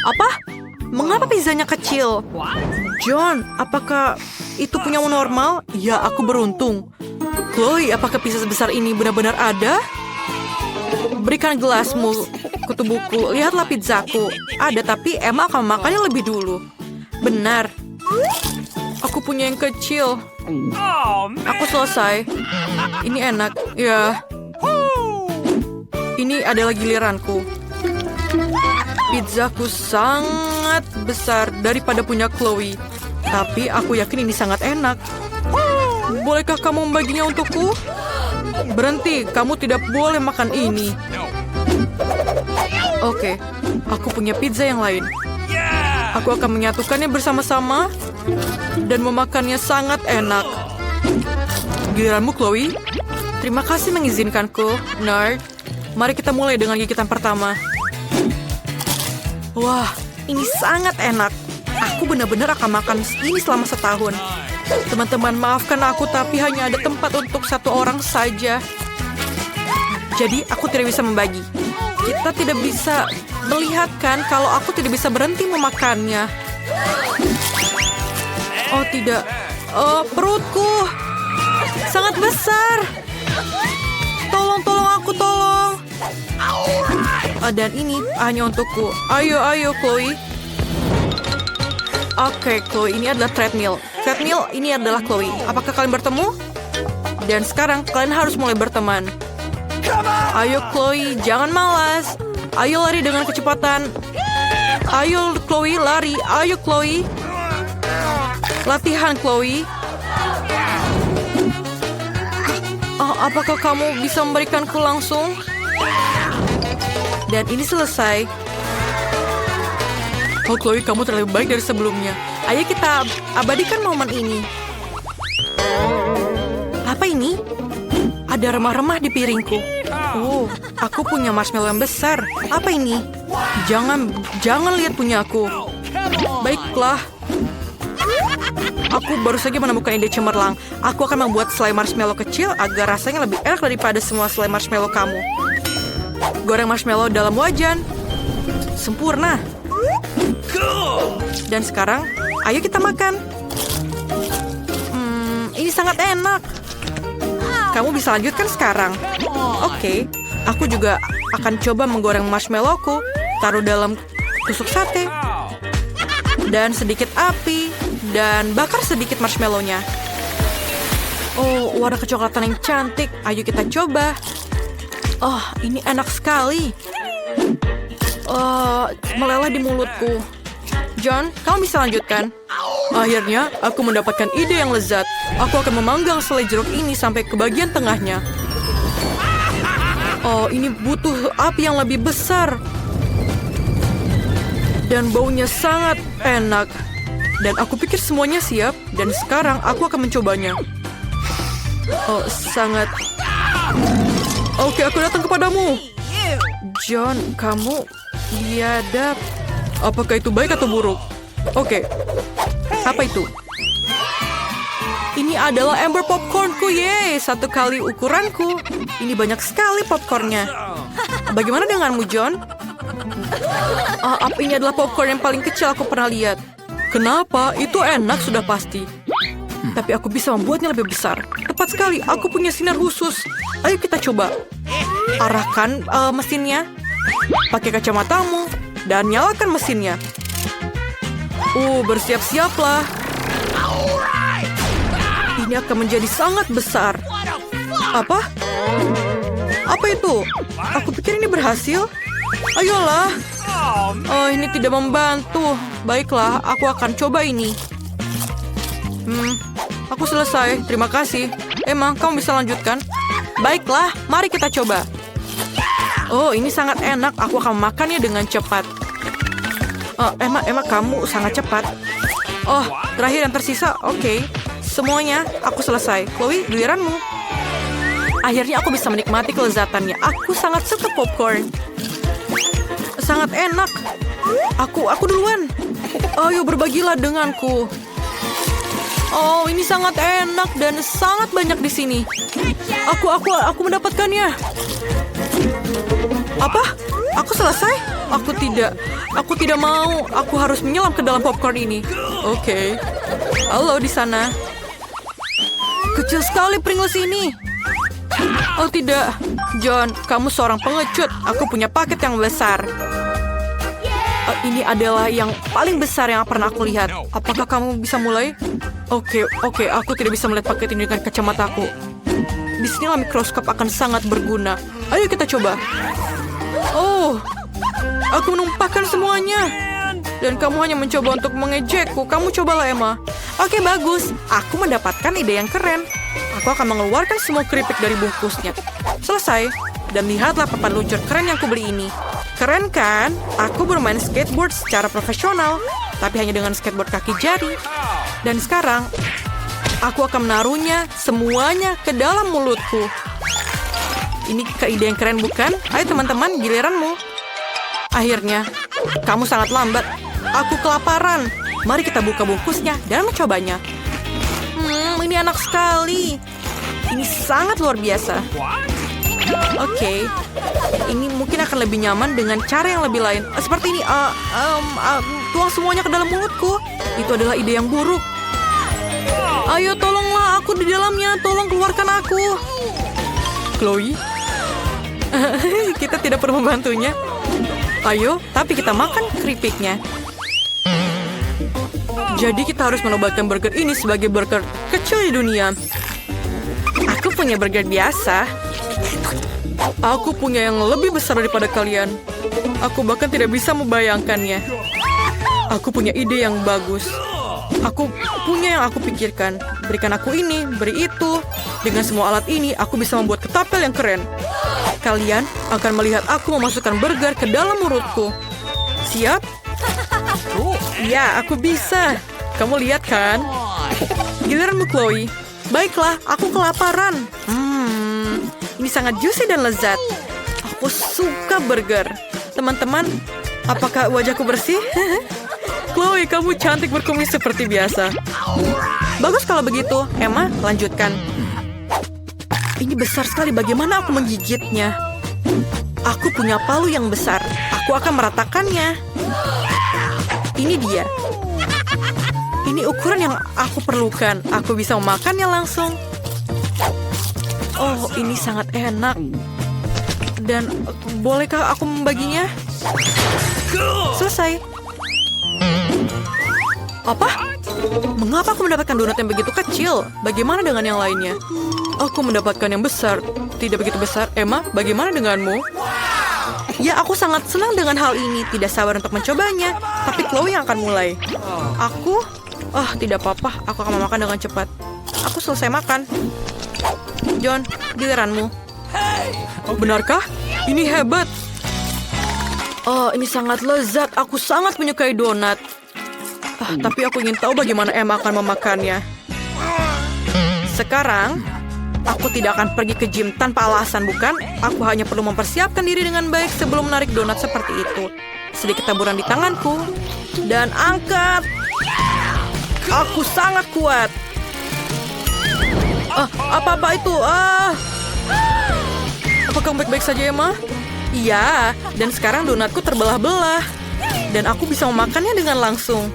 Apa? Mengapa pizzanya kecil? John, apakah itu punyamu normal? Ya, aku beruntung. Chloe, apakah pizza sebesar ini benar-benar ada? Berikan gelasmu ke tubuhku. Lihatlah pizzaku. Ada, tapi Emma akan makannya lebih dulu. Benar. Aku punya yang kecil. Aku selesai. Ini enak. Ya. Ini adalah giliranku. Pizzaku sangat besar daripada punya Chloe. Tapi aku yakin ini sangat enak. Bolehkah kamu membaginya untukku? Berhenti, kamu tidak boleh makan ini. Oke, aku punya pizza yang lain. Aku akan menyatukannya bersama-sama dan memakannya sangat enak. Giliranmu, Chloe. Terima kasih mengizinkanku, nerd. Mari kita mulai dengan gigitan pertama. Wah, ini sangat enak. Aku benar-benar akan makan ini selama setahun. Teman-teman, maafkan aku, tapi hanya ada tempat untuk satu orang saja. Jadi, aku tidak bisa membagi. Kita tidak bisa melihatkan kalau aku tidak bisa berhenti memakannya. Oh, tidak. Oh, perutku. Sangat besar. Tolong aku, tolong. Dan ini hanya untukku. Ayo, Chloe. Oke, Chloe, ini adalah treadmill. Treadmill, ini adalah Chloe. Apakah kalian bertemu? Dan sekarang kalian harus mulai berteman. Ayo, Chloe, jangan malas. Ayo lari dengan kecepatan. Ayo, Chloe, lari. Ayo, Chloe. Latihan, Chloe. Oh, apakah kamu bisa memberikanku langsung? Dan ini selesai. Oh, Chloe, kamu terlalu baik dari sebelumnya. Ayo kita abadikan momen ini. Apa ini? Ada remah-remah di piringku. Oh, aku punya marshmallow yang besar. Apa ini? Jangan lihat punya aku. Baiklah. Aku baru saja menemukan ide cemerlang. Aku akan membuat selai marshmallow kecil agar rasanya lebih enak daripada semua selai marshmallow kamu. Goreng marshmallow dalam wajan. Sempurna. Dan sekarang, ayo kita makan. Ini sangat enak. Kamu bisa lanjutkan sekarang. Oke, aku juga akan coba menggoreng marshmallowku. Taruh dalam tusuk sate. Dan sedikit api. Dan bakar sedikit marshmallownya. Oh, warna kecoklatan yang cantik. Ayo kita coba. Oh, ini enak sekali. Oh, meleleh di mulutku. John, kamu bisa lanjutkan. Akhirnya, aku mendapatkan ide yang lezat. Aku akan memanggang selai jeruk ini sampai ke bagian tengahnya. Oh, ini butuh api yang lebih besar. Dan baunya sangat enak. Dan aku pikir semuanya siap. Dan sekarang aku akan mencobanya. Oh, sangat... Oke, aku datang kepadamu. John, kamu biadab. Apakah itu baik atau buruk? Oke. Apa itu? Ini adalah ember popcornku, yeay. 1 kali ukuranku. Ini banyak sekali popcornnya. Bagaimana denganmu, John? Ini adalah popcorn yang paling kecil aku pernah lihat. Kenapa? Itu enak sudah pasti. Tapi aku bisa membuatnya lebih besar. Tepat sekali, aku punya sinar khusus. Ayo kita coba. Arahkan mesinnya. Pakai kacamatamu. Dan nyalakan mesinnya. Bersiap-siaplah. Ini akan menjadi sangat besar. Apa? Apa itu? Aku pikir ini berhasil. Ayolah. Oh, ini tidak membantu. Baiklah, aku akan coba ini. Aku selesai. Terima kasih. Emma, kamu bisa lanjutkan? Baiklah, mari kita coba. Oh, ini sangat enak. Aku akan makannya dengan cepat. Emma, kamu sangat cepat. Oh, terakhir yang tersisa. Oke. Semuanya, aku selesai. Chloe, giliranmu. Akhirnya aku bisa menikmati kelezatannya. Aku sangat suka popcorn. Sangat enak. Aku duluan. Ayo berbagilah denganku. Oh, ini sangat enak dan sangat banyak di sini. Aku mendapatkannya. Apa? Aku selesai? Aku tidak mau. Aku harus menyelam ke dalam popcorn ini. Oke. Halo di sana. Kecil sekali Pringles ini. Oh tidak. John, kamu seorang pengecut. Aku punya paket yang besar. Ini adalah yang paling besar yang pernah aku lihat. Apakah kamu bisa mulai? Oke, aku tidak bisa melihat paket ini dengan kacamataku. Disinilah mikroskop akan sangat berguna. Ayo kita coba. Oh, aku menumpahkan semuanya. Dan kamu hanya mencoba untuk mengejekku. Kamu cobalah, Emma. Oke, bagus. Aku mendapatkan ide yang keren. Aku akan mengeluarkan semua keripik dari bungkusnya. Selesai. Dan lihatlah papan luncur keren yang kubeli ini. Keren kan? Aku bermain skateboard secara profesional. Tapi hanya dengan skateboard kaki jari. Dan sekarang, aku akan menaruhnya semuanya ke dalam mulutku. Ini ide yang keren bukan? Ayo teman-teman, giliranmu. Akhirnya, kamu sangat lambat. Aku kelaparan. Mari kita buka bungkusnya dan mencobanya. Ini enak sekali. Ini sangat luar biasa. Oke. Ini mungkin akan lebih nyaman dengan cara yang lebih lain. Seperti ini. Tuang semuanya ke dalam mulutku. Itu adalah ide yang buruk. Ayo tolonglah, aku di dalamnya. Tolong keluarkan aku. Chloe? Kita tidak perlu membantunya. Ayo, tapi kita makan keripiknya. Jadi kita harus menobatkan burger ini sebagai burger kecil di dunia. Aku punya burger biasa. Aku punya yang lebih besar daripada kalian. Aku bahkan tidak bisa membayangkannya. Aku punya ide yang bagus. Aku punya yang aku pikirkan. Berikan aku ini, beri itu. Dengan semua alat ini, aku bisa membuat ketapel yang keren. Kalian akan melihat aku memasukkan burger ke dalam mulutku. Siap? Ya, aku bisa. Kamu lihat kan? Giliranmu, Chloe. Baiklah, aku kelaparan. Ini sangat juicy dan lezat. Aku suka burger. Teman-teman, apakah wajahku bersih? Chloe, kamu cantik berkumis seperti biasa. Bagus kalau begitu. Emma, lanjutkan. Ini besar sekali. Bagaimana aku menggigitnya? Aku punya palu yang besar. Aku akan meratakannya. Ini dia. Ini ukuran yang aku perlukan. Aku bisa memakannya langsung. Oh, ini sangat enak. Dan bolehkah aku membaginya? Selesai. Apa? Mengapa aku mendapatkan donat yang begitu kecil? Bagaimana dengan yang lainnya? Aku mendapatkan yang besar. Tidak begitu besar. Emma, bagaimana denganmu? Ya, aku sangat senang dengan hal ini. Tidak sabar untuk mencobanya. Tapi Chloe yang akan mulai. Aku? Tidak apa-apa. Aku akan memakan dengan cepat. Aku selesai makan. John, giliranmu. Benarkah? Ini hebat. Oh, ini sangat lezat. Aku sangat menyukai donat. Tapi aku ingin tahu bagaimana Emma akan memakannya. Sekarang, aku tidak akan pergi ke gym tanpa alasan, bukan? Aku hanya perlu mempersiapkan diri dengan baik sebelum menarik donat seperti itu. Sedikit taburan di tanganku. Dan angkat. Aku sangat kuat. Apa-apa itu? Apa kamu baik-baik saja, Emma? Iya, dan sekarang donatku terbelah-belah. Dan aku bisa memakannya dengan langsung.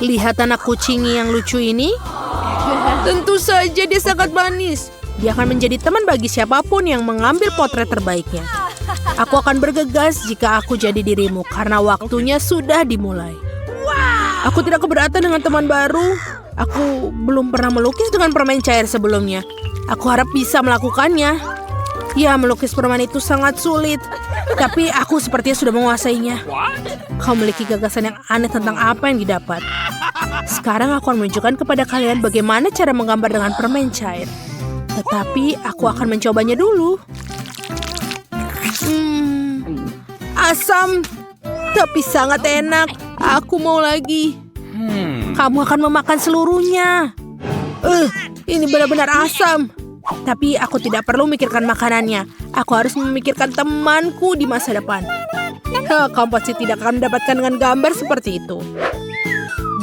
Lihat anak kucing yang lucu ini. Tentu saja dia sangat manis. Dia akan menjadi teman bagi siapapun yang mengambil potret terbaiknya. Aku akan bergegas jika aku jadi dirimu karena waktunya sudah dimulai. Aku tidak keberatan dengan teman baru. Aku belum pernah melukis dengan permen cair sebelumnya. Aku harap bisa melakukannya. Ya, melukis permen itu sangat sulit. Tapi aku sepertinya sudah menguasainya. Kau memiliki gagasan yang aneh tentang apa yang didapat. Sekarang aku akan menunjukkan kepada kalian bagaimana cara menggambar dengan permen cair. Tetapi aku akan mencobanya dulu. Asam, tapi sangat enak. Aku mau lagi. Kamu akan memakan seluruhnya. Ini benar-benar asam. Tapi aku tidak perlu memikirkan makanannya. Aku harus memikirkan temanku di masa depan. Kamu pasti tidak akan mendapatkan dengan gambar seperti itu.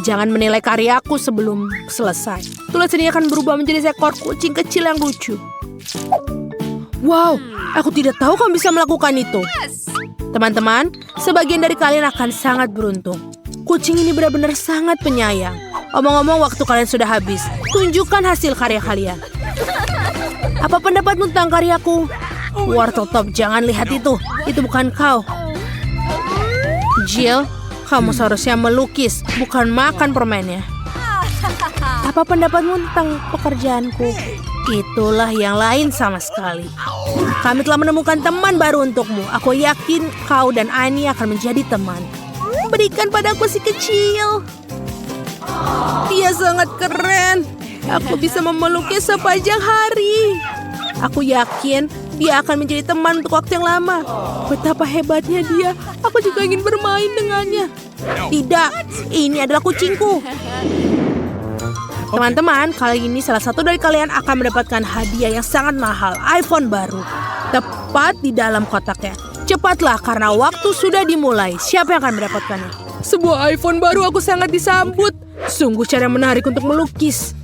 Jangan menilai karyaku sebelum selesai. Tulis ini akan berubah menjadi seekor kucing kecil yang lucu. Wow, Aku tidak tahu kamu bisa melakukan itu. Teman-teman, sebagian dari kalian akan sangat beruntung. Kucing ini benar-benar sangat penyayang. Omong-omong, waktu kalian sudah habis. Tunjukkan hasil karya kalian. Apa pendapatmu tentang karyaku? Wortel Top, jangan lihat itu. Itu bukan kau. Jill, kamu seharusnya melukis, bukan makan permennya. Apa pendapatmu tentang pekerjaanku? Itulah yang lain sama sekali. Kami telah menemukan teman baru untukmu. Aku yakin kau dan Annie akan menjadi teman. Berikan padaku si kecil. Dia sangat keren. Aku bisa memeluknya sepanjang hari. Aku yakin dia akan menjadi teman untuk waktu yang lama. Betapa hebatnya dia. Aku juga ingin bermain dengannya. Tidak, ini adalah kucingku. Teman-teman, kali ini salah satu dari kalian akan mendapatkan hadiah yang sangat mahal, iPhone baru. Tepat di dalam kotaknya. Cepatlah karena waktu sudah dimulai. Siapa yang akan mendapatkannya? Sebuah iPhone baru, aku sangat disambut. Sungguh cara menarik untuk melukis.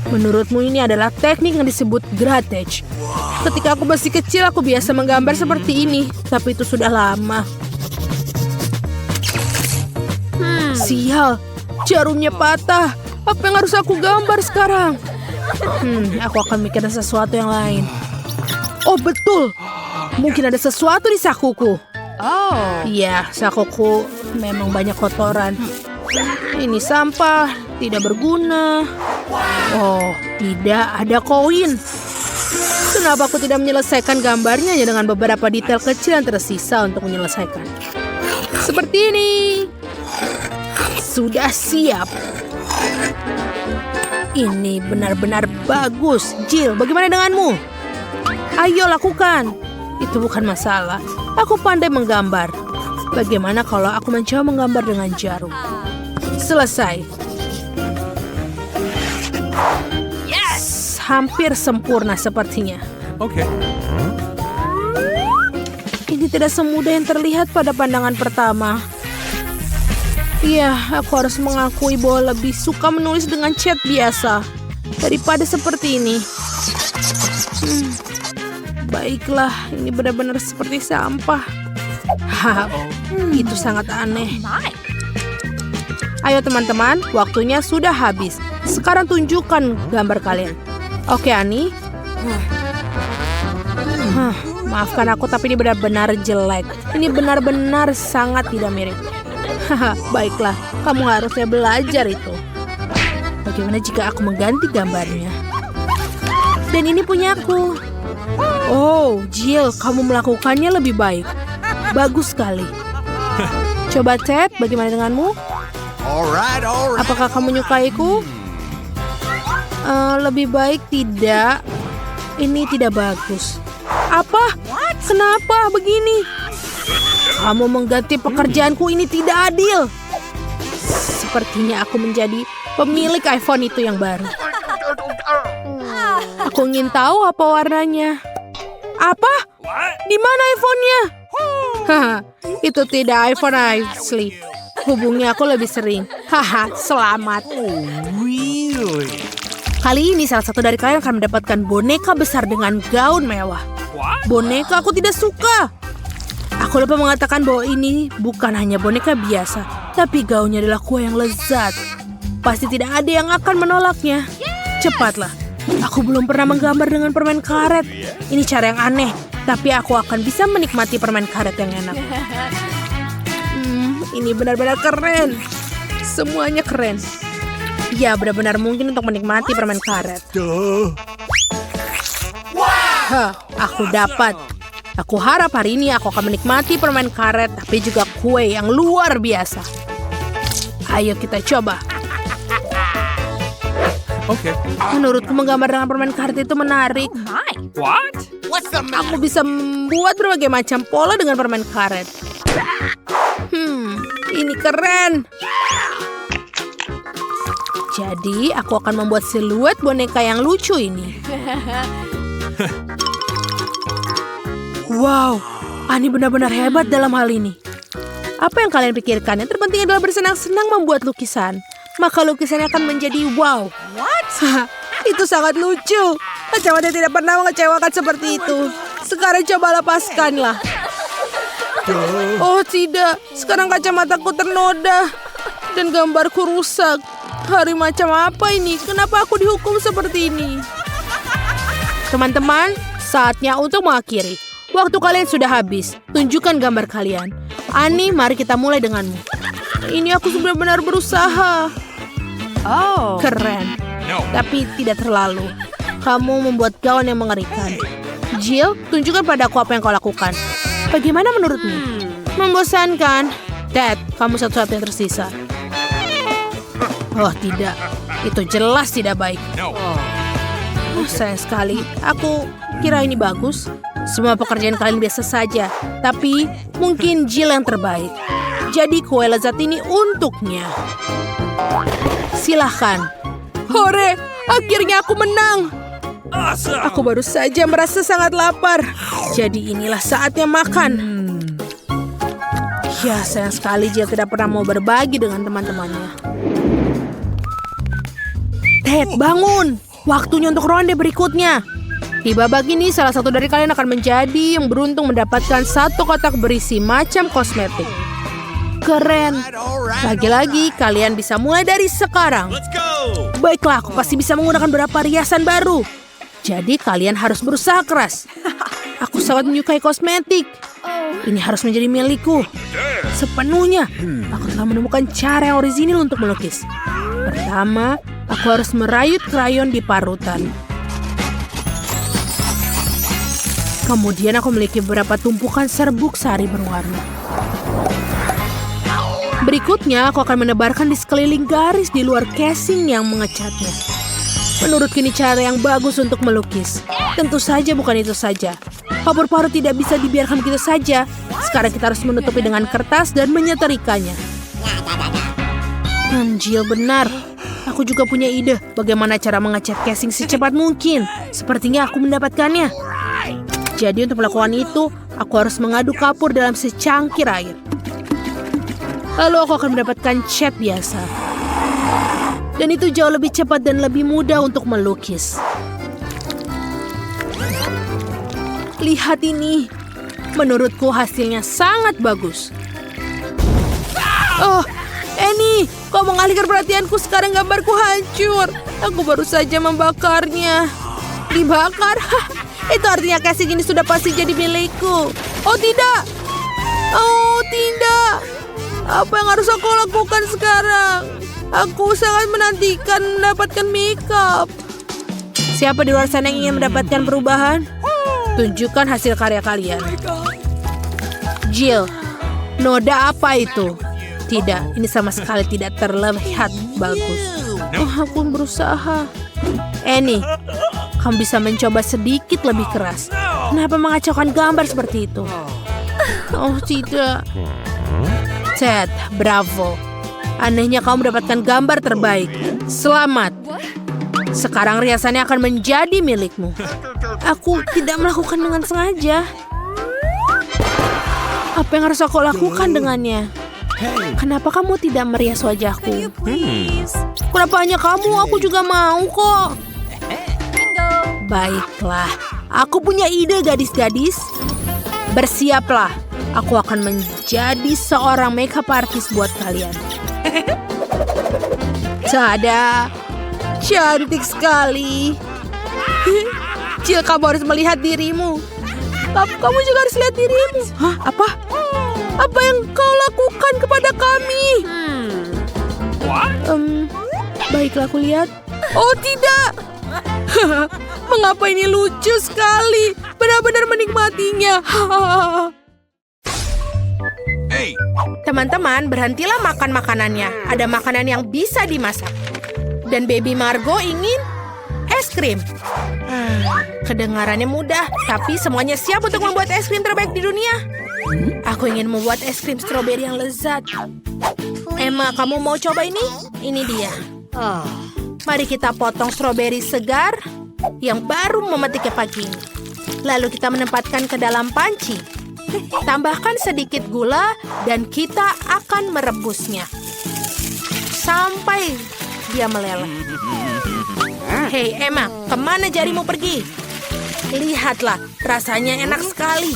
Menurutmu ini adalah teknik yang disebut grattage. Ketika aku masih kecil, aku biasa menggambar seperti ini. Tapi itu sudah lama. Sial, jarumnya patah. Apa yang harus aku gambar sekarang? Aku akan mikirin sesuatu yang lain. Oh betul, mungkin ada sesuatu di sakuku. Iya, sakuku memang banyak kotoran. Ini sampah, tidak berguna. Oh, tidak ada koin. Kenapa aku tidak menyelesaikan gambarnya hanya dengan beberapa detail kecil yang tersisa untuk menyelesaikan? Seperti ini. Sudah siap. Ini benar-benar bagus. Jill, bagaimana denganmu? Ayo lakukan. Itu bukan masalah. Aku pandai menggambar. Bagaimana kalau aku mencoba menggambar dengan jarum? Selesai. Yes! Hampir sempurna sepertinya. Oke. Ini tidak semudah yang terlihat pada pandangan pertama. Iya, aku harus mengakui bahwa lebih suka menulis dengan cat biasa daripada seperti ini. Baiklah, ini benar-benar seperti sampah. Itu sangat aneh. Ayo teman-teman, waktunya sudah habis. Sekarang tunjukkan gambar kalian. Oke, Annie. Maafkan aku, tapi ini benar-benar jelek. Ini benar-benar sangat tidak mirip. Baiklah, kamu harusnya belajar itu. Bagaimana jika aku mengganti gambarnya? Dan ini punyaku. Oh, Jill, kamu melakukannya lebih baik. Bagus sekali. Coba Ted, bagaimana denganmu? Alright. Apakah kamu menyukaiku? Lebih baik tidak. Ini tidak bagus. Apa? Kenapa begini? Kamu mengganti pekerjaanku, ini tidak adil. Sepertinya aku menjadi pemilik iPhone itu yang baru. Aku ingin tahu apa warnanya. Apa? Di mana iPhone-nya? Itu tidak iPhone asli. Hubungi aku lebih sering. Selamat. Really? Kali ini salah satu dari kalian akan mendapatkan boneka besar dengan gaun mewah. Boneka aku tidak suka. Aku lupa mengatakan bahwa ini bukan hanya boneka biasa, tapi gaunnya adalah kue yang lezat. Pasti tidak ada yang akan menolaknya. Cepatlah. Aku belum pernah menggambar dengan permen karet. Ini cara yang aneh, tapi aku akan bisa menikmati permen karet yang enak. Ini benar-benar keren. Semuanya keren. Ya, benar-benar mungkin untuk menikmati permen karet. Aku dapat. Aku harap hari ini aku akan menikmati permen karet, tapi juga kue yang luar biasa. Ayo kita coba. Oke. Menurutku menggambar dengan permen karet itu menarik. What? Aku bisa membuat berbagai macam pola dengan permen karet. Ini keren. Jadi aku akan membuat siluet boneka yang lucu ini. Wow, Annie benar-benar hebat dalam hal ini. Apa yang kalian pikirkan? Yang terpenting adalah bersenang-senang membuat lukisan. Maka lukisannya akan menjadi wow. What? Itu sangat lucu. Kacamata tidak pernah mengecewakan seperti itu. Sekarang coba lepaskanlah. Oh tidak, sekarang kacamataku ternoda dan gambarku rusak. Hari macam apa ini? Kenapa aku dihukum seperti ini? Teman-teman, saatnya untuk mengakhiri. Waktu kalian sudah habis. Tunjukkan gambar kalian. Ani, mari kita mulai denganmu. Ini aku benar-benar berusaha. Oh. Keren, No. tapi tidak terlalu. Kamu membuat gaun yang mengerikan. Jill, tunjukkan padaku apa yang kau lakukan. Bagaimana menurutmu? Membosankan. Ted, kamu satu-satunya yang tersisa. Oh tidak, itu jelas tidak baik. No. Oh, sayang sekali. Aku kira ini bagus. Semua pekerjaan kalian biasa saja, tapi mungkin Jill yang terbaik. Jadi kue lezat ini untuknya. Silahkan. Hore, akhirnya aku menang. Awesome. Aku baru saja merasa sangat lapar. Jadi inilah saatnya makan. Ya, sayang sekali Jill tidak pernah mau berbagi dengan teman-temannya. Ted, bangun. Waktunya untuk ronde berikutnya. Di babak ini, salah satu dari kalian akan menjadi yang beruntung mendapatkan satu kotak berisi macam kosmetik. Keren. Lagi-lagi, kalian bisa mulai dari sekarang. Let's go. Baiklah, aku pasti bisa menggunakan beberapa riasan baru. Jadi kalian harus berusaha keras. Aku sangat menyukai kosmetik. Ini harus menjadi milikku. Sepenuhnya. Aku telah menemukan cara yang orisinil untuk melukis. Pertama, aku harus merayut krayon di parutan. Kemudian aku memiliki beberapa tumpukan serbuk sari berwarna. Berikutnya, aku akan menebarkan di sekeliling garis di luar casing yang mengecatnya. Menurutku ini cara yang bagus untuk melukis. Tentu saja bukan itu saja. Kapur parut tidak bisa dibiarkan begitu saja. Sekarang kita harus menutupi dengan kertas dan menyetrikanya. Jill benar. Aku juga punya ide bagaimana cara mengecat casing secepat mungkin. Sepertinya aku mendapatkannya. Jadi untuk melakukan itu, aku harus mengaduk kapur dalam secangkir air. Lalu aku akan mendapatkan cat biasa. Dan itu jauh lebih cepat dan lebih mudah untuk melukis. Lihat ini. Menurutku hasilnya sangat bagus. Oh, Annie, kau mengalihkan perhatianku, sekarang gambarku hancur. Aku baru saja membakarnya. Dibakar? Itu artinya casing ini sudah pasti jadi milikku. Oh tidak. Oh tidak. Apa yang harus aku lakukan sekarang? Aku sangat menantikan mendapatkan makeup. Siapa di luar sana yang ingin mendapatkan perubahan? Tunjukkan hasil karya kalian. Jill, noda apa itu? Tidak, ini sama sekali tidak terlihat bagus. Oh, aku berusaha. Annie, kamu bisa mencoba sedikit lebih keras. Kenapa mengacaukan gambar seperti itu? Oh, tidak. Ted, bravo. Anehnya kamu mendapatkan gambar terbaik. Selamat. Sekarang riasannya akan menjadi milikmu. Aku tidak melakukan dengan sengaja. Apa yang harus aku lakukan dengannya? Kenapa kamu tidak merias wajahku? Kenapa hanya kamu? Aku juga mau kok. Baiklah, aku punya ide gadis-gadis. Bersiaplah, aku akan menjadi seorang makeup artist buat kalian. Tada, cantik sekali. Jill, kamu harus melihat dirimu. Kamu juga harus lihat dirimu. Hah, apa? Apa yang kau lakukan kepada kami? What? Baiklah, aku lihat. Oh tidak. Mengapa ini lucu sekali? Benar-benar menikmatinya. Hey. Teman-teman, berhentilah makan makanannya. Ada makanan yang bisa dimasak. Dan Baby Margo ingin es krim. Kedengarannya mudah, tapi semuanya siap untuk membuat es krim terbaik di dunia. Aku ingin membuat es krim stroberi yang lezat. Emma, kamu mau coba ini? Ini dia. Mari kita potong stroberi segar yang baru memetiknya pagi ini. Lalu kita menempatkan ke dalam panci. Tambahkan sedikit gula dan kita akan merebusnya sampai dia meleleh. Hei Emma, kemana jarimu pergi? Lihatlah, rasanya enak sekali.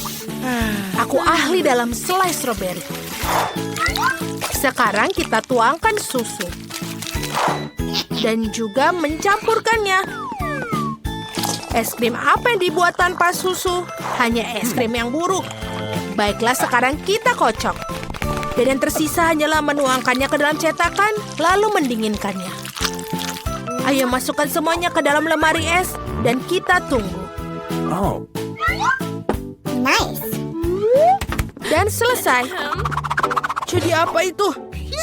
Aku ahli dalam selai stroberi. Sekarang kita tuangkan susu. Dan juga mencampurkannya. Es krim apa yang dibuat tanpa susu? Hanya es krim yang buruk. Baiklah, sekarang kita kocok. Dan yang tersisa hanyalah menuangkannya ke dalam cetakan, lalu mendinginkannya. Ayo masukkan semuanya ke dalam lemari es, dan kita tunggu. Oh. Dan selesai. Jadi apa itu?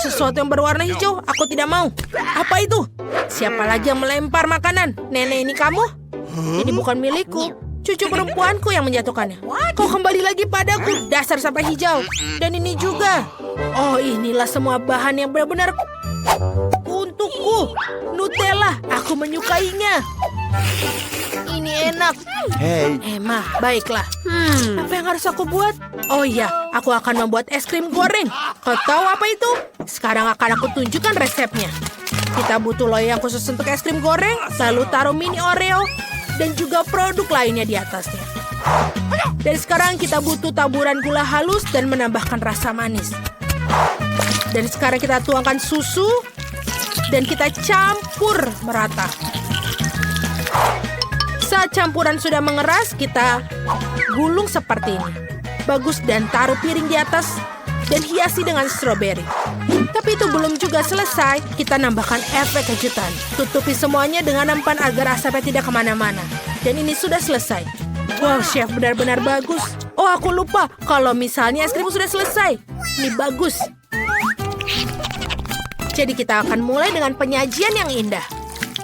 Sesuatu yang berwarna hijau, aku tidak mau. Apa itu? Siapa lagi yang melempar makanan? Nenek, ini kamu? Ini bukan milikku. Cucu perempuanku yang menjatuhkannya. Kau kembali lagi padaku, dasar sampai hijau. Dan ini juga. Oh, inilah semua bahan yang benar-benar untukku. Nutella, aku menyukainya. Ini enak. Hey. Emma, baiklah. Apa yang harus aku buat? Oh iya, aku akan membuat es krim goreng. Kau tahu apa itu? Sekarang akan aku tunjukkan resepnya. Kita butuh loyang khusus untuk es krim goreng, lalu taruh mini Oreo, dan juga produk lainnya di atasnya. Dan sekarang kita butuh taburan gula halus dan menambahkan rasa manis. Dan sekarang kita tuangkan susu, dan kita campur merata. Saat campuran sudah mengeras, kita gulung seperti ini. Bagus, dan taruh piring di atas dan hiasi dengan stroberi. Tapi itu belum juga selesai. Kita nambahkan efek kejutan. Tutupi semuanya dengan nampan agar asapnya tidak kemana-mana. Dan ini sudah selesai. Wow, chef benar-benar bagus. Oh, aku lupa. Kalau misalnya es krim sudah selesai. Ini bagus. Jadi kita akan mulai dengan penyajian yang indah.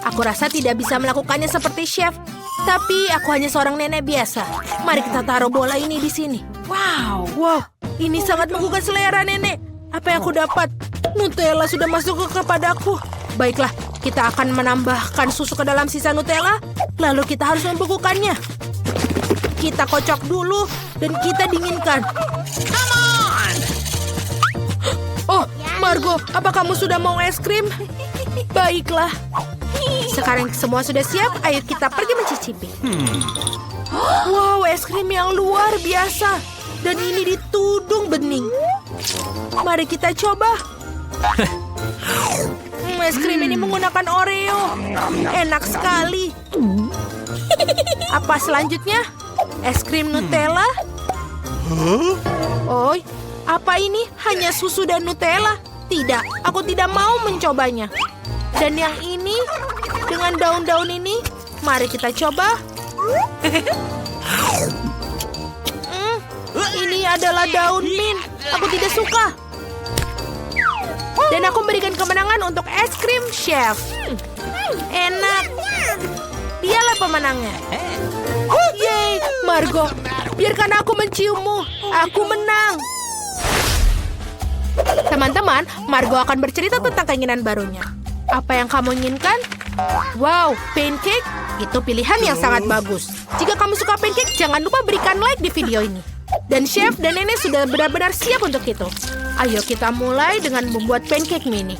Aku rasa tidak bisa melakukannya seperti chef. Tapi aku hanya seorang nenek biasa. Mari kita taruh bola ini di sini. Wow, ini sangat menggugah selera nenek. Apa yang aku dapat? Nutella sudah masuk kepadaku. Baiklah, kita akan menambahkan susu ke dalam sisa Nutella. Lalu kita harus membekukannya. Kita kocok dulu dan kita dinginkan. Come on! Oh, Margo, apa kamu sudah mau es krim? Baiklah. Sekarang semua sudah siap, ayo kita pergi mencicipi. Wow, es krim yang luar biasa. Dan ini ditudung bening. Mari kita coba. Es krim ini menggunakan Oreo. Enak sekali. Apa selanjutnya? Es krim Nutella? Oh, apa ini? Hanya susu dan Nutella? Tidak, aku tidak mau mencobanya. Dan yang ini, dengan daun-daun ini, mari kita coba. Ini adalah daun mint. Aku tidak suka. Dan aku memberikan kemenangan untuk es krim chef. Enak. Dialah pemenangnya. Yeay, Margo, biarkan aku menciummu. Aku menang. Teman-teman, Margo akan bercerita tentang keinginan barunya. Apa yang kamu inginkan? Wow, pancake? Itu pilihan yang sangat bagus. Jika kamu suka pancake, jangan lupa berikan like di video ini. Dan chef dan nenek sudah benar-benar siap untuk itu. Ayo kita mulai dengan membuat pancake mini.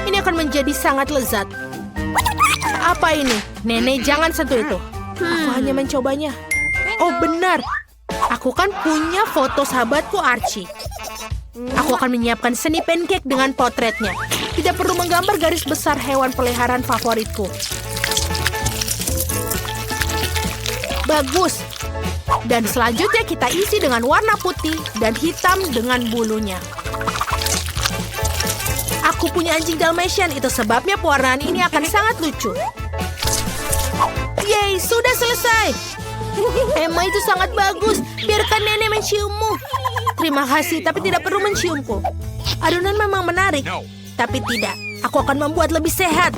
Ini akan menjadi sangat lezat. Apa ini? Nenek, jangan sentuh itu. Aku hanya mencobanya. Oh benar, aku kan punya foto sahabatku Archie. Aku akan menyiapkan seni pancake dengan potretnya. Tidak perlu menggambar garis besar hewan peliharaan favoritku. Bagus. Dan selanjutnya kita isi dengan warna putih dan hitam dengan bulunya. Aku punya anjing Dalmatian, itu sebabnya pewarnaan ini akan sangat lucu. Yeay, sudah selesai. Emma, itu sangat bagus. Biarkan nenek menciummu. Terima kasih, tapi tidak perlu menciumku. Adonan memang menarik, tapi tidak. Aku akan membuat lebih sehat.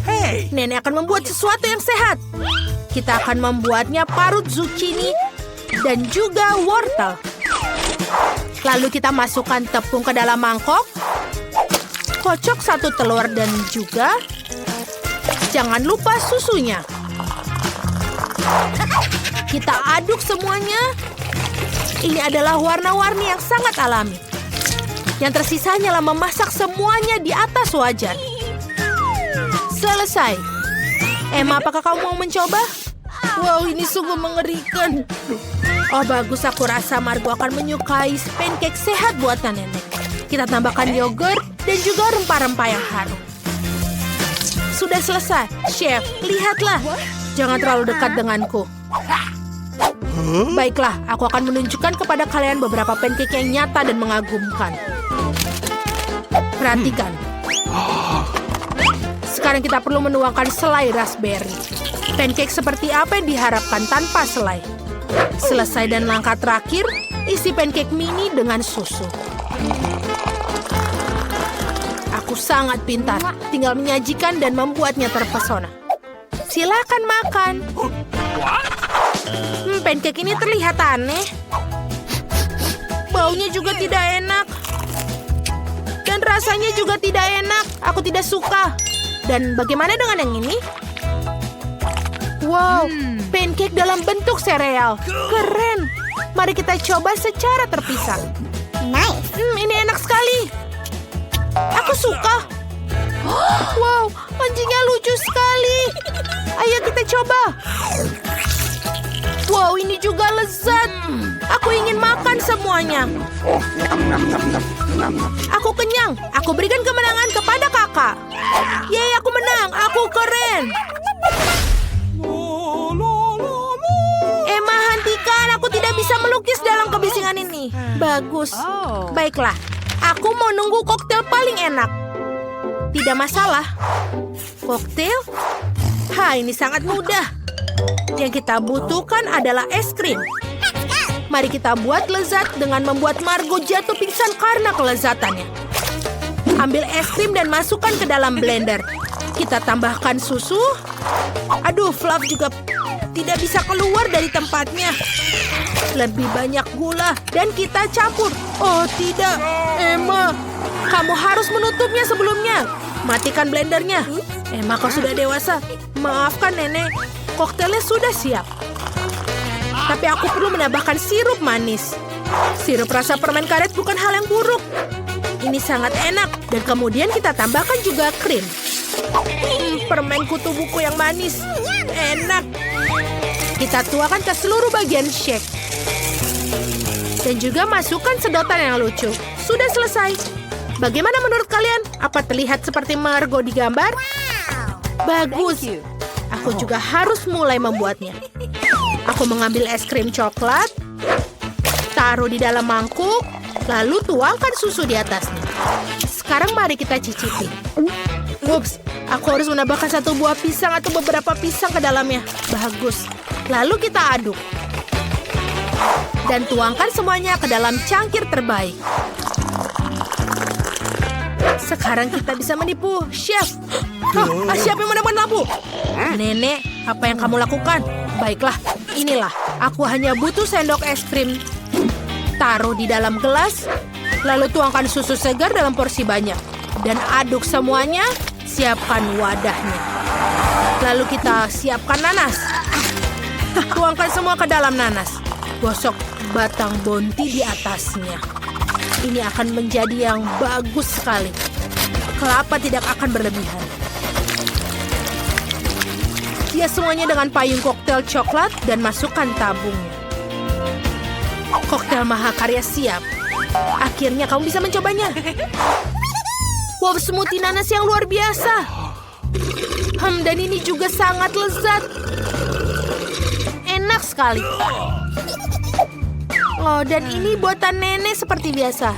Hey! Nenek akan membuat sesuatu yang sehat. Kita akan membuatnya parut zucchini dan juga wortel. Lalu kita masukkan tepung ke dalam mangkok. Kocok satu telur dan juga jangan lupa susunya. Kita aduk semuanya. Ini adalah warna-warni yang sangat alami. Yang tersisa hanyalah memasak semuanya di atas wajan. Selesai. Emma, apakah kamu mau mencoba? Wow, ini sungguh mengerikan. Oh, bagus. Aku rasa Margo akan menyukai pancake sehat buatan nenek. Kita tambahkan yogurt dan juga rempah-rempah yang harum. Sudah selesai. Chef, lihatlah. Jangan terlalu dekat denganku. Baiklah, aku akan menunjukkan kepada kalian beberapa pancake yang nyata dan mengagumkan. Perhatikan. Sekarang kita perlu menuangkan selai raspberry. Pancake seperti apa yang diharapkan tanpa selai? Selesai dan langkah terakhir, isi pancake mini dengan susu. Aku sangat pintar, tinggal menyajikan dan membuatnya terpesona. Silakan makan. Pancake ini terlihat aneh. Baunya juga tidak enak. Dan rasanya juga tidak enak. Aku tidak suka. Dan bagaimana dengan yang ini? Wow, pancake dalam bentuk sereal. Keren. Mari kita coba secara terpisah. Nice. Ini enak sekali. Aku suka. Wow, anjingnya lucu sekali. Ayo kita coba. Wow, ini juga lezat. Aku ingin makan semuanya. Aku kenyang. Aku berikan kemenangan kepada kakak. Yeay, aku menang. Aku keren. Emma, hentikan. Aku tidak bisa melukis dalam kebisingan ini. Bagus. Baiklah. Aku mau nunggu koktail paling enak. Tidak masalah. Koktail? Ini sangat mudah. Yang kita butuhkan adalah es krim. Mari kita buat lezat dengan membuat Margo jatuh pingsan karena kelezatannya. Ambil es krim dan masukkan ke dalam blender. Kita tambahkan susu. Aduh, Fluff juga tidak bisa keluar dari tempatnya. Lebih banyak gula dan kita campur. Oh tidak, Emma, kamu harus menutupnya sebelumnya. Matikan blendernya. Emma, kau sudah dewasa. Maafkan nenek, koktailnya sudah siap. Tapi aku perlu menambahkan sirup manis. Sirup rasa permen karet bukan hal yang buruk. Ini sangat enak. Dan kemudian kita tambahkan juga krim. Permen kutu buku yang manis. Enak. Kita tuangkan ke seluruh bagian shake. Dan juga masukkan sedotan yang lucu. Sudah selesai. Bagaimana menurut kalian? Apa terlihat seperti Margo di gambar? Bagus. Aku juga harus mulai membuatnya. Aku mengambil es krim coklat, taruh di dalam mangkuk, lalu tuangkan susu di atasnya. Sekarang mari kita cicipi. Ups, aku harus menambahkan satu buah pisang atau beberapa pisang ke dalamnya. Bagus. Lalu kita aduk. Dan tuangkan semuanya ke dalam cangkir terbaik. Sekarang kita bisa menipu chef. Siapa yang menemukan lampu? Nenek, apa yang kamu lakukan? Baiklah, inilah. Aku hanya butuh sendok es krim. Taruh di dalam gelas, lalu tuangkan susu segar dalam porsi banyak. Dan aduk semuanya, siapkan wadahnya. Lalu kita siapkan nanas. Tuangkan semua ke dalam nanas. Gosok batang bonti di atasnya. Ini akan menjadi yang bagus sekali. Kelapa tidak akan berlebihan. Hias semuanya dengan payung koktail coklat dan masukkan tabungnya. Koktail mahakarya siap. Akhirnya kamu bisa mencobanya. Wow, smoothie nanas yang luar biasa. Dan ini juga sangat lezat. Enak sekali. Oh, dan ini buatan nenek seperti biasa.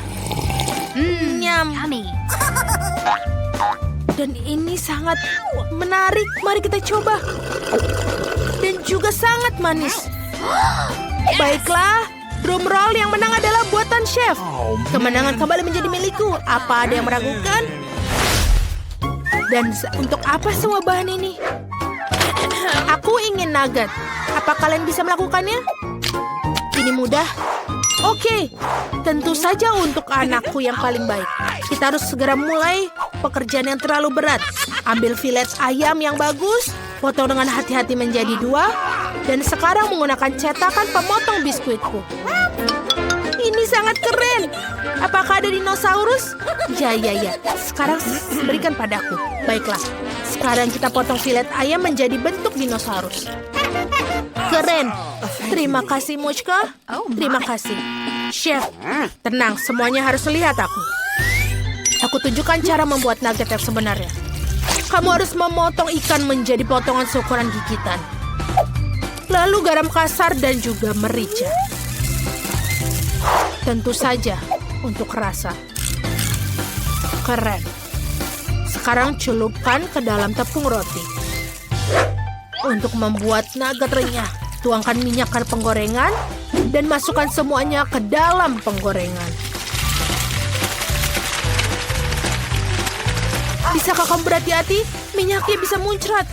Nyam. Dan ini sangat menarik. Mari kita coba. Dan juga sangat manis. Baiklah, drum roll yang menang adalah buatan chef. Kemenangan kembali menjadi milikku. Apa ada yang meragukan? Dan untuk apa semua bahan ini? Aku ingin nugget. Apa kalian bisa melakukannya? Ini mudah. Oke, tentu saja untuk anakku yang paling baik. Kita harus segera mulai pekerjaan yang terlalu berat. Ambil filet ayam yang bagus, potong dengan hati-hati menjadi 2, dan sekarang menggunakan cetakan pemotong biskuitku. Ini sangat keren. Apakah ada dinosaurus? Ya. Sekarang berikan padaku. Baiklah, sekarang kita potong filet ayam menjadi bentuk dinosaurus. Keren. Terima kasih, Muchka. Terima kasih. Chef, tenang. Semuanya harus lihat aku. Aku tunjukkan cara membuat nugget yang sebenarnya. Kamu harus memotong ikan menjadi potongan seukuran gigitan. Lalu garam kasar dan juga merica. Tentu saja untuk rasa. Keren. Sekarang celupkan ke dalam tepung roti. Untuk membuat nugget renyah, tuangkan minyak ke penggorengan dan masukkan semuanya ke dalam penggorengan. Bisakah kamu berhati-hati? Minyaknya bisa muncrat.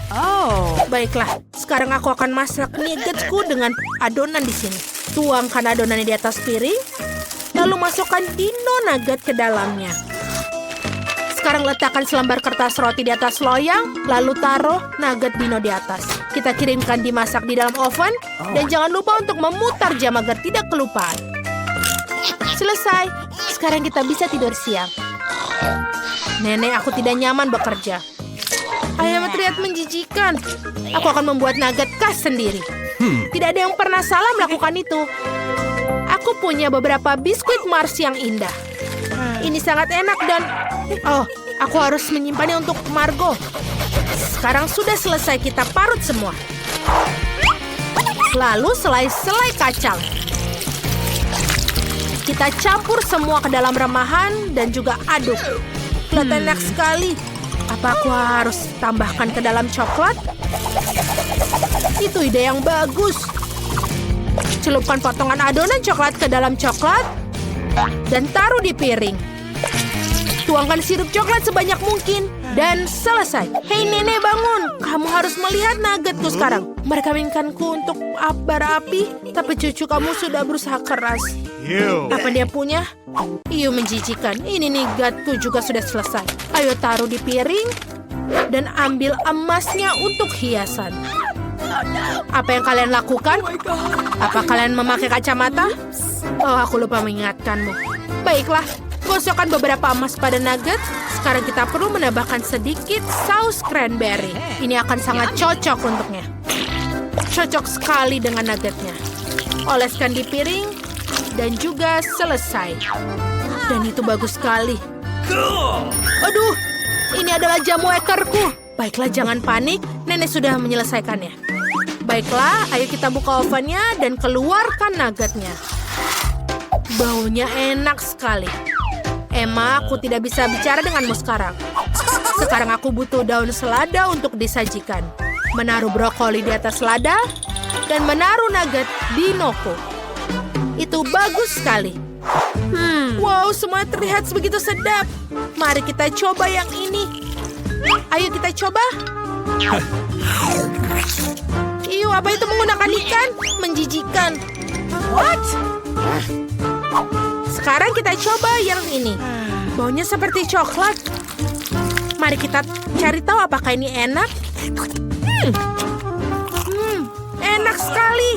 Baiklah, sekarang aku akan masak nuggetsku dengan adonan di sini. Tuangkan adonannya di atas piring, lalu masukkan dino nugget ke dalamnya. Sekarang letakkan selembar kertas roti di atas loyang, lalu taruh nugget dino di atas. Kita kirimkan dimasak di dalam oven, dan jangan lupa untuk memutar jam agar tidak kelupaan. Selesai. Sekarang kita bisa tidur siang. Nenek, aku tidak nyaman bekerja. Ayam terlihat menjijikan. Aku akan membuat nugget khas sendiri. Tidak ada yang pernah salah melakukan itu. Aku punya beberapa biskuit Mars yang indah. Ini sangat enak dan... Oh, aku harus menyimpannya untuk Margo. Sekarang sudah selesai, kita parut semua. Lalu selai-selai kacang. Kita campur semua ke dalam remahan dan juga aduk. Kelihatan enak sekali. Apa aku harus tambahkan ke dalam coklat? Itu ide yang bagus. Celupkan potongan adonan coklat ke dalam coklat dan taruh di piring. Tuangkan sirup coklat sebanyak mungkin dan selesai. Hei nenek, bangun. Kamu harus melihat nuggetku sekarang. Mereka mainkanku untuk bara api, tapi cucu kamu sudah berusaha keras. Apa dia punya? Menjijikan. Ini nuggetku juga sudah selesai. Ayo taruh di piring dan ambil emasnya untuk hiasan. Apa yang kalian lakukan? Apa kalian memakai kacamata? Oh, aku lupa mengingatkanmu. Baiklah, gosokkan beberapa emas pada nugget. Sekarang kita perlu menambahkan sedikit saus cranberry. Ini akan sangat cocok untuknya. Cocok sekali dengan nuggetnya. Oleskan di piring dan juga selesai. Dan itu bagus sekali. Aduh, ini adalah jamu ekorku. Baiklah, jangan panik. Nenek sudah menyelesaikannya. Baiklah, ayo kita buka ovennya dan keluarkan nuggetnya. Baunya enak sekali. Emma, aku tidak bisa bicara denganmu sekarang. Sekarang aku butuh daun selada untuk disajikan. Menaruh brokoli di atas selada dan menaruh nugget di noko. Itu bagus sekali. Wow, semua terlihat begitu sedap. Mari kita coba yang ini. Ayo kita coba. Apa itu menggunakan ikan? Menjijikan. What? Sekarang kita coba yang ini. Baunya seperti coklat. Mari kita cari tahu apakah ini enak. Enak sekali.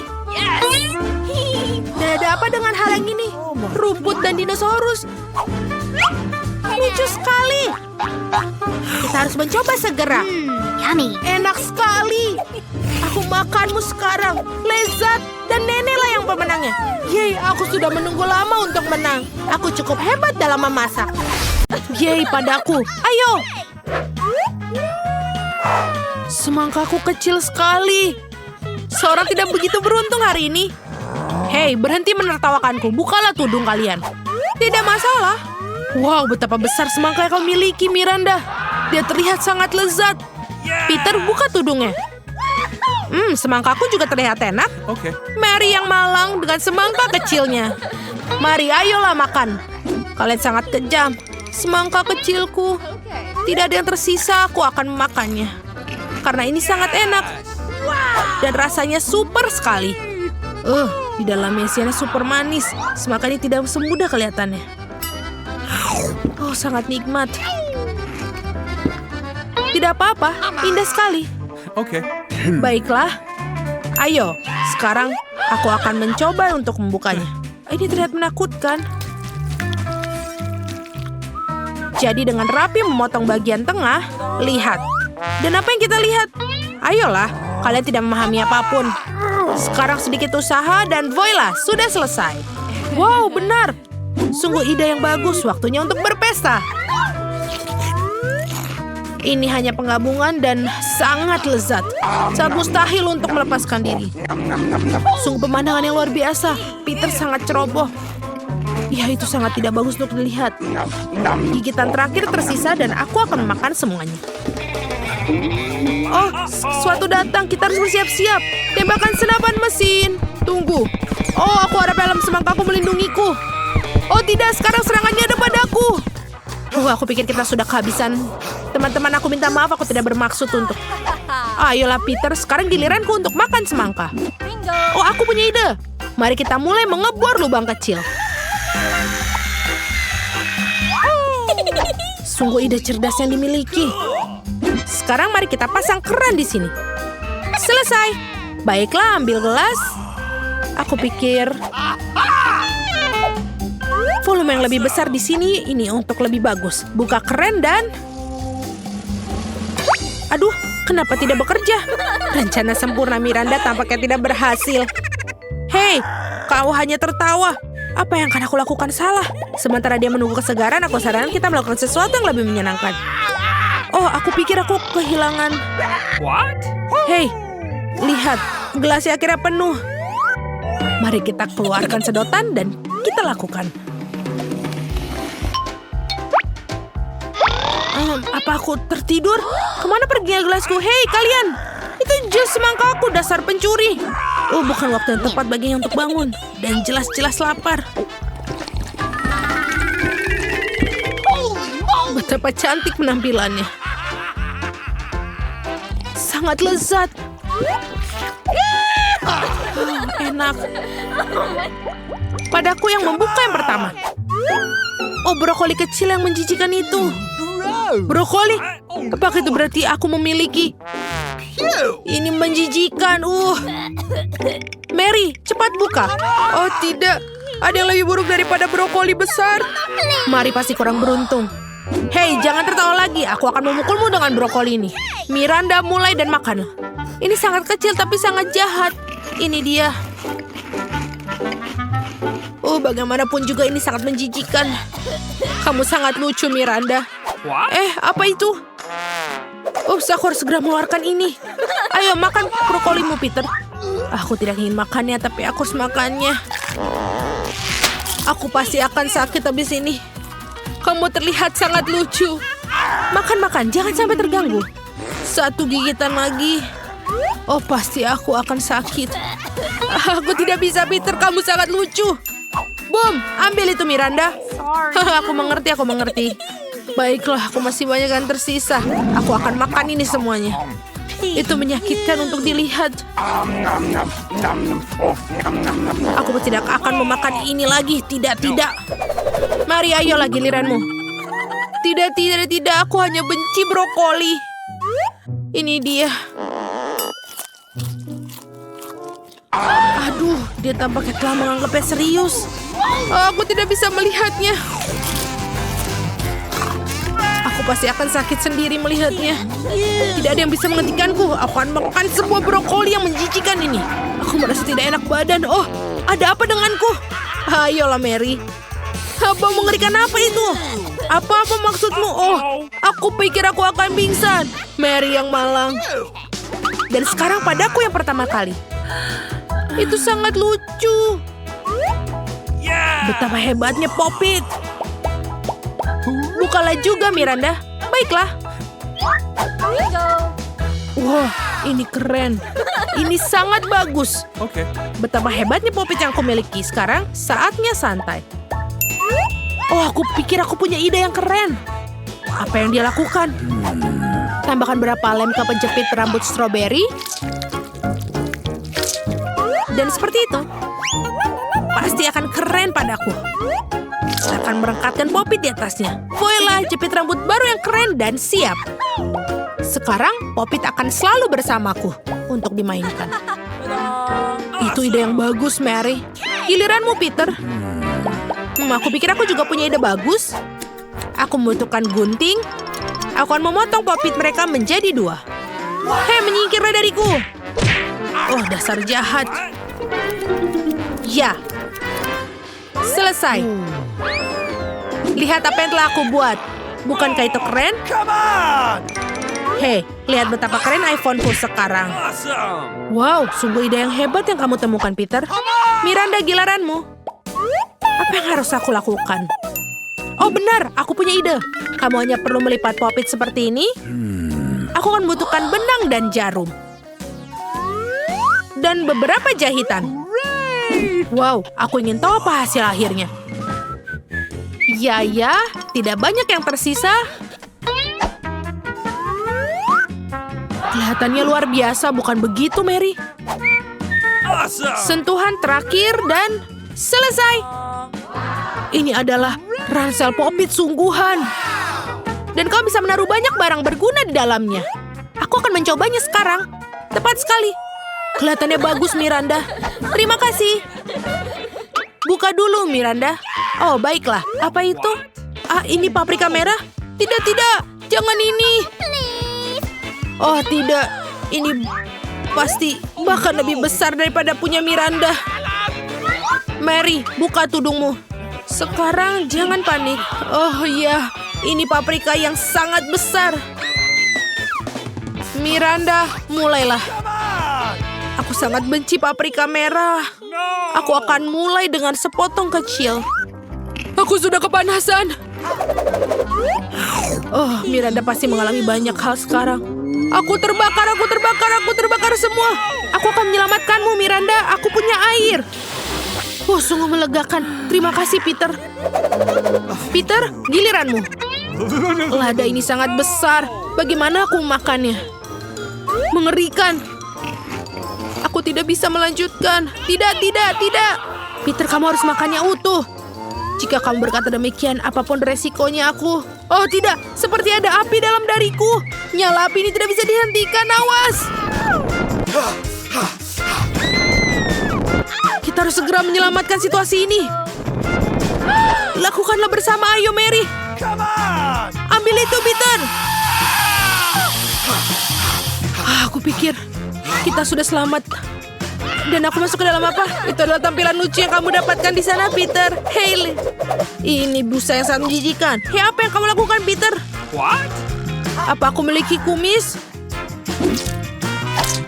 Dan ada apa dengan hal yang ini? Rumput dan dinosaurus. Lucu sekali. Kita harus mencoba segera. Yummy. Enak sekali. Aku makanmu sekarang. Lezat. Dan neneklah yang pemenangnya. Yeay, aku sudah menunggu lama untuk menang. Aku cukup hebat dalam memasak. Yeay, padaku. Ayo. Semangkaku kecil sekali. Seorang tidak begitu beruntung hari ini. Hei, berhenti menertawakanku. Bukalah tudung kalian. Tidak masalah. Wow, betapa besar semangka yang kau miliki, Miranda. Dia terlihat sangat lezat. Peter, buka tudungnya. Semangkaku juga terlihat enak. Okay. Mary yang malang dengan semangka kecilnya. Mari, ayolah makan. Kalian sangat kejam. Semangka kecilku. Tidak ada yang tersisa, aku akan memakannya. Karena ini sangat enak. Dan rasanya super sekali. Di dalamnya isiannya super manis. Semangka ini tidak semudah kelihatannya. Oh, sangat nikmat. Tidak apa-apa, indah sekali. Okay. Baiklah. Ayo, sekarang aku akan mencoba untuk membukanya. Ini terlihat menakutkan. Jadi dengan rapi memotong bagian tengah, lihat. Dan apa yang kita lihat? Ayolah, kalian tidak memahami apapun. Sekarang sedikit usaha dan voila, sudah selesai. Wow, benar. Sungguh ide yang bagus, waktunya untuk berpesta. Ini hanya penggabungan dan sangat lezat. Sangat mustahil untuk melepaskan diri. Sungguh pemandangan yang luar biasa. Peter sangat ceroboh. Ya, itu sangat tidak bagus untuk dilihat. Gigitan terakhir tersisa dan aku akan memakan semuanya. Oh, sesuatu datang. Kita harus bersiap-siap. Tembakan senapan mesin. Tunggu. Oh, aku harap helm semangkaku melindungiku. Oh tidak, sekarang serangannya ada padaku. Aku pikir kita sudah kehabisan. Teman-teman, aku minta maaf, aku tidak bermaksud untuk... Ayolah Peter, sekarang giliranku untuk makan semangka. Oh, aku punya ide. Mari kita mulai mengebor lubang kecil. Sungguh ide cerdas yang dimiliki. Sekarang mari kita pasang keran di sini. Selesai. Baiklah, ambil gelas. Aku pikir... volume yang lebih besar di sini, ini untuk lebih bagus. Buka keran dan... Aduh, kenapa tidak bekerja? Rencana sempurna Miranda tampaknya tidak berhasil. Hei, kau hanya tertawa. Apa yang akan aku lakukan salah? Sementara dia menunggu kesegaran, aku sarankan kita melakukan sesuatu yang lebih menyenangkan. Oh, aku pikir aku kehilangan... What? Hei, lihat, gelasnya akhirnya penuh. Mari kita keluarkan sedotan dan kita lakukan. Apa aku tertidur? Kemana perginya gelasku? Hei kalian! Itu jus semangkaku, dasar pencuri. Oh, bukan waktu yang tepat baginya untuk bangun. Dan jelas-jelas lapar. Betapa cantik penampilannya. Sangat lezat. Enak. Padaku yang membuka yang pertama. Oh, brokoli kecil yang menjijikan itu. Brokoli? Apakah itu berarti aku memiliki? Ini menjijikan. Mary, cepat buka. Oh tidak, ada yang lebih buruk daripada brokoli besar. Mari pasti kurang beruntung. Hei, jangan tertawa lagi. Aku akan memukulmu dengan brokoli ini. Miranda, mulai dan makan. Ini sangat kecil tapi sangat jahat. Ini dia. Oh, bagaimanapun juga ini sangat menjijikan. Kamu sangat lucu, Miranda. Apa itu? Aku harus segera mengeluarkan ini. Ayo, makan brokolimu, Peter. Aku tidak ingin makannya, tapi aku harus makannya. Aku pasti akan sakit habis ini. Kamu terlihat sangat lucu. Makan, jangan sampai terganggu. Satu gigitan lagi. Oh, pasti aku akan sakit. Aku tidak bisa, Peter. Kamu sangat lucu. Boom, ambil itu, Miranda. Aku mengerti. Baiklah, aku masih banyak yang tersisa. Aku akan makan ini semuanya. Itu menyakitkan untuk dilihat. Aku tidak akan memakan ini lagi. Tidak. Mari, ayolah giliranmu. Tidak. Aku hanya benci brokoli. Ini dia. Aduh, dia tampaknya telah menganggapnya serius. Aku tidak bisa melihatnya. Aku pasti akan sakit sendiri melihatnya. Tidak ada yang bisa menghentikanku. Aku akan makan semua brokoli yang menjijikan ini. Aku merasa tidak enak badan. Oh, ada apa denganku? Ayolah, Mary. Apa mengerikan apa itu? Apa maksudmu? Oh, aku pikir aku akan pingsan. Mary yang malang. Dan sekarang padaku yang pertama kali. Itu sangat lucu. Betapa hebatnya Pop-It. Bukalah juga, Miranda. Baiklah. Wah, ini keren. Ini sangat bagus. Okay. Betapa hebatnya Pop-It yang aku miliki. Sekarang saatnya santai. Oh, aku pikir aku punya ide yang keren. Apa yang dia lakukan? Tambahkan berapa lem ke penjepit rambut stroberi. Dan seperti itu. Pasti akan keren padaku. Saya akan merengkatkan Pop-It di atasnya. Voila, jepit rambut baru yang keren dan siap. Sekarang Pop-It akan selalu bersamaku untuk dimainkan. Itu ide yang bagus, Mary. Giliranmu, Peter. Aku pikir aku juga punya ide bagus. Aku membutuhkan gunting. Aku akan memotong Pop-It mereka menjadi 2. Hei, menyingkirlah dariku. Oh, dasar jahat. Ya. Selesai. Lihat apa yang telah aku buat. Bukankah itu keren? Come on! Hei, lihat betapa keren iPhone-ku sekarang. Awesome! Wow, sungguh ide yang hebat yang kamu temukan, Peter. Miranda, giliranmu. Apa yang harus aku lakukan? Oh benar, aku punya ide. Kamu hanya perlu melipat popit seperti ini. Aku akan membutuhkan benang dan jarum. Dan beberapa jahitan. Wow, aku ingin tahu apa hasil akhirnya. Ya, tidak banyak yang tersisa. Kelihatannya luar biasa, bukan begitu, Mary? Awesome! Sentuhan terakhir dan selesai. Ini adalah ransel popit sungguhan. Dan kau bisa menaruh banyak barang berguna di dalamnya. Aku akan mencobanya sekarang. Tepat sekali. Kelihatannya bagus, Miranda. Terima kasih. Buka dulu, Miranda. Oh, baiklah. Apa itu? Ah, ini paprika merah? Tidak. Jangan ini. Oh, tidak. Ini pasti bahkan lebih besar daripada punya Miranda. Mary, buka tudungmu. Sekarang jangan panik. Oh iya, ini paprika yang sangat besar. Miranda, mulailah. Aku sangat benci paprika merah. Aku akan mulai dengan sepotong kecil. Aku sudah kepanasan. Oh, Miranda pasti mengalami banyak hal sekarang. Aku terbakar semua. Aku akan menyelamatkanmu, Miranda. Aku punya air. Sungguh melegakan. Terima kasih, Peter. Peter, giliranmu. Lada ini sangat besar. Bagaimana aku memakannya? Mengerikan. Aku tidak bisa melanjutkan. Tidak. Peter, kamu harus makannya utuh. Jika kamu berkata demikian, apapun resikonya aku... Oh tidak, seperti ada api dalam dariku. Nyala api ini tidak bisa dihentikan, awas. Kita harus segera menyelamatkan situasi ini. Lakukanlah bersama, ayo Mary. Come on! Ambil itu, Peter. Aku pikir kita sudah selamat. Dan aku masuk ke dalam apa? Itu adalah tampilan lucu yang kamu dapatkan di sana, Peter. Hey, ini busa yang sangat menjijikan. Hey, apa yang kamu lakukan, Peter? What? Apa aku memiliki kumis?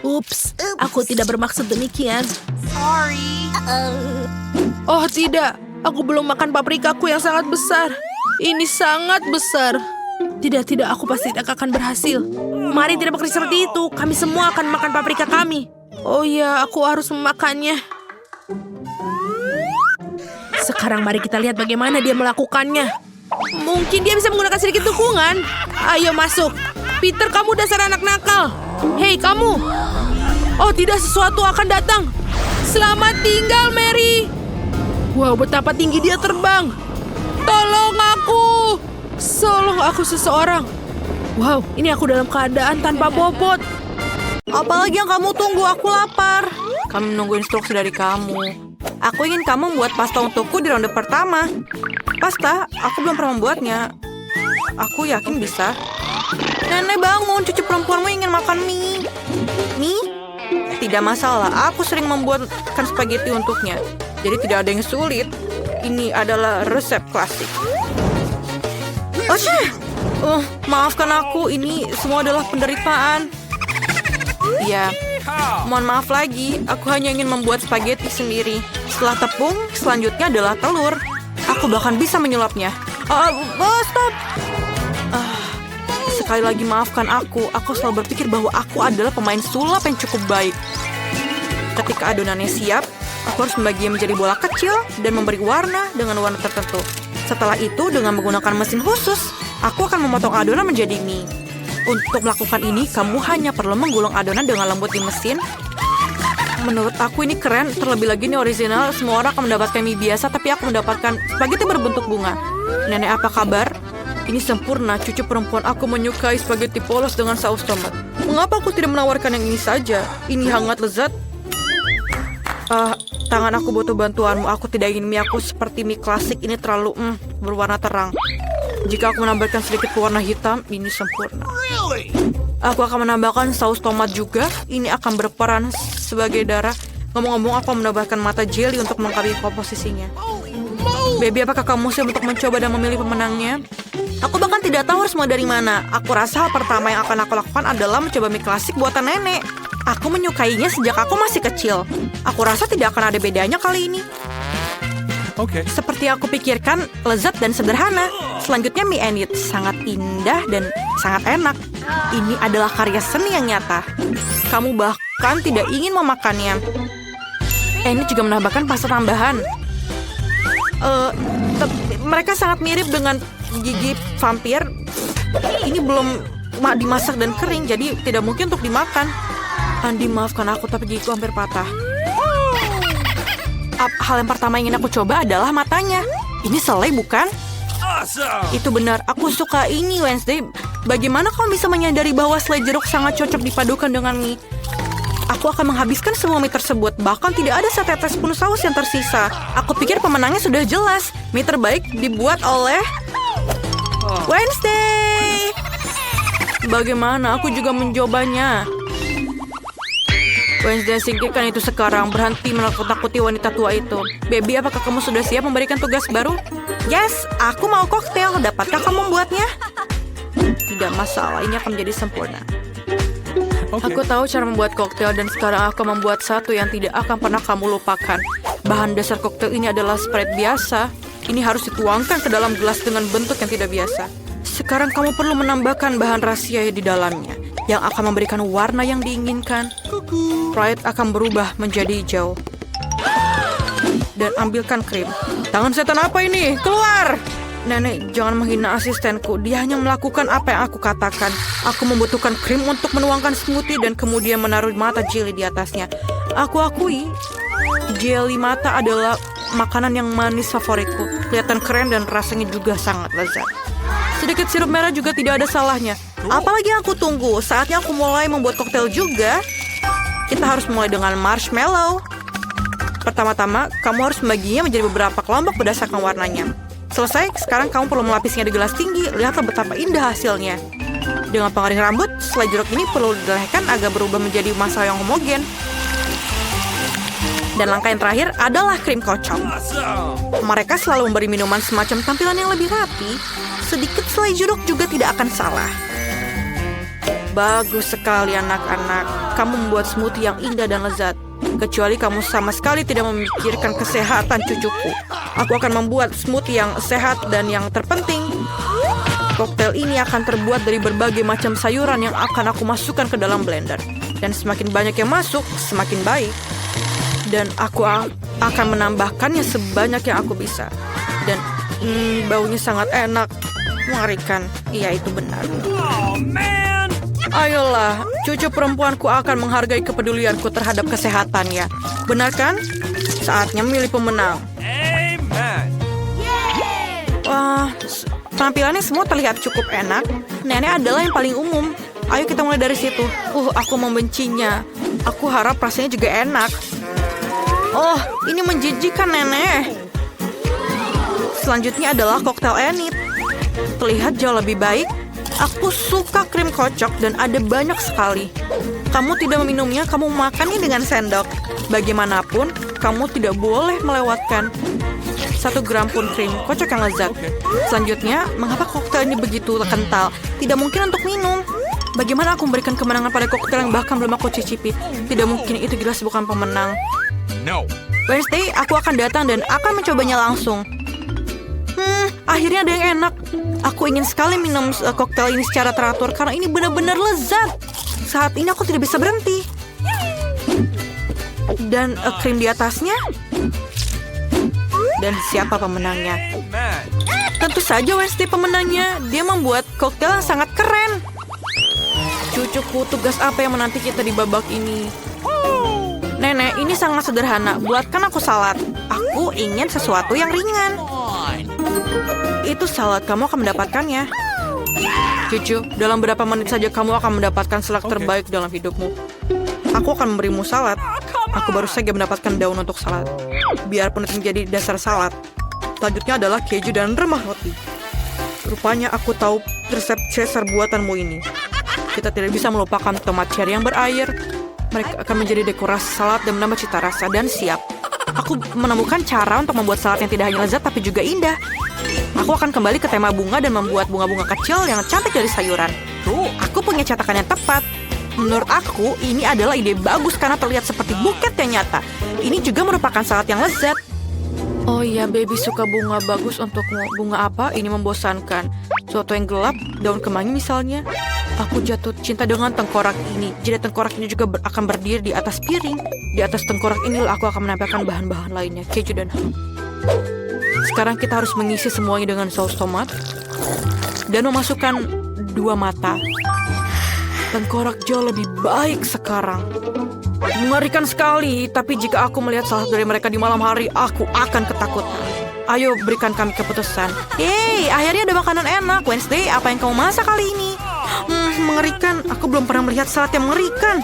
Ups, aku tidak bermaksud demikian. Sorry. Oh tidak, aku belum makan paprikaku yang sangat besar. Ini sangat besar. Tidak, aku pasti tidak akan berhasil. Mari tidak bekerja seperti itu. Kami semua akan makan paprika kami. Oh iya, aku harus memakannya. Sekarang mari kita lihat bagaimana dia melakukannya. Mungkin dia bisa menggunakan sedikit dukungan. Ayo masuk. Peter, kamu dasar anak nakal. Hei, kamu. Oh tidak, sesuatu akan datang. Selamat tinggal, Mary. Wow, betapa tinggi dia terbang. Tolong aku. Tolong aku seseorang. Wow, ini aku dalam keadaan tanpa bobot. Apalagi yang kamu tunggu? Aku lapar. Kami menunggu instruksi dari kamu. Aku ingin kamu membuat pasta untukku di ronde pertama. Pasta? Aku belum pernah membuatnya. Aku yakin bisa. Nenek bangun, cucu perempuanmu ingin makan mie. Mie? Tidak masalah, aku sering membuatkan spaghetti untuknya. Jadi tidak ada yang sulit. Ini adalah resep klasik. Maafkan aku, ini semua adalah penderitaan. Ya, mohon maaf lagi. Aku hanya ingin membuat spaghetti sendiri. Setelah tepung, selanjutnya adalah telur. Aku bahkan bisa menyulapnya. Stop. Sekali lagi maafkan aku. Aku selalu berpikir bahwa aku adalah pemain sulap yang cukup baik. Ketika adonannya siap, aku harus membaginya menjadi bola kecil dan memberi warna dengan warna tertentu. Setelah itu, dengan menggunakan mesin khusus, aku akan memotong adonan menjadi mie. Untuk melakukan ini, kamu hanya perlu menggulung adonan dengan lembut di mesin. Menurut aku ini keren, terlebih lagi ini original. Semua orang akan mendapatkan mie biasa, tapi aku mendapatkan spaghetti berbentuk bunga. Nenek, apa kabar? Ini sempurna, cucu perempuan aku menyukai spaghetti polos dengan saus tomat. Mengapa aku tidak menawarkan yang ini saja? Ini hangat lezat. Tangan aku butuh bantuanmu. Aku tidak ingin mie aku seperti mie klasik. Ini terlalu berwarna terang. Jika aku menambahkan sedikit warna hitam, ini sempurna. Really? Aku akan menambahkan saus tomat juga. Ini akan berperan sebagai darah. Ngomong-ngomong, aku menambahkan mata jelly untuk melengkapi komposisinya. Baby, apakah kamu siap untuk mencoba dan memilih pemenangnya? Aku bahkan tidak tahu harus mulai dari mana. Aku rasa hal pertama yang akan aku lakukan adalah mencoba mie klasik buatan nenek. Aku menyukainya sejak aku masih kecil. Aku rasa tidak akan ada bedanya kali ini. Okay. Seperti aku pikirkan, lezat dan sederhana. Selanjutnya mie and eat. Sangat indah dan sangat enak. Ini adalah karya seni yang nyata. Kamu bahkan tidak ingin memakannya. Ini juga menambahkan pasta tambahan. Mereka sangat mirip dengan gigi vampir. Ini belum dimasak dan kering, jadi tidak mungkin untuk dimakan. Andi, maafkan aku, tapi gigiku hampir patah. Hal yang pertama yang ingin aku coba adalah matanya. Ini selai, bukan? Awesome. Itu benar, aku suka ini, Wednesday. Bagaimana kamu bisa menyadari bahwa selai jeruk sangat cocok dipadukan dengan mie? Aku akan menghabiskan semua mie tersebut. Bahkan tidak ada setetes pun saus yang tersisa. Aku pikir pemenangnya sudah jelas. Mie terbaik dibuat oleh Wednesday. Bagaimana? Aku juga mencobanya. Wednesday, singkirkan itu sekarang. Berhenti menakut-nakuti wanita tua itu. Baby, apakah kamu sudah siap memberikan tugas baru? Yes, aku mau koktail. Dapatkah kamu membuatnya? Tidak masalah, ini akan menjadi sempurna. Okay. Aku tahu cara membuat koktail dan sekarang aku membuat satu yang tidak akan pernah kamu lupakan. Bahan dasar koktail ini adalah Sprite biasa. Ini harus dituangkan ke dalam gelas dengan bentuk yang tidak biasa. Sekarang kamu perlu menambahkan bahan rahasia di dalamnya yang akan memberikan warna yang diinginkan. Sprite akan berubah menjadi hijau. Dan ambilkan krim. Tangan setan apa ini? Keluar! Nenek, jangan menghina asistenku. Dia hanya melakukan apa yang aku katakan. Aku membutuhkan krim untuk menuangkan smoothie dan kemudian menaruh mata jelly di atasnya. Aku akui, jelly mata adalah makanan yang manis favoritku. Kelihatan keren dan rasanya juga sangat lezat. Sedikit sirup merah juga tidak ada salahnya. Apalagi yang aku tunggu? Saatnya aku mulai membuat koktail juga. Kita harus mulai dengan marshmallow. Pertama-tama, kamu harus membaginya menjadi beberapa kelompok berdasarkan warnanya. Selesai, sekarang kamu perlu melapisnya di gelas tinggi. Lihatlah betapa indah hasilnya. Dengan pengering rambut, selai jeruk ini perlu dilelehkan agar berubah menjadi massa yang homogen. Dan langkah yang terakhir adalah krim kocok. Awesome. Mereka selalu memberi minuman semacam tampilan yang lebih rapi. Sedikit selai jeruk juga tidak akan salah. Bagus sekali anak-anak. Kamu membuat smoothie yang indah dan lezat. Kecuali kamu sama sekali tidak memikirkan kesehatan cucuku. Aku akan membuat smoothie yang sehat dan yang terpenting, koktail ini akan terbuat dari berbagai macam sayuran yang akan aku masukkan ke dalam blender. Dan semakin banyak yang masuk, semakin baik. Dan aku akan menambahkannya sebanyak yang aku bisa. Dan baunya sangat enak, mengerikan. Iya, itu benar. Oh, man. Ayolah, cucu perempuanku akan menghargai kepedulianku terhadap kesehatannya. Benar kan? Saatnya memilih pemenang. Amen. Wah, tampilannya semua terlihat cukup enak. Nenek adalah yang paling umum. Ayo kita mulai dari situ. Aku membencinya. Aku harap rasanya juga enak. Oh, ini menjijikkan, Nenek. Selanjutnya adalah koktail Enid. Terlihat jauh lebih baik. Aku suka krim kocok dan ada banyak sekali. Kamu tidak meminumnya, kamu makannya dengan sendok. Bagaimanapun, kamu tidak boleh melewatkan 1 gram pun krim kocok yang lezat. Selanjutnya, mengapa koktail ini begitu kental? Tidak mungkin untuk minum. Bagaimana aku memberikan kemenangan pada koktail yang bahkan belum aku cicipi? Tidak mungkin, itu jelas bukan pemenang. No. Wednesday, aku akan datang dan akan mencobanya langsung. Akhirnya ada yang enak. Aku ingin sekali minum koktail ini secara teratur karena ini benar-benar lezat. Saat ini aku tidak bisa berhenti. Dan krim di atasnya. Dan siapa pemenangnya? Amen. Tentu saja Wednesday pemenangnya. Dia membuat koktail yang sangat keren. Cucuku, tugas apa yang menanti kita di babak ini? Nenek, ini sangat sederhana. Buatkan aku salad. Aku ingin sesuatu yang ringan. Itu salad, kamu akan mendapatkannya. Cucu, dalam berapa menit saja kamu akan mendapatkan salad terbaik dalam hidupmu. Aku akan memberimu salad. Aku baru saja mendapatkan daun untuk salad. Biarpun itu menjadi dasar salad. Selanjutnya adalah keju dan remah roti. Rupanya aku tahu resep Caesar buatanmu ini. Kita tidak bisa melupakan tomat cherry yang berair. Mereka akan menjadi dekorasi salad dan menambah cita rasa dan siap. Aku menemukan cara untuk membuat salad yang tidak hanya lezat tapi juga indah. Aku akan kembali ke tema bunga dan membuat bunga-bunga kecil yang cantik dari sayuran. Aku punya cetakan yang tepat. Menurut aku, ini adalah ide bagus karena terlihat seperti buket yang nyata. Ini juga merupakan salad yang lezat. Oh iya, baby suka bunga bagus untukmu. Bunga apa? Ini membosankan. Suatu yang gelap, daun kemangi misalnya. Aku jatuh cinta dengan tengkorak ini. Jadi tengkorak ini juga akan berdiri di atas piring. Di atas tengkorak ini aku akan menempelkan bahan-bahan lainnya, keju dan ham. Sekarang kita harus mengisi semuanya dengan saus tomat. Dan memasukkan 2 mata. Tengkorak jauh lebih baik sekarang. Mengerikan sekali, tapi jika aku melihat salah satu dari mereka di malam hari, aku akan ketakutan. Ayo berikan kami keputusan. Yeay, akhirnya ada makanan enak. Wednesday, apa yang kamu masak kali ini? Mengerikan. Aku belum pernah melihat salad yang mengerikan.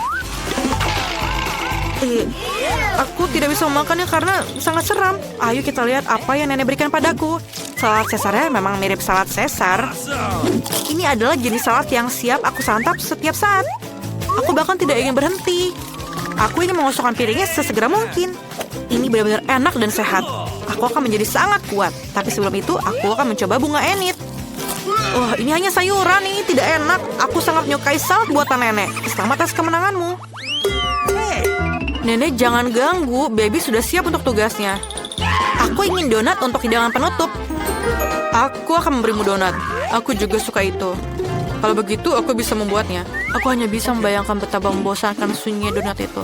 Aku tidak bisa memakannya karena sangat seram. Ayo kita lihat apa yang nenek berikan padaku. Salad Caesarnya memang mirip salad Caesar. Ini adalah jenis salad yang siap aku santap setiap saat. Aku bahkan tidak ingin berhenti. Aku ingin mengosongkan piringnya sesegera mungkin. Ini benar-benar enak dan sehat. Aku akan menjadi sangat kuat. Tapi sebelum itu, aku akan mencoba bunga enit. Wah, ini hanya sayuran nih, tidak enak. Aku sangat menyukai salad buatan nenek. Selamat atas kemenanganmu. Nenek, jangan ganggu. Baby sudah siap untuk tugasnya. Aku ingin donat untuk hidangan penutup. Aku akan memberimu donat. Aku juga suka itu. Kalau begitu, aku bisa membuatnya. Aku hanya bisa membayangkan betapa membosankan sunyinya donat itu.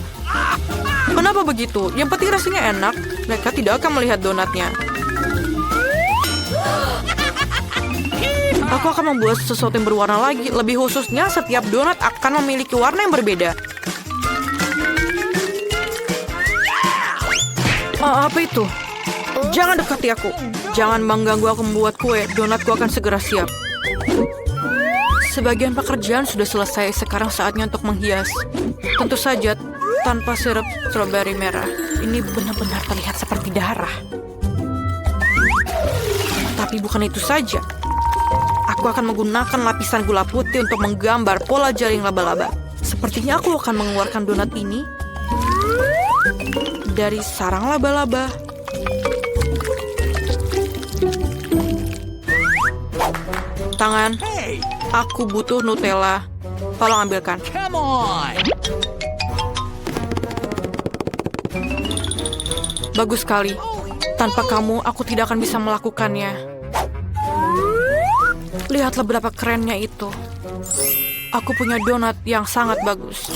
Kenapa begitu? Yang penting rasanya enak. Mereka tidak akan melihat donatnya. Aku akan membuat sesuatu yang berwarna lagi. Lebih khususnya, setiap donat akan memiliki warna yang berbeda. Apa itu? Jangan dekati aku. Jangan mengganggu aku membuat kue. Donatku akan segera siap. Sebagian pekerjaan sudah selesai. Sekarang saatnya untuk menghias. Tentu saja tanpa sirup stroberi merah. Ini benar-benar terlihat seperti darah. Tapi bukan itu saja. Aku akan menggunakan lapisan gula putih untuk menggambar pola jaring laba-laba. Sepertinya aku akan mengeluarkan donat ini dari sarang laba-laba. Tangan, aku butuh Nutella. Tolong ambilkan. Come on! Bagus sekali. Tanpa kamu, aku tidak akan bisa melakukannya. Lihatlah betapa kerennya itu. Aku punya donat yang sangat bagus.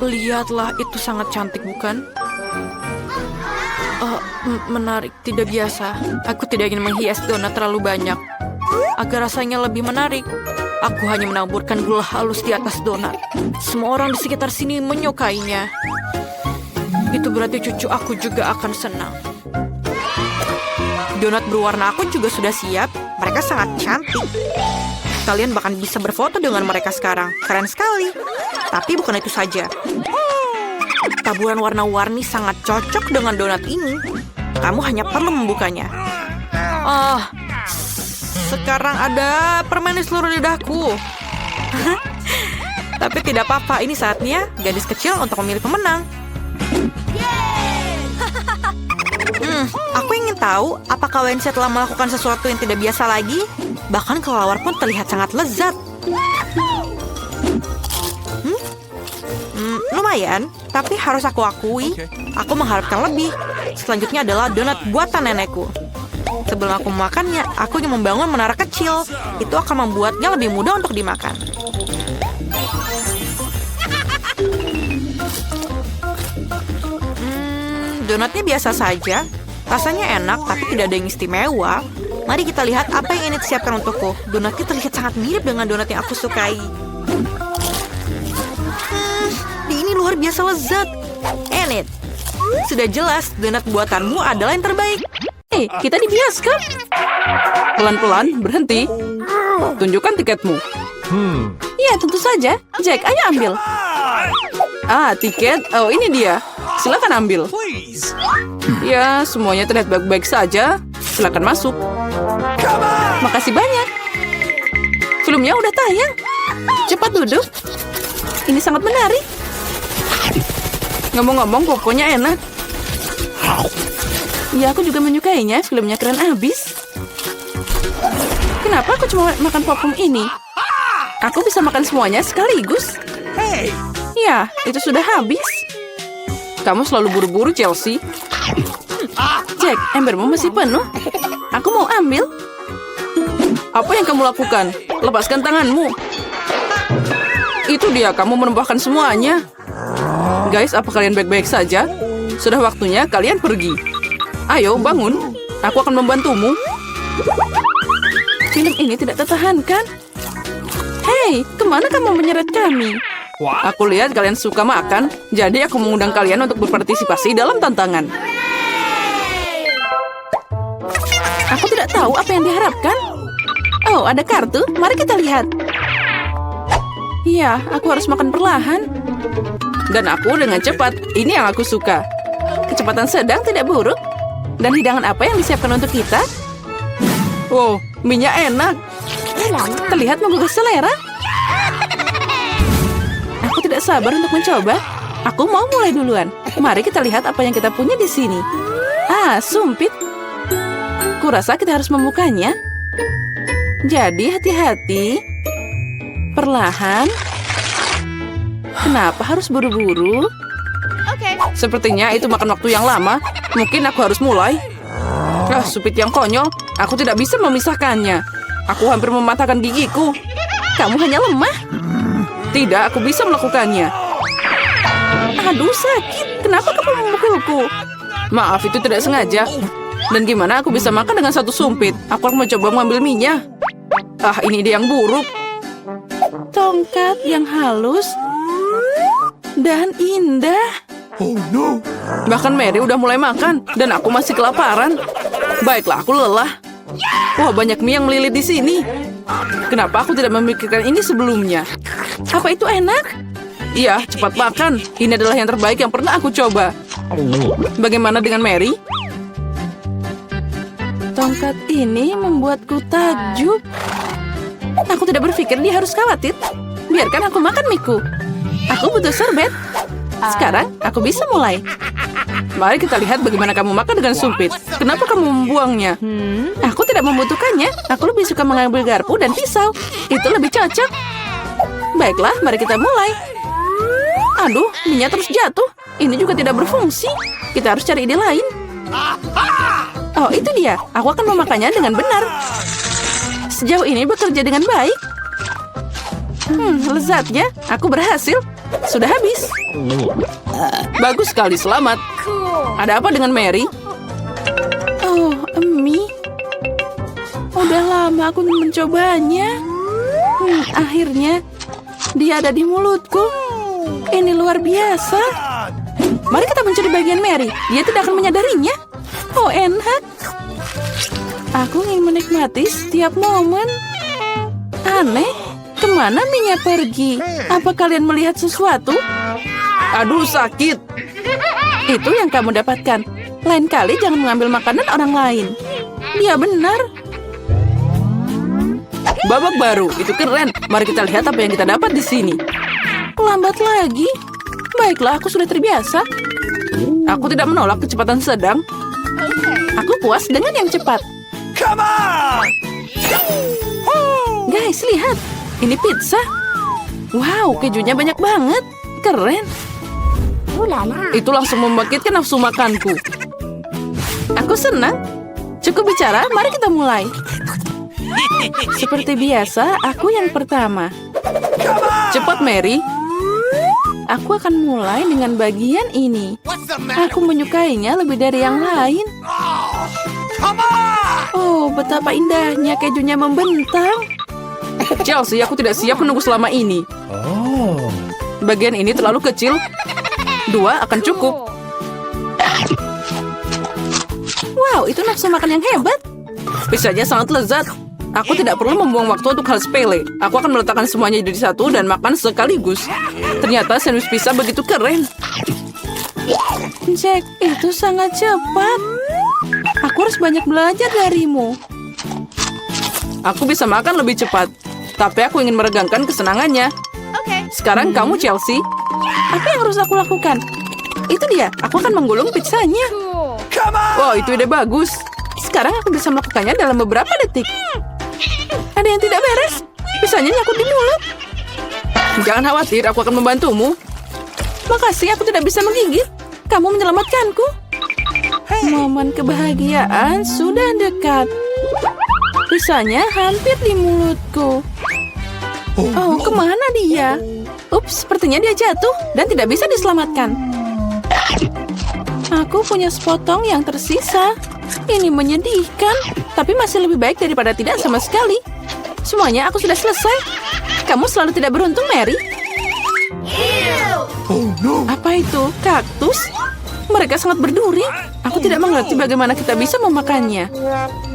Lihatlah, itu sangat cantik, bukan? Menarik, tidak biasa. Aku tidak ingin menghias donat terlalu banyak. Agar rasanya lebih menarik, aku hanya menaburkan gula halus di atas donat. Semua orang di sekitar sini menyukainya. Itu berarti cucu aku juga akan senang. Donat berwarna aku juga sudah siap. Mereka sangat cantik. Kalian bahkan bisa berfoto dengan mereka sekarang. Keren sekali. Tapi bukan itu saja. Taburan warna-warni sangat cocok dengan donat ini. Kamu hanya perlu membukanya. Sekarang ada permen di seluruh lidahku. Tapi tidak apa-apa. Ini saatnya gadis kecil untuk memilih pemenang. Aku ingin tahu apakah Wednesday telah melakukan sesuatu yang tidak biasa lagi. Bahkan kelelawar pun terlihat sangat lezat. Lumayan, tapi harus aku akui, aku mengharapkan lebih. Selanjutnya adalah donat buatan nenekku. Sebelum aku memakannya, aku ingin membangun menara kecil. Itu akan membuatnya lebih mudah untuk dimakan. Donatnya biasa saja. Rasanya enak, tapi tidak ada yang istimewa. Mari kita lihat apa yang ini disiapkan untukku. Donatnya terlihat sangat mirip dengan donat yang aku sukai. Ini luar biasa lezat. Enid, sudah jelas donat buatanmu adalah yang terbaik. Kita di bioskop. Pelan-pelan, berhenti. Tunjukkan tiketmu. Ya, tentu saja. Jack, ayo ambil. Tiket. Oh, ini dia. Silakan ambil. Please! Ya, semuanya terlihat baik-baik saja. Silakan masuk. Makasih banyak. Filmnya udah tayang. Cepat duduk. Ini sangat menarik. Ngomong-ngomong, pokoknya enak. Ya, aku juga menyukainya. Filmnya keren abis. Kenapa aku cuma makan popcorn ini? Aku bisa makan semuanya sekaligus. Hey! Ya, itu sudah habis. Kamu selalu buru-buru, Chelsea. Jack, embermu masih penuh. Aku mau ambil. Apa yang kamu lakukan? Lepaskan tanganmu. Itu dia, kamu menambahkan semuanya. Guys, apa kalian baik-baik saja? Sudah waktunya kalian pergi. Ayo, bangun. Aku akan membantumu. Film ini tidak tertahankan. Hei, kemana kamu menyeret kami? What? Aku lihat kalian suka makan, jadi aku mengundang kalian untuk berpartisipasi dalam tantangan. Aku tidak tahu apa yang diharapkan. Oh, ada kartu. Mari kita lihat. Iya, aku harus makan perlahan. Dan aku dengan cepat. Ini yang aku suka. Kecepatan sedang tidak buruk. Dan hidangan apa yang disiapkan untuk kita? Wow, minyak enak. Terlihat menggugah selera. Aku tidak sabar untuk mencoba. Aku mau mulai duluan. Mari kita lihat apa yang kita punya di sini. Ah, sumpit. Kurasa kita harus membukanya. Jadi hati-hati. Perlahan. Kenapa harus buru-buru? Sepertinya itu makan waktu yang lama. Mungkin aku harus mulai. Ah, supit yang konyol. Aku tidak bisa memisahkannya. Aku hampir mematahkan gigiku. Kamu hanya lemah. Tidak, aku bisa melakukannya. Aduh, sakit. Kenapa kamu memukulku? Maaf, itu tidak sengaja. Dan gimana aku bisa makan dengan satu sumpit? Aku akan mencoba mengambil minyak. Ah, ini ide yang buruk. Tongkat yang halus dan indah. Oh no! Bahkan Mary udah mulai makan, dan aku masih kelaparan. Baiklah, aku lelah. Wah, banyak mie yang melilit di sini. Kenapa aku tidak memikirkan ini sebelumnya? Apa itu enak? Iya, cepat makan. Ini adalah yang terbaik yang pernah aku coba. Bagaimana dengan Mary? Tongkat ini membuatku takjub. Aku tidak berpikir dia harus khawatir. Biarkan aku makan miku. Aku butuh sorbet. Sekarang aku bisa mulai. Mari kita lihat bagaimana kamu makan dengan sumpit. Kenapa kamu membuangnya? Aku tidak membutuhkannya. Aku lebih suka mengambil garpu dan pisau. Itu lebih cocok. Baiklah, mari kita mulai. Aduh, minyak terus jatuh. Ini juga tidak berfungsi. Kita harus cari ide lain. Oh, itu dia. Aku akan memakannya dengan benar. Sejauh ini bekerja dengan baik. Lezatnya. Aku berhasil. Sudah habis. Bagus sekali, selamat. Ada apa dengan Mary? Oh, mie. Udah lama aku mencobanya. Akhirnya, dia ada di mulutku. Ini luar biasa. Mari kita mencuri bagian Mary. Dia tidak akan menyadarinya. Oh, enak. Aku ingin menikmati setiap momen. Aneh. Kemana minyak pergi? Apa kalian melihat sesuatu? Aduh, sakit. Itu yang kamu dapatkan. Lain kali jangan mengambil makanan orang lain. Dia benar. Babak baru, itu keren. Mari kita lihat apa yang kita dapat di sini. Lambat lagi. Baiklah, aku sudah terbiasa. Aku tidak menolak kecepatan sedang. Aku puas dengan yang cepat. Come on! Guys, lihat. Ini pizza. Wow, kejunya banyak banget. Keren. Itu langsung membangkitkan nafsu makanku. Aku senang. Cukup bicara, mari kita mulai. Seperti biasa, aku yang pertama. Cepat, Mary. Aku akan mulai dengan bagian ini. Aku menyukainya lebih dari yang lain. Come on! Oh, betapa indahnya kejunya membentang. Chelsea, aku tidak siap menunggu selama ini. Oh. Bagian ini terlalu kecil. 2 akan cukup. Wow, itu nafsu makan yang hebat. Pizzanya sangat lezat. Aku tidak perlu membuang waktu untuk hal sepele. Aku akan meletakkan semuanya jadi satu dan makan sekaligus. Ternyata sandwich pizza begitu keren. Jack, itu sangat cepat. Aku harus banyak belajar darimu. Aku bisa makan lebih cepat. Tapi aku ingin meregangkan kesenangannya. Sekarang kamu, Chelsea. Apa yang harus aku lakukan? Itu dia, aku akan menggulung pizzanya. Come on! Wow, itu ide bagus. Sekarang aku bisa melakukannya dalam beberapa detik. Ada yang tidak beres. Pizzanya nyangkut di mulut. Jangan khawatir, aku akan membantumu. Makasih, aku tidak bisa menggigit. Kamu menyelamatkanku. Momen kebahagiaan sudah dekat. Pizzanya hampir di mulutku. Oh, kemana dia? Ups, sepertinya dia jatuh dan tidak bisa diselamatkan. Aku punya sepotong yang tersisa. Ini menyedihkan, tapi masih lebih baik daripada tidak sama sekali. Semuanya aku sudah selesai. Kamu selalu tidak beruntung, Mary. Oh no! Apa itu? Kaktus? Mereka sangat berduri. Aku tidak mengerti bagaimana kita bisa memakannya.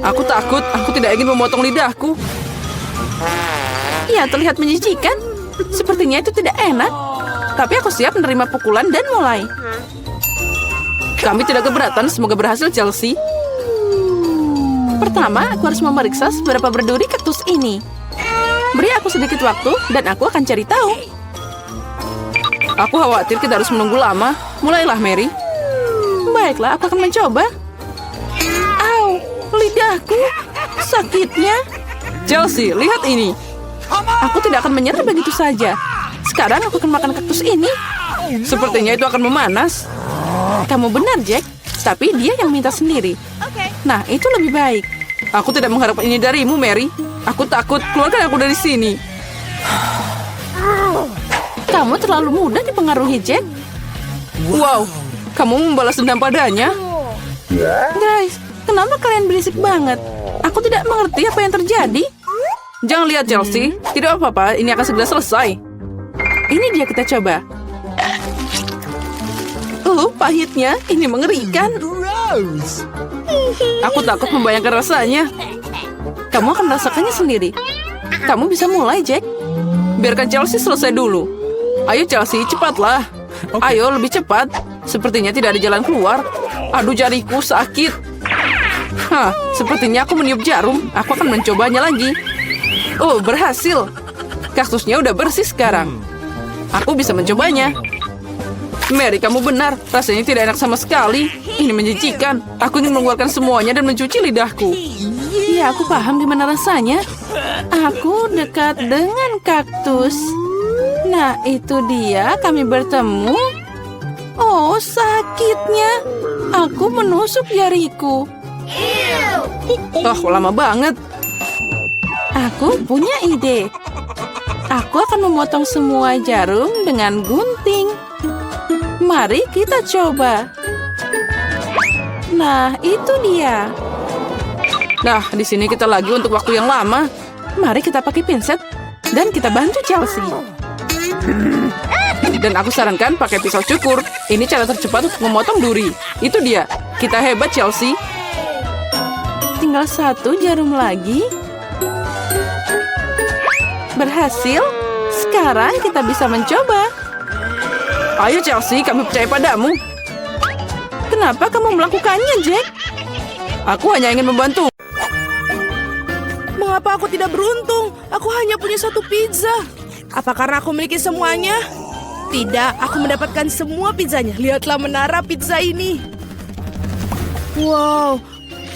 Aku takut, aku tidak ingin memotong lidahku. Ya, terlihat menjijikan. Sepertinya itu tidak enak. Tapi aku siap menerima pukulan dan mulai. Kami tidak keberatan, semoga berhasil, Chelsea. Pertama, aku harus memeriksa seberapa berduri kaktus ini. Beri aku sedikit waktu, dan aku akan cari tahu. Aku khawatir kita harus menunggu lama. Mulailah, Mary. Baiklah, aku akan mencoba. Au, lidahku. Sakitnya. Chelsea, lihat ini. Aku tidak akan menyerah begitu saja. Sekarang aku akan makan kaktus ini. Sepertinya itu akan memanas. Kamu benar, Jack. Tapi dia yang minta sendiri. Nah, itu lebih baik. Aku tidak mengharapkan ini darimu, Mary. Aku takut. Keluarkan aku dari sini. Kamu terlalu mudah dipengaruhi, Jack. Wow, kamu membalas dendam padanya. Guys, kenapa kalian berisik banget? Aku tidak mengerti apa yang terjadi. Jangan lihat, Chelsea. Tidak apa-apa, ini akan segera selesai. Ini dia, kita coba. Pahitnya. Ini mengerikan. Gross! Aku takut membayangkan rasanya. Kamu akan merasakannya sendiri. Kamu bisa mulai, Jack. Biarkan Chelsea selesai dulu. Ayo, Chelsea, cepatlah. Ayo, lebih cepat. Sepertinya tidak ada jalan keluar. Aduh, jariku sakit. Hah, sepertinya aku meniup jarum. Aku akan mencobanya lagi. Oh, berhasil. Kaktusnya udah bersih sekarang. Aku bisa mencobanya. Mary, kamu benar. Rasanya tidak enak sama sekali. Ini menjijikan. Aku ingin mengeluarkan semuanya dan mencuci lidahku. Ya, aku paham gimana rasanya. Aku dekat dengan kaktus. Nah, itu dia. Kami bertemu. Oh, sakitnya. Aku menusuk jariku. Oh, lama banget. Aku punya ide. Aku akan memotong semua jarum dengan gunting. Mari kita coba. Nah, itu dia. Nah, di sini kita lagi untuk waktu yang lama. Mari kita pakai pinset dan kita bantu Chelsea. Dan aku sarankan pakai pisau cukur. Ini cara tercepat untuk memotong duri. Itu dia. Kita hebat, Chelsea. Tinggal satu jarum lagi. Berhasil. Sekarang kita bisa mencoba. Ayo, Chelsea, kami percaya padamu. Kenapa kamu melakukannya, Jack? Aku hanya ingin membantu. Mengapa aku tidak beruntung? Aku hanya punya satu pizza. Apa karena aku memiliki semuanya? Tidak, aku mendapatkan semua pizzanya. Lihatlah menara pizza ini. Wow,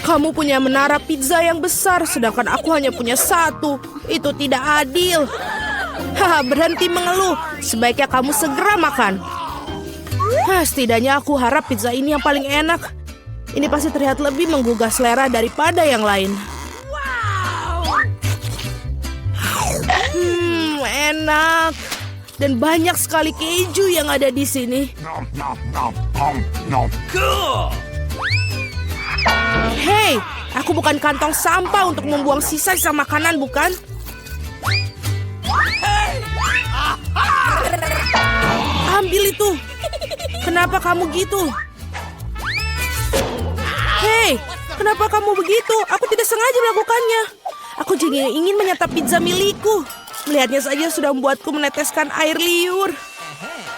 kamu punya menara pizza yang besar, sedangkan aku hanya punya satu. Itu tidak adil. Haha, berhenti mengeluh. Sebaiknya kamu segera makan. Setidaknya aku harap pizza ini yang paling enak. Ini pasti terlihat lebih menggugah selera daripada yang lain. Enak. Dan banyak sekali keju yang ada di sini. Nom, nom, nom, nom, nom. Cool! Hei, aku bukan kantong sampah untuk membuang sisa-sisa makanan, bukan? Ambil itu. Kenapa kamu gitu? Hei, kenapa kamu begitu? Aku tidak sengaja melakukannya. Aku juga ingin menyantap pizza milikku. Melihatnya saja sudah membuatku meneteskan air liur.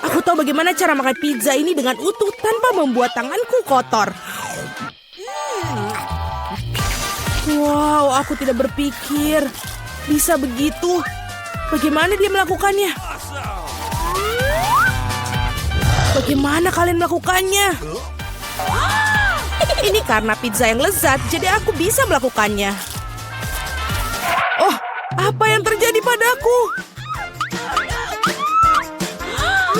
Aku tahu bagaimana cara makan pizza ini dengan utuh tanpa membuat tanganku kotor. Wow, aku tidak berpikir. Bisa begitu? Bagaimana dia melakukannya? Bagaimana kalian melakukannya? Ini karena pizza yang lezat, jadi aku bisa melakukannya. Oh, apa yang terjadi padaku?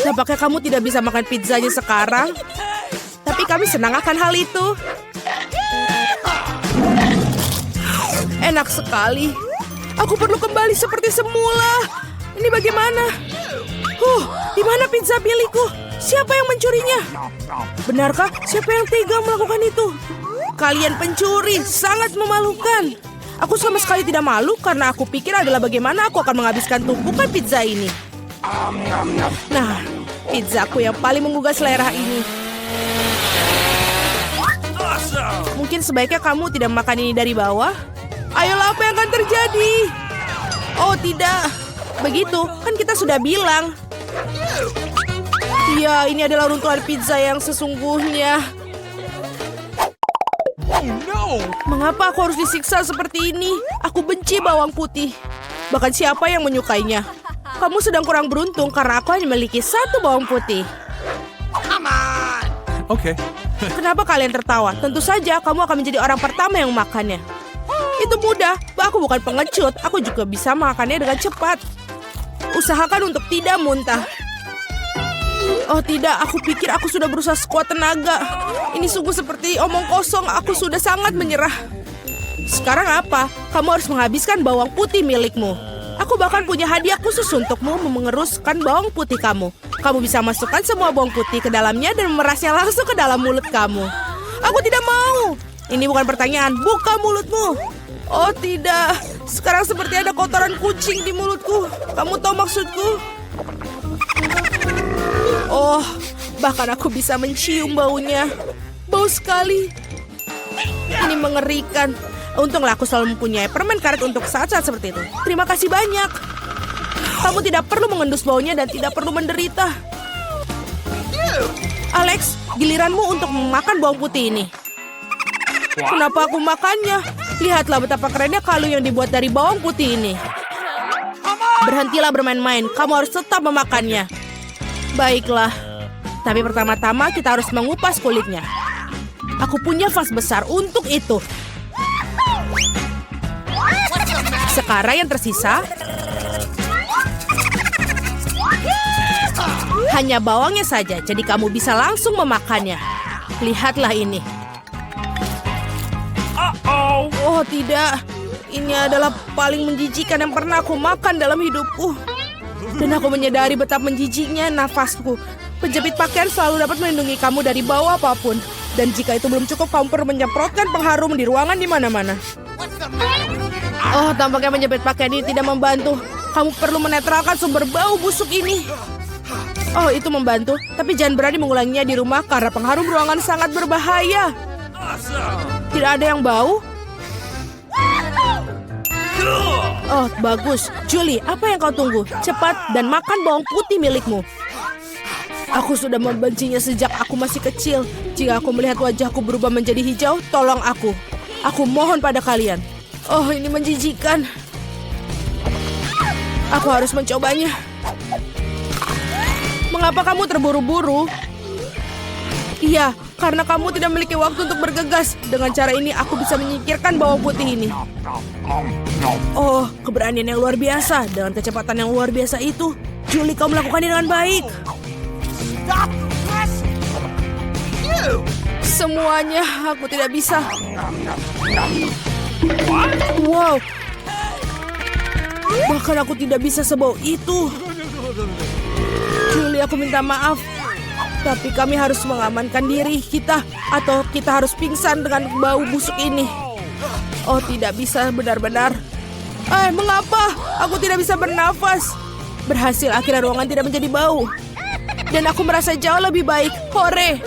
Nampaknya kamu tidak bisa makan pizzanya sekarang. Tapi kami senang akan hal itu. Enak sekali. Aku perlu kembali seperti semula. Ini bagaimana? Di mana pizza milikku? Siapa yang mencurinya? Benarkah? Siapa yang tega melakukan itu? Kalian pencuri, sangat memalukan. Aku sama sekali tidak malu karena aku pikir adalah bagaimana aku akan menghabiskan tumpukan pizza ini. Nah, pizzaku yang paling menggugah selera ini. Mungkin sebaiknya kamu tidak makan ini dari bawah. Ayolah, apa yang akan terjadi? Oh tidak, begitu kan kita sudah bilang. Iya, ini adalah runtuhan pizza yang sesungguhnya. Oh no! Mengapa aku harus disiksa seperti ini? Aku benci bawang putih. Bahkan siapa yang menyukainya? Kamu sedang kurang beruntung karena aku hanya memiliki satu bawang putih. Okay. Kenapa kalian tertawa? Tentu saja kamu akan menjadi orang pertama yang memakannya. Itu mudah. Aku bukan pengecut. Aku juga bisa makannya dengan cepat. Usahakan untuk tidak muntah. Oh tidak, aku pikir aku sudah berusaha sekuat tenaga. Ini sungguh seperti omong kosong. Aku sudah sangat menyerah. Sekarang apa? Kamu harus menghabiskan bawang putih milikmu. Aku bahkan punya hadiah khusus untukmu mengeruskan bawang putih kamu. Kamu bisa masukkan semua bawang putih ke dalamnya dan memerasnya langsung ke dalam mulut kamu. Aku tidak mau. Ini bukan pertanyaan, buka mulutmu. Oh tidak, sekarang seperti ada kotoran kucing di mulutku. Kamu tahu maksudku? Oh, bahkan aku bisa mencium baunya. Bau sekali. Ini mengerikan. Untunglah aku selalu mempunyai permen karet untuk saat-saat seperti itu. Terima kasih banyak. Kamu tidak perlu mengendus baunya dan tidak perlu menderita. Alex, giliranmu untuk memakan bawang putih ini. Kenapa aku makannya? Lihatlah betapa kerennya kalung yang dibuat dari bawang putih ini. Berhentilah bermain-main. Kamu harus tetap memakannya. Baiklah. Tapi pertama-tama kita harus mengupas kulitnya. Aku punya vas besar untuk itu. Sekarang yang tersisa hanya bawangnya saja, jadi kamu bisa langsung memakannya. Lihatlah ini. Oh tidak, ini adalah paling menjijikan yang pernah aku makan dalam hidupku. Dan aku menyadari betapa menjijiknya nafasku. Penjepit pakaian selalu dapat melindungi kamu dari bau apapun. Dan jika itu belum cukup, kamu perlu menyemprotkan pengharum di ruangan di mana-mana. Oh, tampaknya menjepit pakaian ini tidak membantu. Kamu perlu menetralkan sumber bau busuk ini. Oh, itu membantu. Tapi jangan berani mengulanginya di rumah karena pengharum ruangan sangat berbahaya. Tidak ada yang bau? Oh, bagus. Julie, apa yang kau tunggu? Cepat dan makan bawang putih milikmu. Aku sudah membencinya sejak aku masih kecil. Jika aku melihat wajahku berubah menjadi hijau, tolong aku. Aku mohon pada kalian. Oh, ini menjijikan. Aku harus mencobanya. Mengapa kamu terburu-buru? Iya, karena kamu tidak memiliki waktu untuk bergegas. Dengan cara ini, aku bisa menyingkirkan bawang putih ini. Oh, keberanian yang luar biasa. Dengan kecepatan yang luar biasa itu, Julie, kau melakukannya dengan baik. Semuanya, aku tidak bisa. Wow. Bahkan aku tidak bisa sebau itu. Julie, aku minta maaf. Tapi kami harus mengamankan diri kita. Atau kita harus pingsan dengan bau busuk ini. Oh, tidak bisa benar-benar. Mengapa? Aku tidak bisa bernafas. Berhasil, akhirnya ruangan tidak menjadi bau. Dan aku merasa jauh lebih baik. Hore!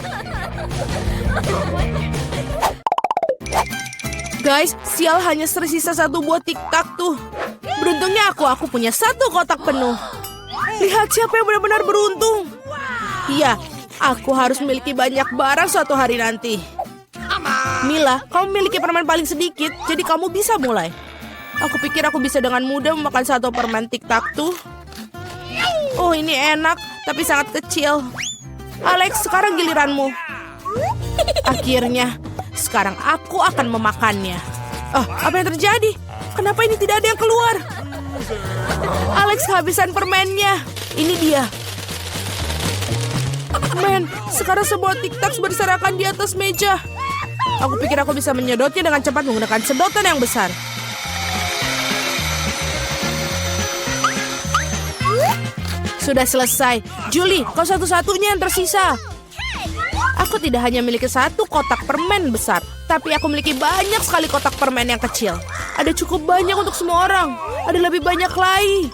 Guys, sial, hanya tersisa satu buah tiktak tuh. Beruntungnya aku punya satu kotak penuh. Lihat siapa yang benar-benar beruntung. Iya, aku harus memiliki banyak barang suatu hari nanti. Mila, kamu memiliki permen paling sedikit, jadi kamu bisa mulai. Aku pikir aku bisa dengan mudah memakan satu permen tic-tac-toe. Oh, ini enak, tapi sangat kecil. Alex, sekarang giliranmu. Akhirnya, sekarang aku akan memakannya. Oh, apa yang terjadi? Kenapa ini tidak ada yang keluar? Alex kehabisan permennya. Ini dia. Men, sekarang semua tic-tac berserakan di atas meja. Aku pikir aku bisa menyedotnya dengan cepat menggunakan sedotan yang besar. Sudah selesai. Julie, kau satu-satunya yang tersisa. Aku tidak hanya memiliki satu kotak permen besar, tapi aku memiliki banyak sekali kotak permen yang kecil. Ada cukup banyak untuk semua orang. Ada lebih banyak lagi.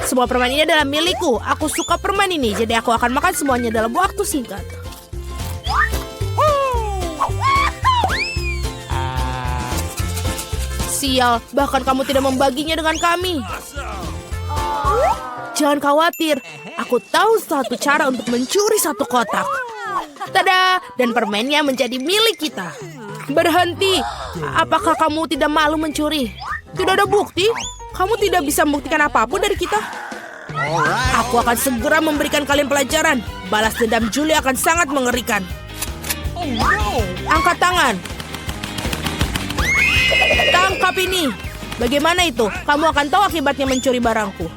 Semua permen ini adalah milikku. Aku suka permen ini, jadi aku akan makan semuanya dalam waktu singkat. Sial, bahkan kamu tidak membaginya dengan kami. Jangan khawatir, aku tahu satu cara untuk mencuri satu kotak. Tada! Dan permennya menjadi milik kita. Berhenti! Apakah kamu tidak malu mencuri? Tidak ada bukti. Kamu tidak bisa membuktikan apapun dari kita. Aku akan segera memberikan kalian pelajaran. Balas dendam Julie akan sangat mengerikan. Angkat tangan. Tangkap ini. Bagaimana itu? Kamu akan tahu akibatnya mencuri barangku.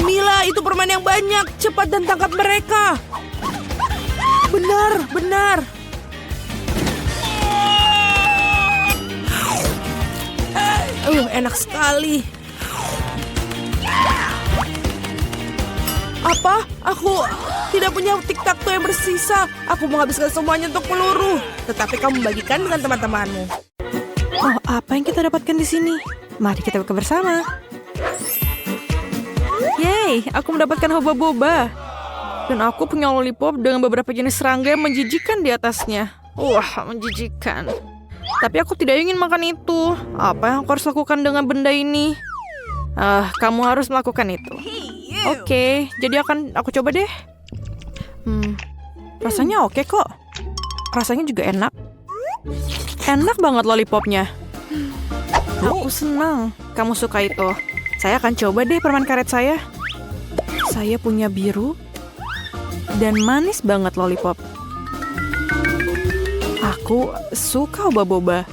Mila, itu permen yang banyak. Cepat dan tangkap mereka. Benar, benar. Enak sekali. Apa? Aku tidak punya tic-tac-toe yang bersisa. Aku menghabiskan semuanya untuk peluru. Tetapi kamu bagikan dengan teman-temanmu. Oh, apa yang kita dapatkan di sini? Mari kita buka bersama. Yeay, aku mendapatkan hoba-boba. Dan aku punya lollipop dengan beberapa jenis serangga yang menjijikan di atasnya. Wah, menjijikan. Tapi aku tidak ingin makan itu. Apa yang aku harus lakukan dengan benda ini? Kamu harus melakukan itu. Oke, jadi aku coba deh. Rasanya oke kok. Rasanya juga enak. Enak banget lollipopnya. Aku senang kamu suka itu. Saya akan coba deh permen karet saya. Saya punya biru dan manis banget lollipop. Aku suka boba-boba.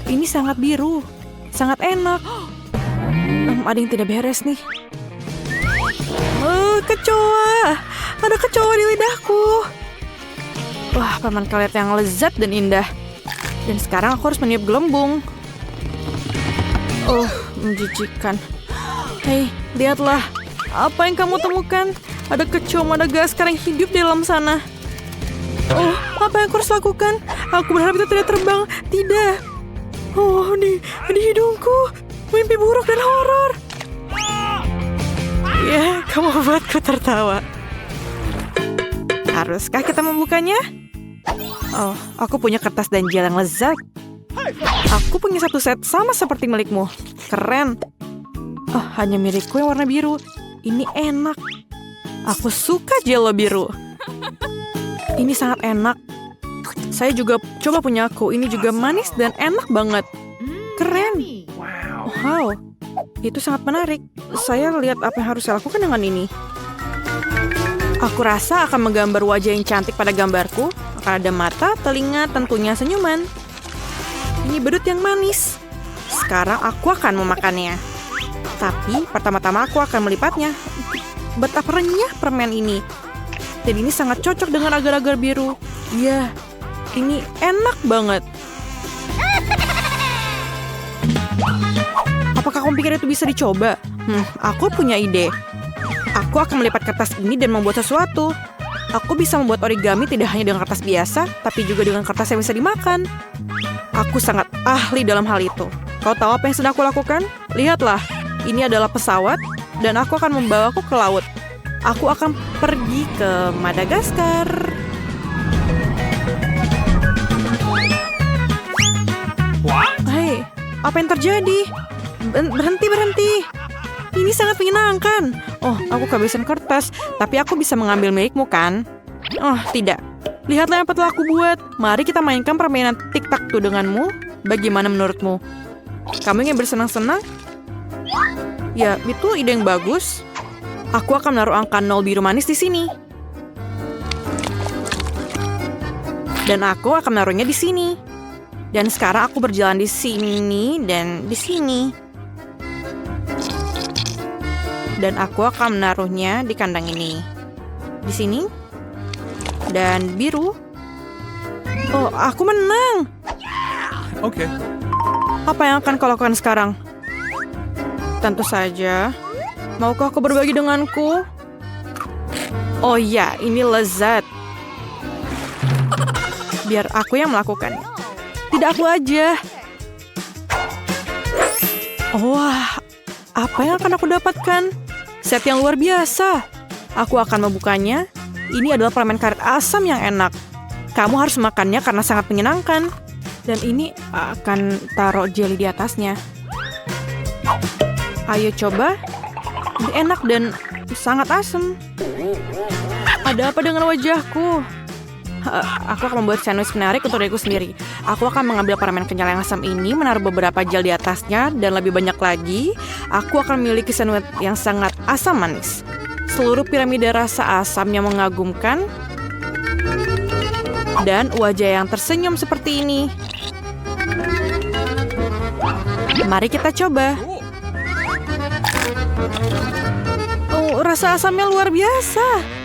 Ini sangat biru, sangat enak. Ada yang tidak beres nih. Kecoa. Ada kecoa di lidahku. Wah, permen karet yang lezat dan indah. Dan sekarang aku harus meniup gelembung. Menjijikan. Hei, lihatlah. Apa yang kamu temukan? Ada kecoa Madagaskar yang hidup di dalam sana. Apa yang aku harus lakukan? Aku berharap itu tidak terbang. Tidak. Di hidungku. Mimpi buruk dan horor. Ya, kamu buatku tertawa. Haruskah kita membukanya? Aku punya kertas dan jel yang lezat. Aku punya satu set sama seperti milikmu. Keren. Hanya milikku yang warna biru. Ini enak. Aku suka jello biru. Ini sangat enak. Saya juga coba punya aku. Ini juga manis dan enak banget. Keren. Wow. Itu sangat menarik. Saya lihat apa yang harus saya lakukan dengan ini. Aku rasa akan menggambar wajah yang cantik pada gambarku. Akan ada mata, telinga, tentunya senyuman. Ini bedut yang manis. Sekarang aku akan memakannya. Tapi pertama-tama aku akan melipatnya. Betapa renyah permen ini. Dan ini sangat cocok dengan agar-agar biru. Ya, ini enak banget. Apakah kamu pikir itu bisa dicoba? Aku punya ide. Aku akan melipat kertas ini dan membuat sesuatu. Aku bisa membuat origami tidak hanya dengan kertas biasa, tapi juga dengan kertas yang bisa dimakan. Aku sangat ahli dalam hal itu. Kau tahu apa yang sedang aku lakukan? Lihatlah, ini adalah pesawat dan aku akan membawaku ke laut. Aku akan pergi ke Madagaskar. Hei, apa yang terjadi? Berhenti. Ini sangat menyenangkan. Aku kehabisan kertas, tapi aku bisa mengambil milikmu kan? Tidak. Lihatlah apa telah aku buat. Mari kita mainkan permainan tic-tac-toe denganmu. Bagaimana menurutmu? Kamu ingin bersenang-senang? Ya, itu ide yang bagus. Aku akan menaruh angka 0 biru manis di sini. Dan aku akan menaruhnya di sini. Dan sekarang aku berjalan di sini dan di sini. Dan aku akan menaruhnya di kandang ini. Di sini. Dan biru. Oh, aku menang. Okay. Apa yang akan kau lakukan sekarang? Tentu saja. Maukah kau berbagi denganku? Oh ya, ini lezat. Biar aku yang melakukannya. Tidak aku aja. Wah, apa yang akan aku dapatkan? Set yang luar biasa. Aku akan membukanya. Ini adalah permen karet asam yang enak. Kamu harus makannya karena sangat menyenangkan. Dan ini akan taruh jelly di atasnya. Ayo coba. Ini enak dan sangat asam. Ada apa dengan wajahku? Aku akan membuat sandwich menarik untuk diriku sendiri. Aku akan mengambil permen kenyal yang asam ini, menaruh beberapa gel di atasnya, dan lebih banyak lagi, aku akan memiliki sandwich yang sangat asam manis. Seluruh piramida rasa asam yang mengagumkan, dan wajah yang tersenyum seperti ini. Mari kita coba. Oh, rasa asamnya luar biasa.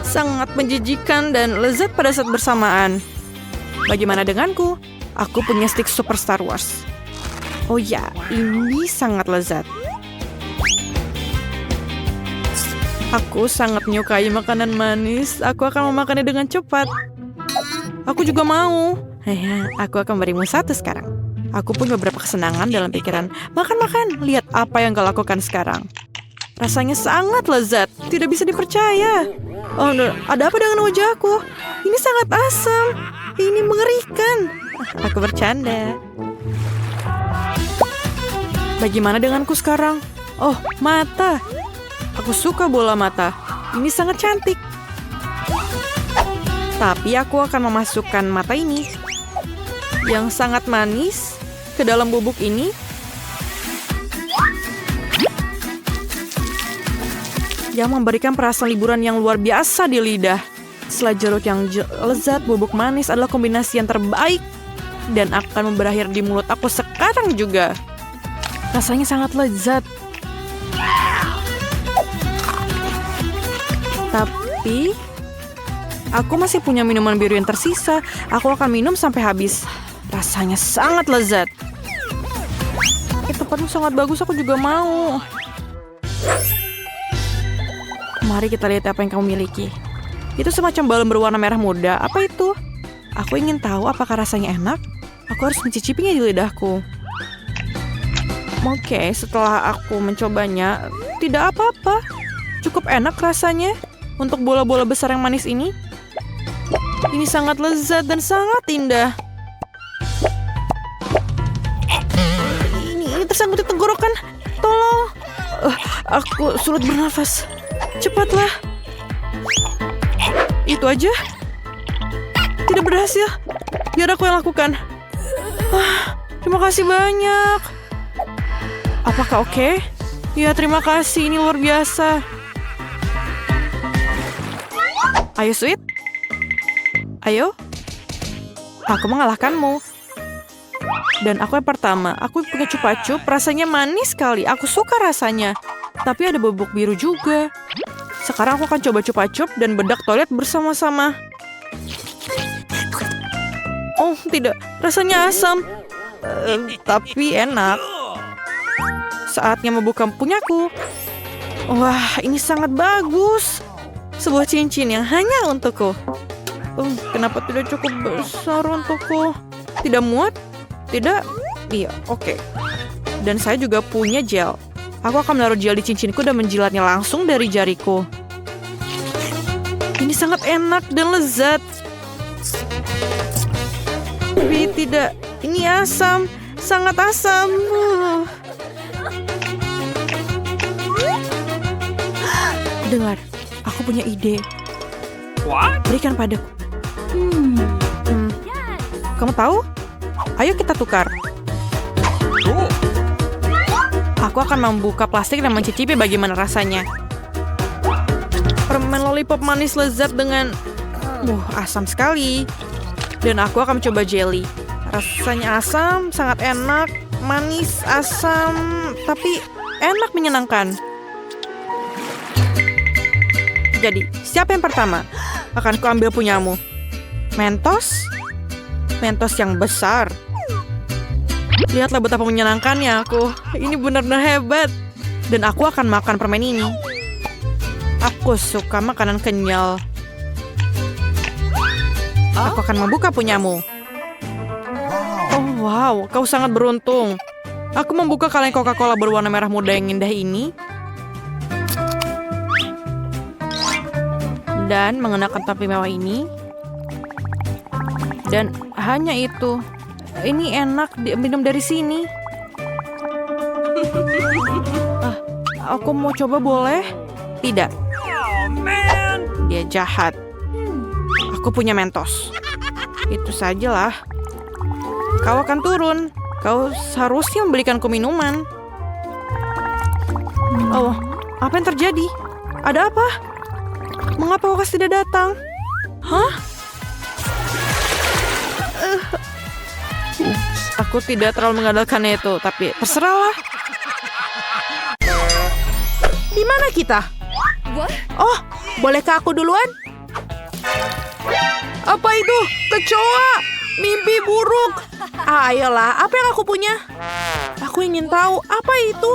Sangat menjijikan dan lezat pada saat bersamaan. Bagaimana denganku? Aku punya stik Super Star Wars. Oh ya, ini sangat lezat. Aku sangat menyukai makanan manis. Aku akan memakannya dengan cepat. Aku juga mau. Aku akan berimu satu sekarang. Aku punya beberapa kesenangan dalam pikiran. Makan-makan, lihat apa yang kau lakukan sekarang. Rasanya sangat lezat, tidak bisa dipercaya. Oh, ada apa dengan wajahku? Ini sangat asam. Ini mengerikan. Aku bercanda. Bagaimana denganku sekarang? Oh, mata. Aku suka bola mata. Ini sangat cantik. Tapi aku akan memasukkan mata ini yang sangat manis ke dalam bubuk ini. Yang memberikan perasaan liburan yang luar biasa di lidah. Setelah jeruk yang lezat, bubuk manis adalah kombinasi yang terbaik. Dan akan berakhir di mulut aku sekarang juga. Rasanya sangat lezat. Tapi aku masih punya minuman biru yang tersisa. Aku akan minum sampai habis. Rasanya sangat lezat. Tempatmu sangat bagus, aku juga mau. Mari kita lihat apa yang kamu miliki. Itu semacam balon berwarna merah muda. Apa itu? Aku ingin tahu apakah rasanya enak. Aku harus mencicipinya di lidahku. Oke, setelah aku mencobanya, tidak apa-apa. Cukup enak rasanya untuk bola-bola besar yang manis ini. Ini sangat lezat dan sangat indah. Ini tersangkut di tenggorokan. Tolong. Aku sulit bernafas. Cepatlah. Itu aja. Tidak berhasil. Biar aku yang lakukan. Terima kasih banyak. Apakah oke? Ya, terima kasih. Ini luar biasa. Ayo, Sweet. Ayo. Aku mengalahkanmu. Dan aku yang pertama. Aku punya cupa-cup. Rasanya manis sekali. Aku suka rasanya. Tapi ada bubuk biru juga. Sekarang aku akan coba cupa-cup dan bedak toilet bersama-sama. Oh, tidak. Rasanya asam. Tapi enak. Saatnya membuka punyaku. Wah, ini sangat bagus. Sebuah cincin yang hanya untukku. Kenapa tidak cukup besar untukku? Tidak muat? Tidak? Iya, oke. Dan saya juga punya gel. Aku akan menaruh gel di cincinku dan menjilatnya langsung dari jariku. Ini sangat enak dan lezat. Tapi tidak, ini asam. Sangat asam. Dengar, aku punya ide. What? Berikan padaku. Kamu tahu? Ayo kita tukar. Aku akan membuka plastik dan mencicipi bagaimana rasanya. Permen lollipop manis lezat dengan asam sekali. Dan aku akan mencoba jelly. Rasanya asam, sangat enak, manis, asam, tapi enak, menyenangkan. Jadi, siapa yang pertama? Akan kuambil punyamu. Mentos? Mentos yang besar. Lihatlah betapa menyenangkannya aku. Ini benar-benar hebat. Dan aku akan makan permen ini. Aku suka makanan kenyal. Aku akan membuka punyamu. Oh wow, kau sangat beruntung. Aku membuka kaleng Coca-Cola berwarna merah muda yang indah ini. Dan mengenakan topi mewah ini. Dan hanya itu. Ini enak minum dari sini. Aku mau coba, boleh? Tidak. Dia jahat. Aku punya Mentos. Itu sajalah. Kau akan turun. Kau seharusnya membelikanku minuman. Oh, apa yang terjadi? Ada apa? Mengapa Wakas tidak datang? Hah? Aku tidak terlalu mengandalkannya itu, tapi terserahlah. Di mana kita? Oh, bolehkah aku duluan? Apa itu? Kecoa! Mimpi buruk! Ayolah, apa yang aku punya? Aku ingin tahu, apa itu?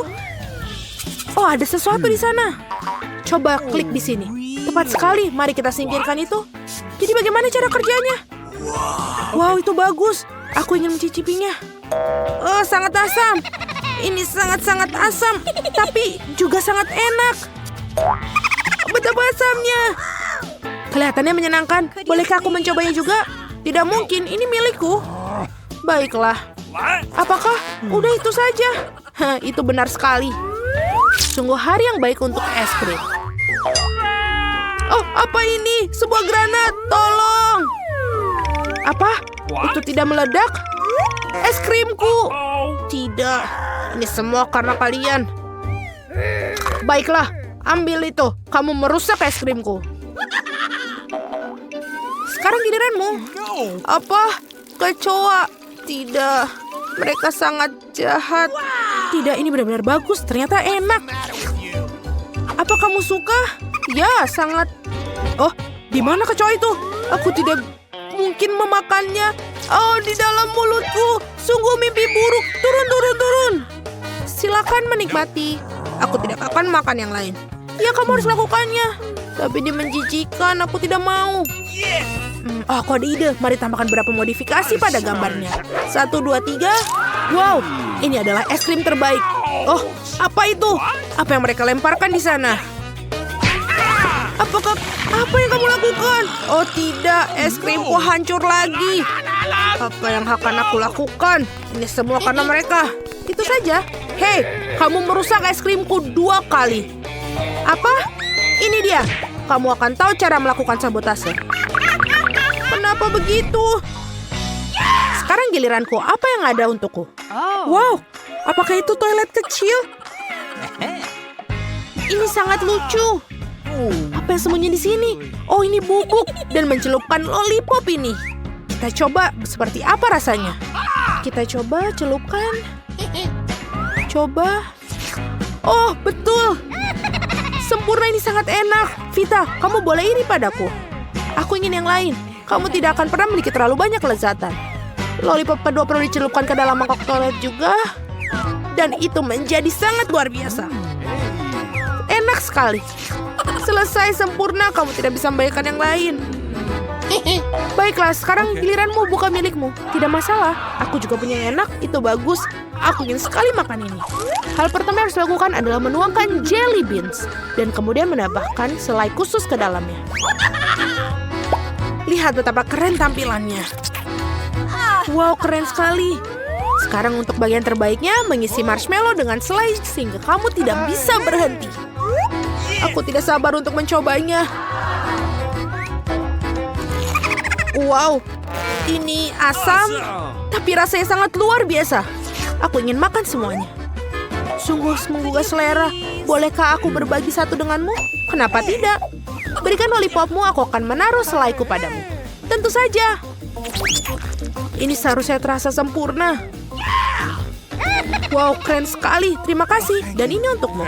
Oh, ada sesuatu di sana. Coba klik di sini. Tepat sekali, mari kita singkirkan itu. Jadi bagaimana cara kerjanya? Wow, itu bagus. Aku ingin mencicipinya. Oh, sangat asam. Ini sangat-sangat asam, tapi juga sangat enak. Betapa asamnya. Kelihatannya menyenangkan. Bolehkah aku mencobanya juga? Tidak mungkin, ini milikku. Baiklah. Apakah? Udah itu saja. Itu benar sekali. Sungguh hari yang baik untuk es krim. Oh, apa ini? Sebuah granat. Tolong. Apa? Itu tidak meledak? Es krimku. Tidak. Ini semua karena kalian. Baiklah, ambil itu. Kamu merusak es krimku. Sekarang giliranmu. Apa? Kecoa. Tidak. Mereka sangat jahat. Tidak, ini benar-benar bagus. Ternyata enak. Apa kamu suka? Ya, sangat. Oh, di mana kecoa itu? Aku tidak mungkin memakannya. Oh, di dalam mulutku. Sungguh mimpi buruk. Turun. Silakan menikmati. Aku tidak akan makan yang lain. Ya, kamu harus lakukannya. Tapi dia menjijikan. Aku tidak mau. Oh, aku ada ide. Mari tambahkan beberapa modifikasi pada gambarnya. 1, 2, 3. Wow, ini adalah es krim terbaik. Oh, apa itu? Apa yang mereka lemparkan di sana? Apa yang kamu lakukan? Oh tidak, es krimku hancur lagi. Apa yang akan aku lakukan? Ini semua karena mereka. Itu saja. Hei, kamu merusak es krimku 2 kali. Apa? Ini dia. Kamu akan tahu cara melakukan sabotase. Kenapa begitu? Sekarang giliranku. Apa yang ada untukku? Wow, apakah itu toilet kecil? Ini sangat lucu. Apa yang sembunyi di sini? Oh, ini bubuk dan mencelupkan lollipop ini. Kita coba seperti apa rasanya. Kita coba celupkan. Coba. Oh, betul. Sempurna, ini sangat enak. Vita, kamu boleh iri padaku. Aku ingin yang lain. Kamu tidak akan pernah memiliki terlalu banyak kelezatan. Lollipop kedua perlu dicelupkan ke dalam mangkok toilet juga. Dan itu menjadi sangat luar biasa. Enak sekali. Selesai sempurna, kamu tidak bisa membayangkan yang lain. Baiklah, sekarang giliranmu buka milikmu. Tidak masalah, aku juga punya yang enak, itu bagus. Aku ingin sekali makan ini. Hal pertama yang harus dilakukan adalah menuangkan jelly beans. Dan kemudian menambahkan selai khusus ke dalamnya. Lihat betapa keren tampilannya. Wow, keren sekali. Sekarang untuk bagian terbaiknya, mengisi marshmallow dengan selai sehingga kamu tidak bisa berhenti. Aku tidak sabar untuk mencobanya. Wow, ini asam, tapi rasanya sangat luar biasa. Aku ingin makan semuanya. Sungguh menggugah selera. Bolehkah aku berbagi satu denganmu? Kenapa tidak? Berikan lollipopmu, aku akan menaruh selaiku padamu. Tentu saja. Ini seharusnya terasa sempurna. Wow, keren sekali. Terima kasih. Dan ini untukmu.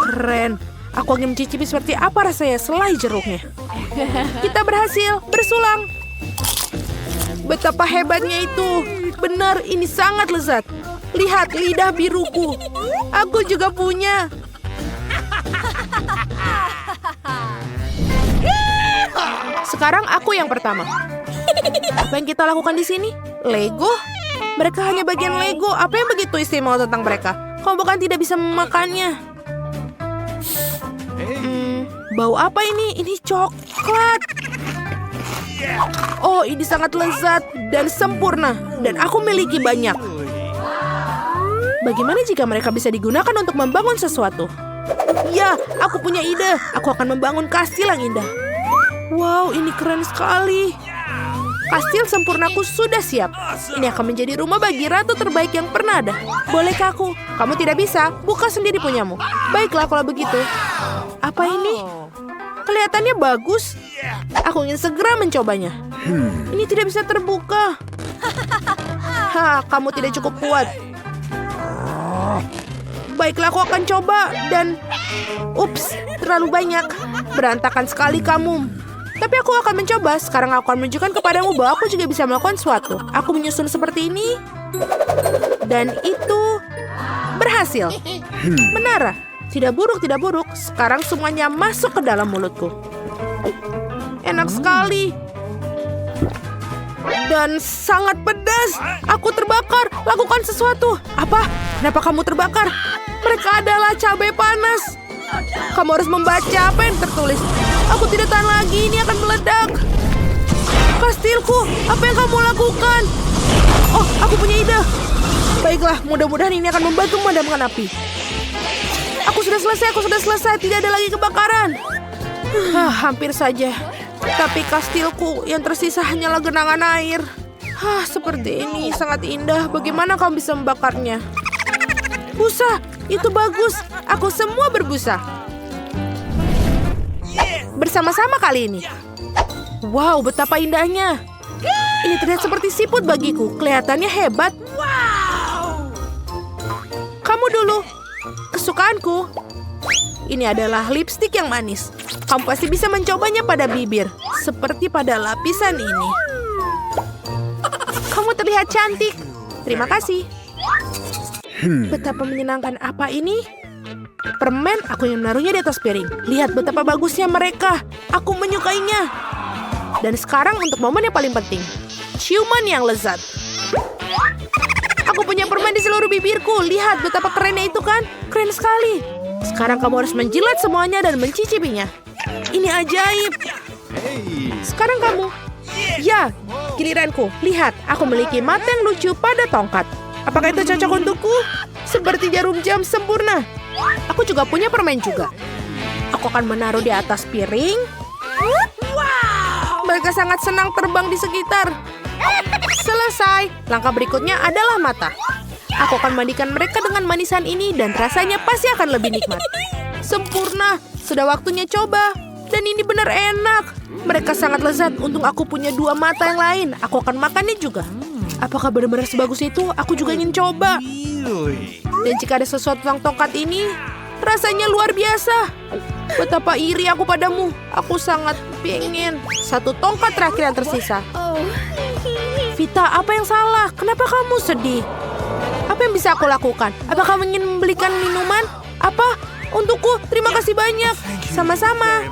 Keren. Aku ingin mencicipi seperti apa rasanya selai jeruknya. Kita berhasil. Bersulang. Betapa hebatnya itu. Benar, ini sangat lezat. Lihat lidah biruku. Aku juga punya. Sekarang aku yang pertama. Apa yang kita lakukan di sini? Lego? Mereka hanya bagian Lego. Apa yang begitu istimewa tentang mereka? Kamu bukan tidak bisa memakannya. Bau apa ini? Ini coklat. Oh, ini sangat lezat dan sempurna. Dan aku miliki banyak. Bagaimana jika mereka bisa digunakan untuk membangun sesuatu? Ya, aku punya ide. Aku akan membangun kastil yang indah. Wow, ini keren sekali. Kastil sempurnaku sudah siap. Ini akan menjadi rumah bagi ratu terbaik yang pernah ada. Bolehkah aku? Kamu tidak bisa. Buka sendiri punyamu. Baiklah kalau begitu. Apa ini? Kelihatannya bagus. Aku ingin segera mencobanya. Ini tidak bisa terbuka. Kamu tidak cukup kuat. Baiklah, aku akan coba. Dan ups, terlalu banyak. Berantakan sekali kamu. Tapi aku akan mencoba. Sekarang aku akan menunjukkan kepadamu bahwa aku juga bisa melakukan sesuatu. Aku menyusun seperti ini. Dan itu berhasil. Menara. Tidak buruk, tidak buruk. Sekarang semuanya masuk ke dalam mulutku. Enak sekali. Dan sangat pedas. Aku terbakar. Lakukan sesuatu. Apa? Kenapa kamu terbakar? Mereka adalah cabai panas. Kamu harus membaca apa yang tertulis. Aku tidak tahan lagi, ini akan meledak. Kastilku, apa yang kamu lakukan? Oh, aku punya ide. Baiklah, mudah-mudahan ini akan membantu memadamkan api. Aku sudah selesai, tidak ada lagi kebakaran. Hampir saja. Tapi kastilku yang tersisa hanyalah genangan air. Seperti ini, sangat indah. Bagaimana kamu bisa membakarnya? Busa, itu bagus. Aku semua berbusa. Bersama-sama kali ini. Wow, betapa indahnya. Ini terlihat seperti siput bagiku. Kelihatannya hebat. Kamu dulu. Kesukaanku. Ini adalah lipstik yang manis. Kamu pasti bisa mencobanya pada bibir. Seperti pada lapisan ini. Kamu terlihat cantik. Terima kasih. Betapa menyenangkan. Apa ini? Permen, aku yang menaruhnya di atas piring. Lihat betapa bagusnya mereka. Aku menyukainya. Dan sekarang untuk momen yang paling penting. Ciuman yang lezat. Aku punya permen di seluruh bibirku. Lihat betapa kerennya itu kan? Keren sekali. Sekarang kamu harus menjilat semuanya dan mencicipinya. Ini ajaib. Sekarang kamu. Ya, giliranku. Lihat, aku memiliki mata yang lucu pada tongkat. Apakah itu cocok untukku? Seperti jarum jam sempurna. Aku juga punya permen juga. Aku akan menaruh di atas piring. Mereka sangat senang terbang di sekitar. Selesai. Langkah berikutnya adalah mata. Aku akan mandikan mereka dengan manisan ini dan rasanya pasti akan lebih nikmat. Sempurna. Sudah waktunya coba. Dan ini benar enak. Mereka sangat lezat. Untung aku punya 2 mata yang lain. Aku akan makannya juga. Apakah benar-benar sebagus itu? Aku juga ingin coba. Dan jika ada sesuatu tentang tongkat ini, rasanya luar biasa. Betapa iri aku padamu. Aku sangat pengen 1 tongkat terakhir yang tersisa. Vita, apa yang salah? Kenapa kamu sedih? Apa yang bisa aku lakukan? Apa kamu ingin membelikan minuman? Apa? Untukku, terima kasih banyak. Sama-sama.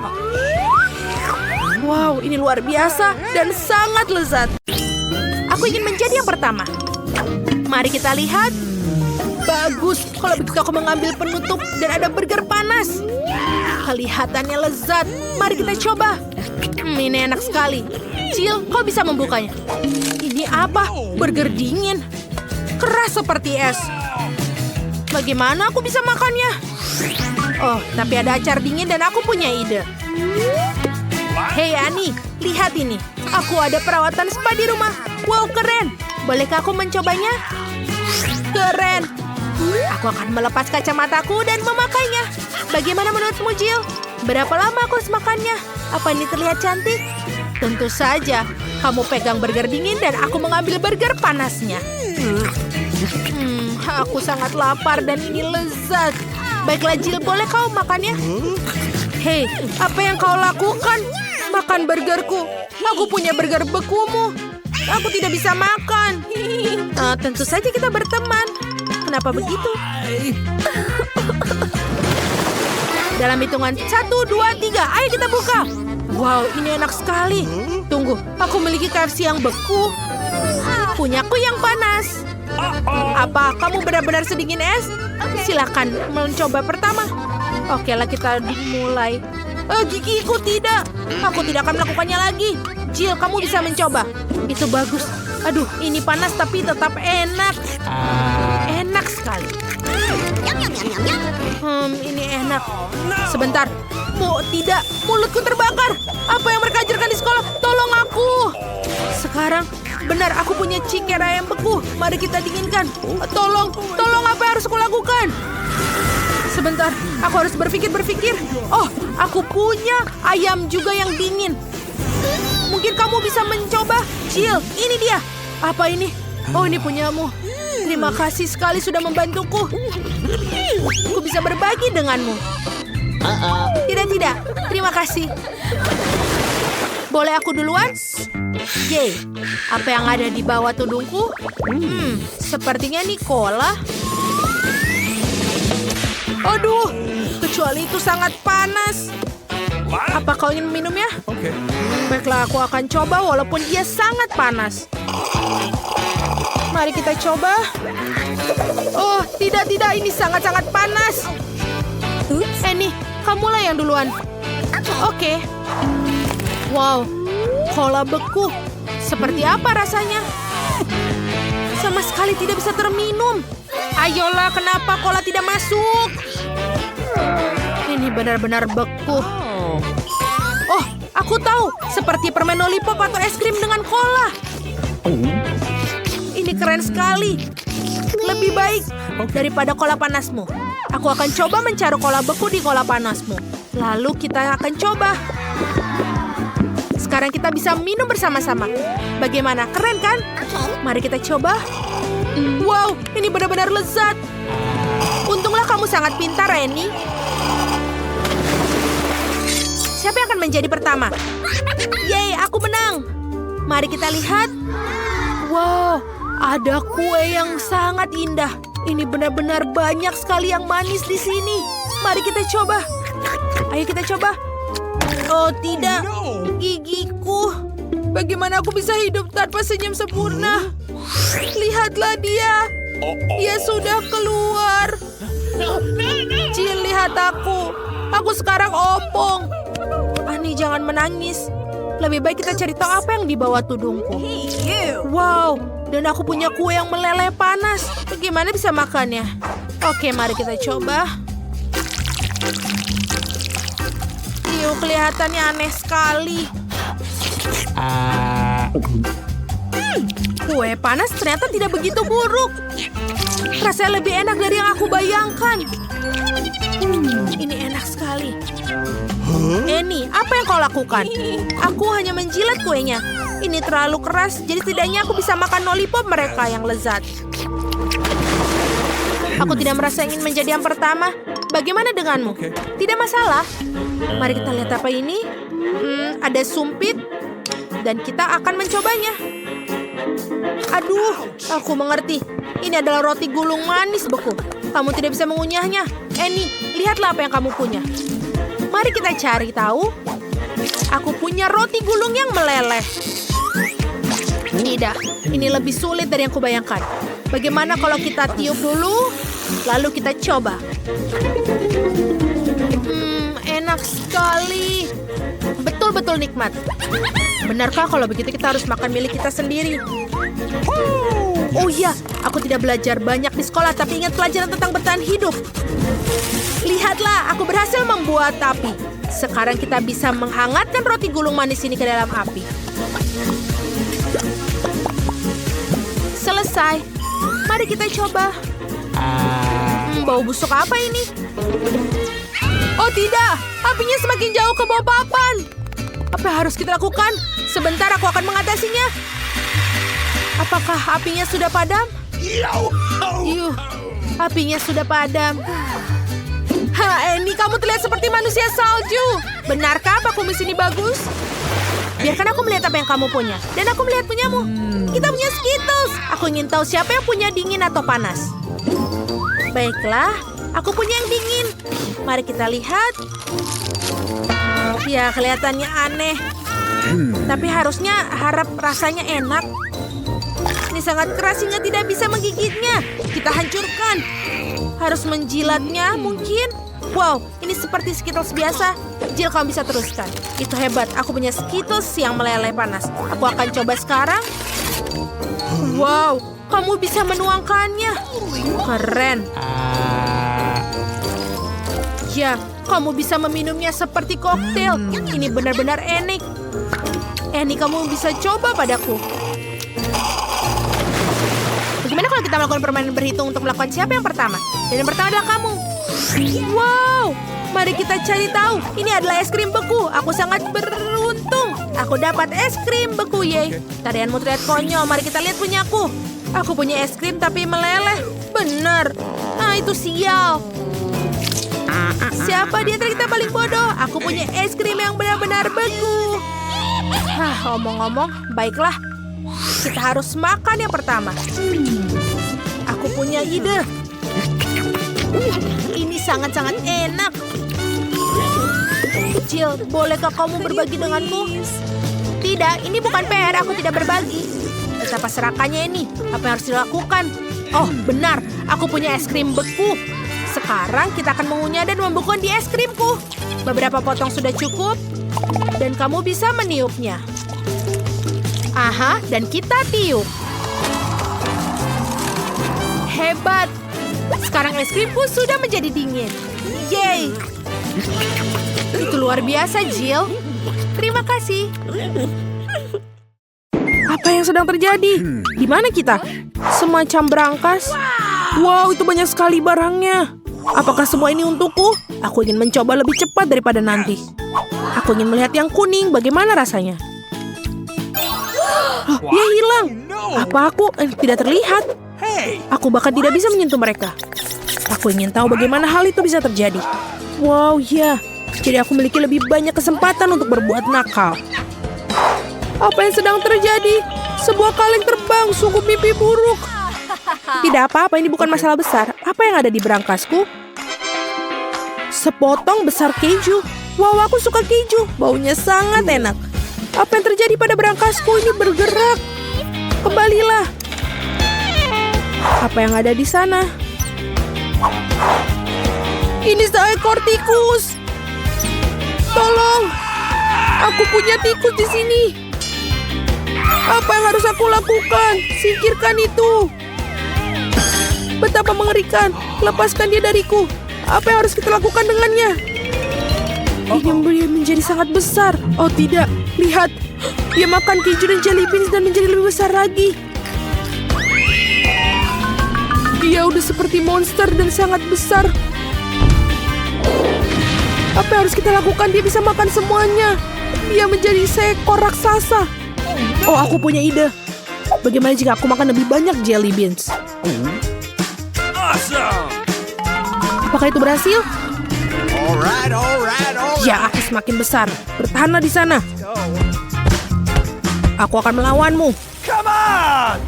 Wow, ini luar biasa dan sangat lezat. Aku ingin menjadi yang pertama. Mari kita lihat. Bagus, kalau begitu aku mengambil penutup dan ada burger panas. Kelihatannya lezat. Mari kita coba. Ini enak sekali. Jill, kau bisa membukanya. Ini apa? Burger dingin. Keras seperti es. Bagaimana aku bisa makannya? Oh, tapi ada acar dingin dan aku punya ide. Hei Ani, lihat ini. Aku ada perawatan spa di rumah. Wow, keren. Bolehkah aku mencobanya? Keren. Aku akan melepas kacamataku dan memakainya. Bagaimana menurutmu, Jill? Berapa lama aku harus makannya? Apa ini terlihat cantik? Tentu saja. Kamu pegang burger dingin dan aku mengambil burger panasnya. Aku sangat lapar dan ini lezat. Baiklah, Jill, boleh kau makannya? Hei, apa yang kau lakukan? Makan burgerku. Aku punya burger bekumu. Aku tidak bisa makan. Tentu saja kita berteman. Kenapa begitu? Dalam hitungan 1, 2, 3. Ayo kita buka. Wow, ini enak sekali. Tunggu, aku memiliki KFC yang beku. Punyaku yang panas. Apa kamu benar-benar sedingin es? Silakan mencoba pertama. Oke lah, kita dimulai. Gigiku tidak. Aku tidak akan melakukannya lagi. Jill, kamu bisa mencoba. Itu bagus. Aduh, ini panas tapi tetap enak. Enak sekali. Ini enak. Sebentar. Tidak, mulutku terbakar. Apa yang mereka ajarkan di sekolah? Tolong aku. Sekarang, benar aku punya chicken ayam beku. Mari kita dinginkan. Tolong apa yang harus aku lakukan? Sebentar, aku harus berpikir. Oh, aku punya ayam juga yang dingin. Mungkin kamu bisa mencoba. Jill, ini dia. Apa ini? Oh, ini punyamu. Terima kasih sekali sudah membantuku. Aku bisa berbagi denganmu. Tidak. Terima kasih. Boleh aku duluan? Yeay. Apa yang ada di bawah tudungku? Sepertinya ini cola. Aduh, kecuali itu sangat panas. Apa kau ingin minumnya? Okay. Baiklah, aku akan coba walaupun dia sangat panas. Mari kita coba. Oh, tidak. Ini sangat-sangat panas. Nih, kamulah yang duluan. Oke. Wow, cola beku. Seperti apa rasanya? Sama sekali tidak bisa terminum. Ayolah, kenapa cola tidak masuk? Ini benar-benar beku. Oh, aku tahu. Seperti permen lollipop atau es krim dengan cola. Ini keren sekali. Lebih baik daripada cola panasmu. Aku akan coba mencari cola beku di cola panasmu. Lalu kita akan coba. Sekarang kita bisa minum bersama-sama. Bagaimana? Keren kan? Mari kita coba. Wow, ini benar-benar lezat. Untunglah kamu sangat pintar, Annie. Siapa yang akan menjadi pertama? Yeay, aku menang. Mari kita lihat. Wow, ada kue yang sangat indah. Ini benar-benar banyak sekali yang manis di sini. Mari kita coba. Ayo kita coba. Oh tidak, gigiku. Bagaimana aku bisa hidup tanpa senyum sempurna? Lihatlah dia. Dia sudah keluar. Jill, lihat aku. Aku sekarang opong. Ani, jangan menangis. Lebih baik kita cari tahu apa yang di bawah tudungku. Wow, dan aku punya kue yang meleleh panas. Bagaimana bisa makannya? Oke, mari kita coba. Kelihatannya aneh sekali. Kue panas ternyata tidak begitu buruk. Rasanya lebih enak dari yang aku bayangkan. Ini enak sekali. Annie, apa yang kau lakukan? Aku hanya menjilat kuenya. Ini terlalu keras, jadi setidaknya aku bisa makan lollipop mereka yang lezat. Aku tidak merasa ingin menjadi yang pertama. Bagaimana denganmu? Tidak masalah. Mari kita lihat apa ini. Ada sumpit. Dan kita akan mencobanya. Aduh, aku mengerti. Ini adalah roti gulung manis beku. Kamu tidak bisa mengunyahnya. Annie, lihatlah apa yang kamu punya. Mari kita cari tahu. Aku punya roti gulung yang meleleh. Tidak, ini lebih sulit dari yang kubayangkan. Bagaimana kalau kita tiup dulu, lalu kita coba. Enak sekali. Betul-betul nikmat. Benarkah kalau begitu kita harus makan milik kita sendiri? Oh iya, aku tidak belajar banyak di sekolah, tapi ingat pelajaran tentang bertahan hidup. Lihatlah, aku berhasil membuat api. Sekarang kita bisa menghangatkan roti gulung manis ini ke dalam api. Selesai. Mari kita coba. Bau busuk apa ini? Oh tidak, apinya semakin jauh ke bawah papan. Apa yang harus kita lakukan? Sebentar, aku akan mengatasinya. Apakah apinya sudah padam? Yuh, apinya sudah padam. Annie, kamu terlihat seperti manusia salju. Benarkah apa kumis ini bagus? Biarkan aku melihat apa yang kamu punya. Dan aku melihat punyamu. Kita punya Skittles. Aku ingin tahu siapa yang punya dingin atau panas. Baiklah, aku punya yang dingin. Mari kita lihat. Ya, kelihatannya aneh. Tapi harusnya harap rasanya enak. Ini sangat keras hingga tidak bisa menggigitnya. Kita hancurkan. Harus menjilatnya mungkin. Wow, ini seperti Skittles biasa. Jill, kamu bisa teruskan. Itu hebat, aku punya Skittles yang meleleh panas. Aku akan coba sekarang. Wow, kamu bisa menuangkannya. Keren. Ya, kamu bisa meminumnya seperti koktail. Ini benar-benar enak. Annie, kamu bisa coba padaku. Bagaimana kalau kita melakukan permainan berhitung untuk melakukan siapa yang pertama? Dan yang pertama adalah kamu. Wow, mari kita cari tahu. Ini adalah es krim beku. Aku sangat beruntung. Aku dapat es krim beku, yeay. Tarianmu terlihat konyol. Mari kita lihat punyaku. Aku punya es krim tapi meleleh. Benar. Nah, itu sial. Siapa di antara kita paling bodoh? Aku punya es krim yang benar-benar beku. Omong-omong, baiklah. Kita harus makan yang pertama. Aku punya ide. Ini sangat-sangat enak. Jill, bolehkah kamu berbagi denganku? Tidak, ini bukan PR, aku tidak berbagi. Betapa serakannya ini. Apa yang harus dilakukan? Oh, benar. Aku punya es krim beku. Sekarang kita akan mengunyah dan membekukan di es krimku. Beberapa potong sudah cukup. Dan kamu bisa meniupnya. Aha, dan kita tiup. Hebat. Sekarang es krimku sudah menjadi dingin. Yeay. Itu luar biasa, Jill. Terima kasih. Apa yang sedang terjadi? Di mana kita? Semacam berangkas. Wow, itu banyak sekali barangnya. Apakah semua ini untukku? Aku ingin mencoba lebih cepat daripada nanti. Aku ingin melihat yang kuning. Bagaimana rasanya? Oh, dia hilang. Apa aku tidak terlihat? Aku bahkan tidak bisa menyentuh mereka. Aku ingin tahu bagaimana hal itu bisa terjadi. Wow, ya. Jadi aku memiliki lebih banyak kesempatan untuk berbuat nakal. Apa yang sedang terjadi? Sebuah kaleng terbang, sungguh mimpi buruk. Tidak apa-apa, ini bukan masalah besar. Apa yang ada di berangkasku? Sepotong besar keju. Wow, aku suka keju. Baunya sangat enak. Apa yang terjadi pada berangkasku? Ini bergerak. Kembalilah. Apa yang ada di sana? Ini seekor tikus. Tolong. Aku punya tikus di sini. Apa yang harus aku lakukan? Singkirkan itu. Betapa mengerikan. Lepaskan dia dariku. Apa yang harus kita lakukan dengannya? Ini menjadi sangat besar. Oh tidak. Lihat. Dia makan keju dan jelly beans dan menjadi lebih besar lagi. Dia udah seperti monster dan sangat besar. Apa yang harus kita lakukan? Dia bisa makan semuanya. Dia menjadi seekor raksasa. Oh, aku punya ide. Bagaimana jika aku makan lebih banyak jelly beans? Awesome! Apakah itu berhasil? Alright. Ya, aku semakin besar. Bertahanlah di sana. Aku akan melawanmu. Come on!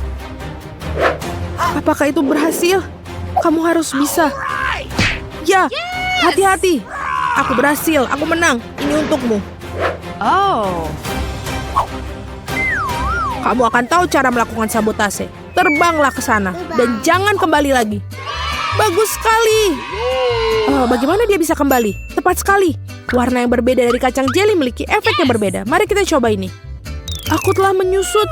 Apakah itu berhasil? Kamu harus bisa. Ya, hati-hati. Aku berhasil. Aku menang. Ini untukmu. Oh. Kamu akan tahu cara melakukan sabotase. Terbanglah ke sana dan jangan kembali lagi. Bagus sekali. Oh, bagaimana dia bisa kembali? Tepat sekali. Warna yang berbeda dari kacang jeli memiliki efek yang berbeda. Mari kita coba ini. Aku telah menyusut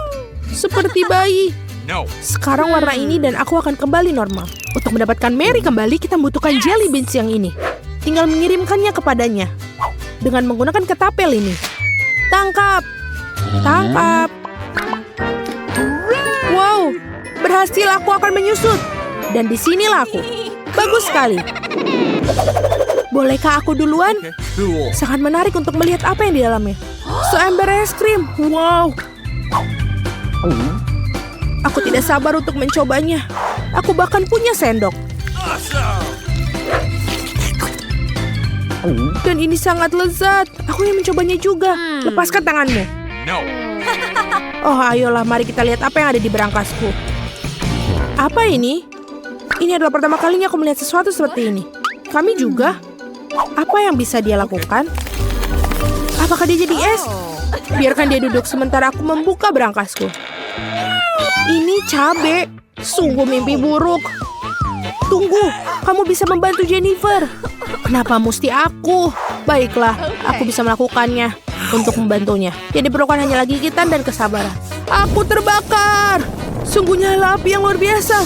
seperti bayi. No. Sekarang warna ini dan aku akan kembali normal. Untuk mendapatkan Mary kembali, kita membutuhkan jelly beans yang ini. Tinggal mengirimkannya kepadanya. Dengan menggunakan ketapel ini. Tangkap. Tangkap. Wow, berhasil, aku akan menyusut. Dan disinilah aku. Bagus sekali. Bolehkah aku duluan? Cool. Sangat menarik untuk melihat apa yang di dalamnya. Seember es krim. Wow. Aku tidak sabar untuk mencobanya. Aku bahkan punya sendok. Awesome. Dan ini sangat lezat. Aku ingin mencobanya juga. Lepaskan tanganmu. No. Oh, ayolah, mari kita lihat apa yang ada di berangkasku. Apa ini? Ini adalah pertama kalinya aku melihat sesuatu seperti ini. Kami juga. Apa yang bisa dia lakukan? Apakah dia jadi es? Biarkan dia duduk sementara aku membuka berangkasku. Ini cabe. Sungguh mimpi buruk. Tunggu, kamu bisa membantu Jennifer. Kenapa mesti aku? Baiklah, aku bisa melakukannya untuk membantunya. Yang diperlukan hanya gigitan dan kesabaran. Aku terbakar. Sungguh nyala api yang luar biasa.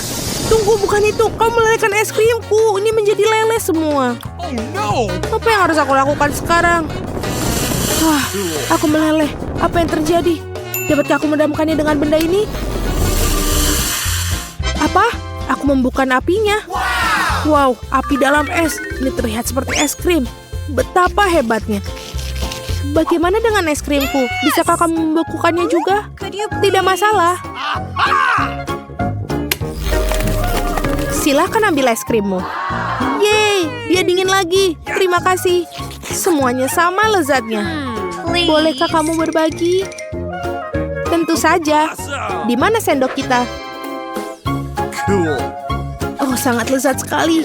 Tunggu, bukan itu. Kau melelehkan es krimku. Ini menjadi leleh semua. Oh no. Apa yang harus aku lakukan sekarang? Wah, aku meleleh. Apa yang terjadi? Dapatkah aku memadamkannya dengan benda ini? Apa? Aku membuka apinya. Wow, api dalam es. Ini terlihat seperti es krim. Betapa hebatnya. Bagaimana dengan es krimku? Bisakah kamu membekukannya juga? Tidak masalah. Silakan ambil es krimmu. Yeay, dia dingin lagi. Terima kasih. Semuanya sama lezatnya. Bolehkah kamu berbagi? Tentu saja. Awesome. Di mana sendok kita? Cool. Oh, sangat lezat sekali.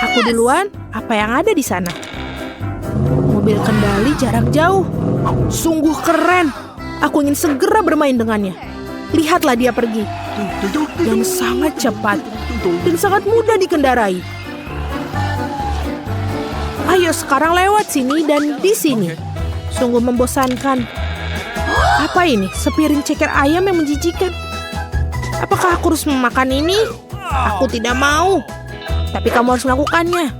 Aku duluan. Apa yang ada di sana? Mobil kendali jarak jauh. Sungguh keren. Aku ingin segera bermain dengannya. Lihatlah dia pergi. Dan sangat cepat. Dan sangat mudah dikendarai. Ayo sekarang lewat sini dan di sini. Sungguh membosankan. Apa ini? Sepiring ceker ayam yang menjijikan. Apakah aku harus memakan ini? Aku tidak mau. Tapi kamu harus melakukannya.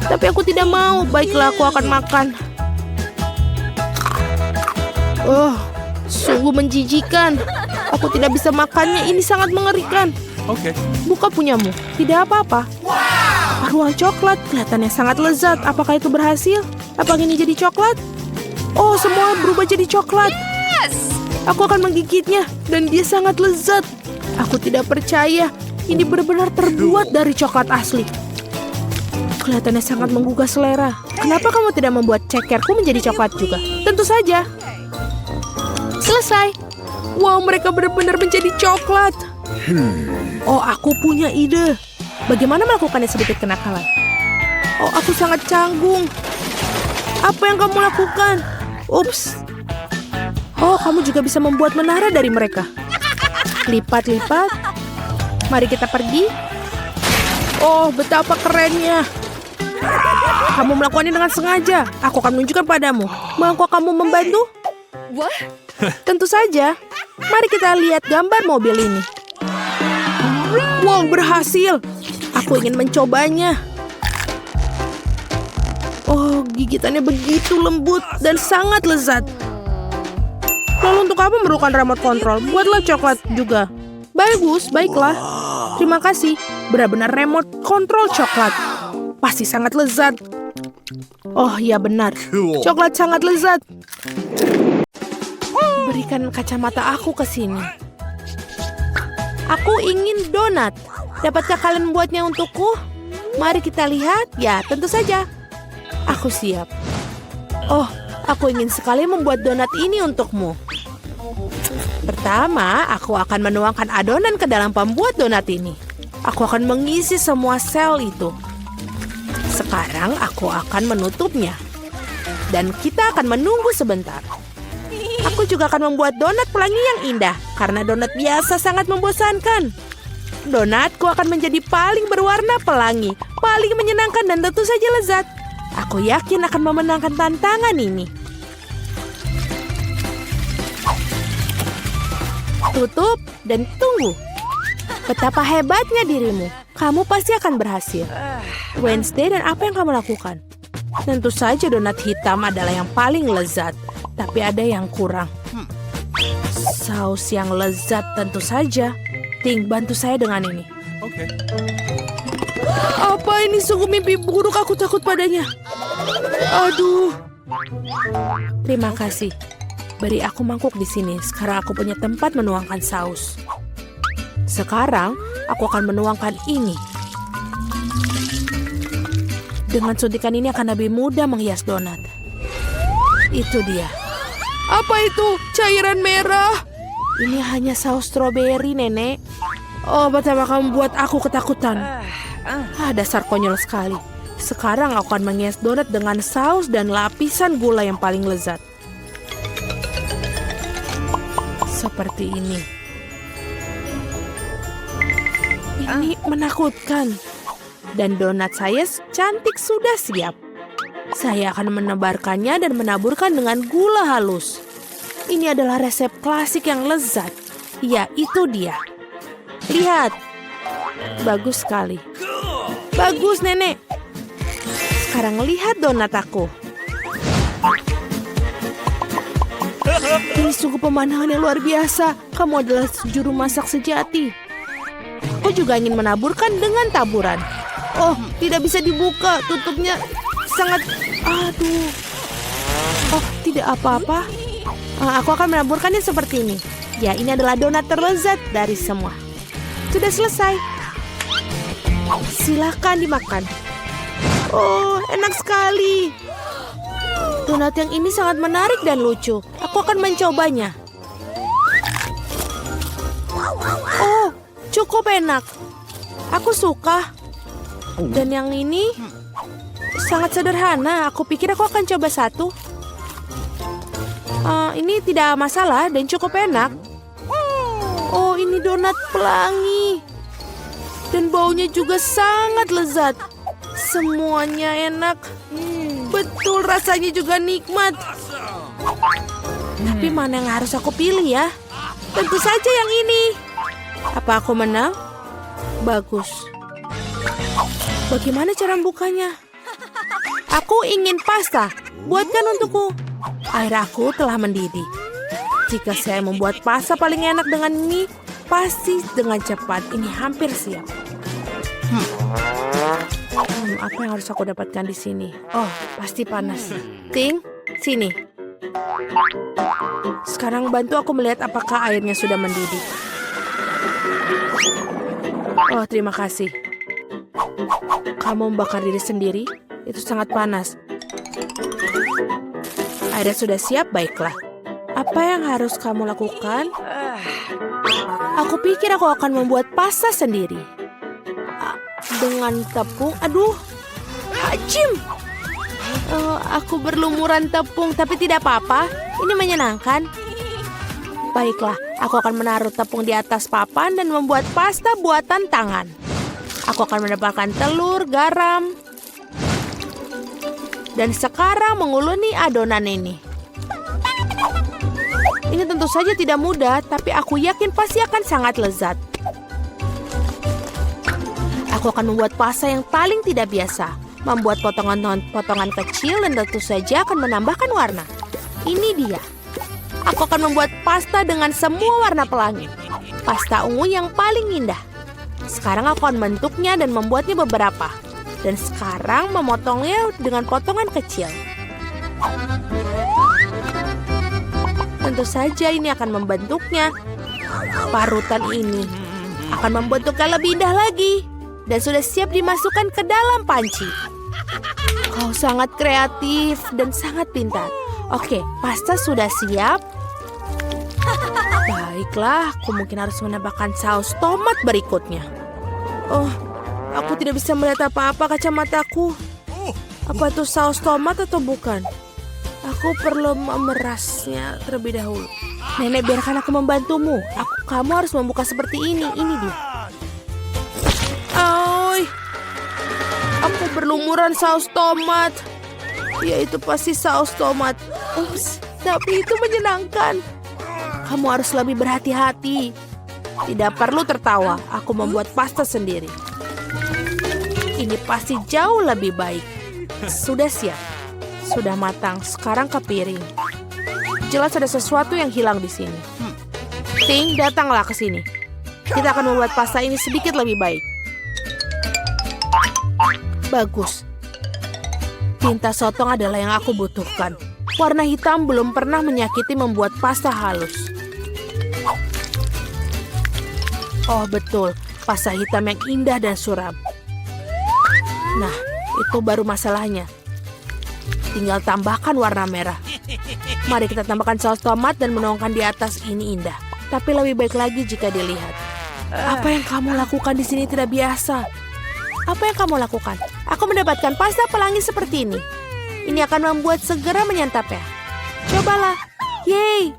Tapi aku tidak mau. Baiklah, aku akan makan. Oh, sungguh menjijikan. Aku tidak bisa makannya. Ini sangat mengerikan. Okay. Buka punyamu. Tidak apa-apa. Ruang coklat kelihatannya sangat lezat. Apakah itu berhasil? Apakah ini jadi coklat? Oh, semua berubah jadi coklat. Aku akan menggigitnya dan dia sangat lezat. Aku tidak percaya. Ini benar-benar terbuat dari coklat asli. Kelihatannya sangat menggugah selera. Kenapa kamu tidak membuat cekerku menjadi coklat juga? Tentu saja. Selesai. Wow, mereka benar-benar menjadi coklat. Oh, aku punya ide. Bagaimana melakukannya sedikit kenakalan? Oh, aku sangat canggung. Apa yang kamu lakukan? Ups. Oh, kamu juga bisa membuat menara dari mereka. Lipat-lipat. Mari kita pergi. Oh, betapa kerennya. Kamu melakukannya dengan sengaja. Aku akan menunjukkan padamu. Maukah kamu membantu? Tentu saja. Mari kita lihat gambar mobil ini. Wow, berhasil. Aku ingin mencobanya. Oh, gigitannya begitu lembut dan sangat lezat. Lalu untuk apa memerlukan remote control? Buatlah coklat juga. Bagus, baiklah. Terima kasih. Benar-benar remote control coklat. Pasti sangat lezat. Oh, ya benar. Cool. Coklat sangat lezat. Berikan kacamata aku ke sini. Aku ingin donat. Dapatkah kalian membuatnya untukku? Mari kita lihat. Ya, tentu saja. Aku siap. Oh, aku ingin sekali membuat donat ini untukmu. Pertama, aku akan menuangkan adonan ke dalam pembuat donat ini. Aku akan mengisi semua sel itu. Sekarang aku akan menutupnya. Dan kita akan menunggu sebentar. Aku juga akan membuat donat pelangi yang indah. Karena donat biasa sangat membosankan. Donatku akan menjadi paling berwarna pelangi, paling menyenangkan dan tentu saja lezat. Aku yakin akan memenangkan tantangan ini. Tutup dan tunggu. Betapa hebatnya dirimu. Kamu pasti akan berhasil. Wednesday, dan apa yang kamu lakukan? Tentu saja donat hitam adalah yang paling lezat. Tapi ada yang kurang. Saus yang lezat tentu saja. Ting, bantu saya dengan ini. Okay. Apa ini sungguh mimpi buruk, aku takut padanya. Aduh. Terima kasih. Beri aku mangkuk di sini. Sekarang aku punya tempat menuangkan saus. Sekarang aku akan menuangkan ini. Dengan suntikan ini akan lebih mudah menghias donat. Itu dia. Apa itu? Cairan merah. Ini hanya saus stroberi, Nenek. Oh, betapa kamu buat aku ketakutan. Dasar konyol sekali. Sekarang aku akan menghias donat dengan saus dan lapisan gula yang paling lezat. Seperti ini. Ini menakutkan. Dan donat saya cantik sudah siap. Saya akan menebarkannya dan menaburkan dengan gula halus. Ini adalah resep klasik yang lezat. Ya, itu dia. Lihat. Bagus sekali. Bagus, Nenek. Sekarang lihat donat aku. Ini sungguh pemandangan yang luar biasa. Kamu adalah juru masak sejati. Aku juga ingin menaburkan dengan taburan. Oh, tidak bisa dibuka. Tutupnya sangat... Aduh. Oh, tidak apa-apa. Aku akan menaburkannya seperti ini. Ya, ini adalah donat terlezat dari semua. Sudah selesai. Silakan dimakan. Oh, enak sekali. Donat yang ini sangat menarik dan lucu. Aku akan mencobanya. Oh, cukup enak. Aku suka. Dan yang ini sangat sederhana. Aku pikir aku akan coba satu. Ini tidak masalah dan cukup enak. Oh, ini donat pelangi. Dan baunya juga sangat lezat. Semuanya enak. Betul, rasanya juga nikmat. Tapi mana yang harus aku pilih ya? Tentu saja yang ini. Apa aku menang? Bagus. Bagaimana cara membukanya? Aku ingin pasta. Buatkan untukku. Air aku telah mendidih. Jika saya membuat pasta paling enak dengan ini, pasti dengan cepat. Ini hampir siap. Apa yang harus aku dapatkan di sini? Oh, pasti panas. Ting, sini. Sekarang bantu aku melihat apakah airnya sudah mendidih. Oh, terima kasih. Kamu membakar diri sendiri? Itu sangat panas. Airnya sudah siap, baiklah. Apa yang harus kamu lakukan? Aku pikir aku akan membuat pasta sendiri. Dengan tepung, aduh, hajim. Aku berlumuran tepung, tapi tidak apa-apa. Ini menyenangkan. Baiklah, aku akan menaruh tepung di atas papan dan membuat pasta buatan tangan. Aku akan menambahkan telur, garam. Dan sekarang menguleni adonan ini. Ini tentu saja tidak mudah, tapi aku yakin pasti akan sangat lezat. Aku akan membuat pasta yang paling tidak biasa. Membuat potongan-potongan kecil dan tentu saja akan menambahkan warna. Ini dia. Aku akan membuat pasta dengan semua warna pelangi. Pasta ungu yang paling indah. Sekarang aku akan membentuknya dan membuatnya beberapa. Dan sekarang memotongnya dengan potongan kecil. Tentu saja ini akan membentuknya. Parutan ini akan membentuknya lebih indah lagi. Dan sudah siap dimasukkan ke dalam panci. Kau sangat kreatif dan sangat pintar. Oke, pasta sudah siap. Baiklah, aku mungkin harus menambahkan saus tomat berikutnya. Oh, aku tidak bisa melihat apa-apa kacamataaku. Apa itu saus tomat atau bukan? Aku perlu memerasnya terlebih dahulu. Nenek, biarkan aku membantumu. Kamu harus membuka seperti ini. Ini dia. Oi, aku berlumuran saus tomat. Ya, itu pasti saus tomat. Ups, tapi itu menyenangkan. Kamu harus lebih berhati-hati. Tidak perlu tertawa. Aku membuat pasta sendiri. Ini pasti jauh lebih baik. Sudah siap. Sudah matang. Sekarang ke piring. Jelas ada sesuatu yang hilang di sini. Ting, datanglah ke sini. Kita akan membuat pasta ini sedikit lebih baik. Bagus. Tinta sotong adalah yang aku butuhkan. Warna hitam belum pernah menyakiti membuat pasta halus. Oh betul, pasta hitam yang indah dan suram. Nah, itu baru masalahnya. Tinggal tambahkan warna merah. Mari kita tambahkan saus tomat dan menuangkan di atas. Ini indah. Tapi lebih baik lagi jika dilihat. Apa yang kamu lakukan di sini tidak biasa. Apa yang kamu lakukan? Aku mendapatkan pasta pelangi seperti ini. Ini akan membuat segera menyantapnya. Cobalah. Yeay.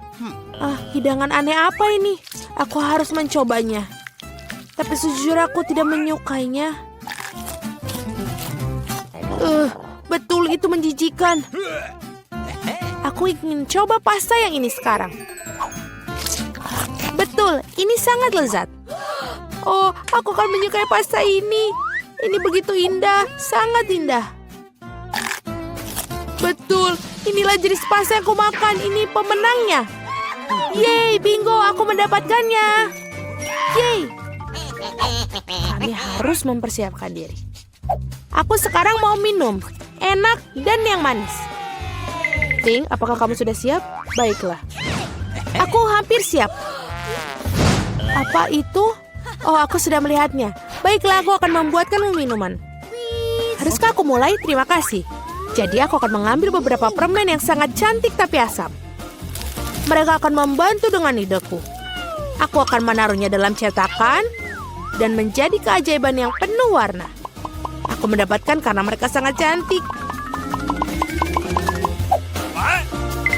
Hidangan aneh apa ini? Aku harus mencobanya. Tapi sejujurnya aku tidak menyukainya. Betul itu menjijikan. Aku ingin coba pasta yang ini sekarang. Betul, ini sangat lezat. Oh, aku akan menyukai pasta ini. Ini begitu indah, sangat indah. Betul, inilah jenis pasta yang aku makan. Ini pemenangnya. Yeay, bingo, aku mendapatkannya. Yeay. Kami harus mempersiapkan diri. Aku sekarang mau minum. Enak dan yang manis. Ting, apakah kamu sudah siap? Baiklah. Aku hampir siap. Apa itu? Oh, aku sudah melihatnya. Baiklah, aku akan membuatkan minuman. Haruskah aku mulai? Terima kasih. Jadi aku akan mengambil beberapa permen yang sangat cantik tapi asam. Mereka akan membantu dengan ideku. Aku akan menaruhnya dalam cetakan dan menjadi keajaiban yang penuh warna. Aku mendapatkan karena mereka sangat cantik.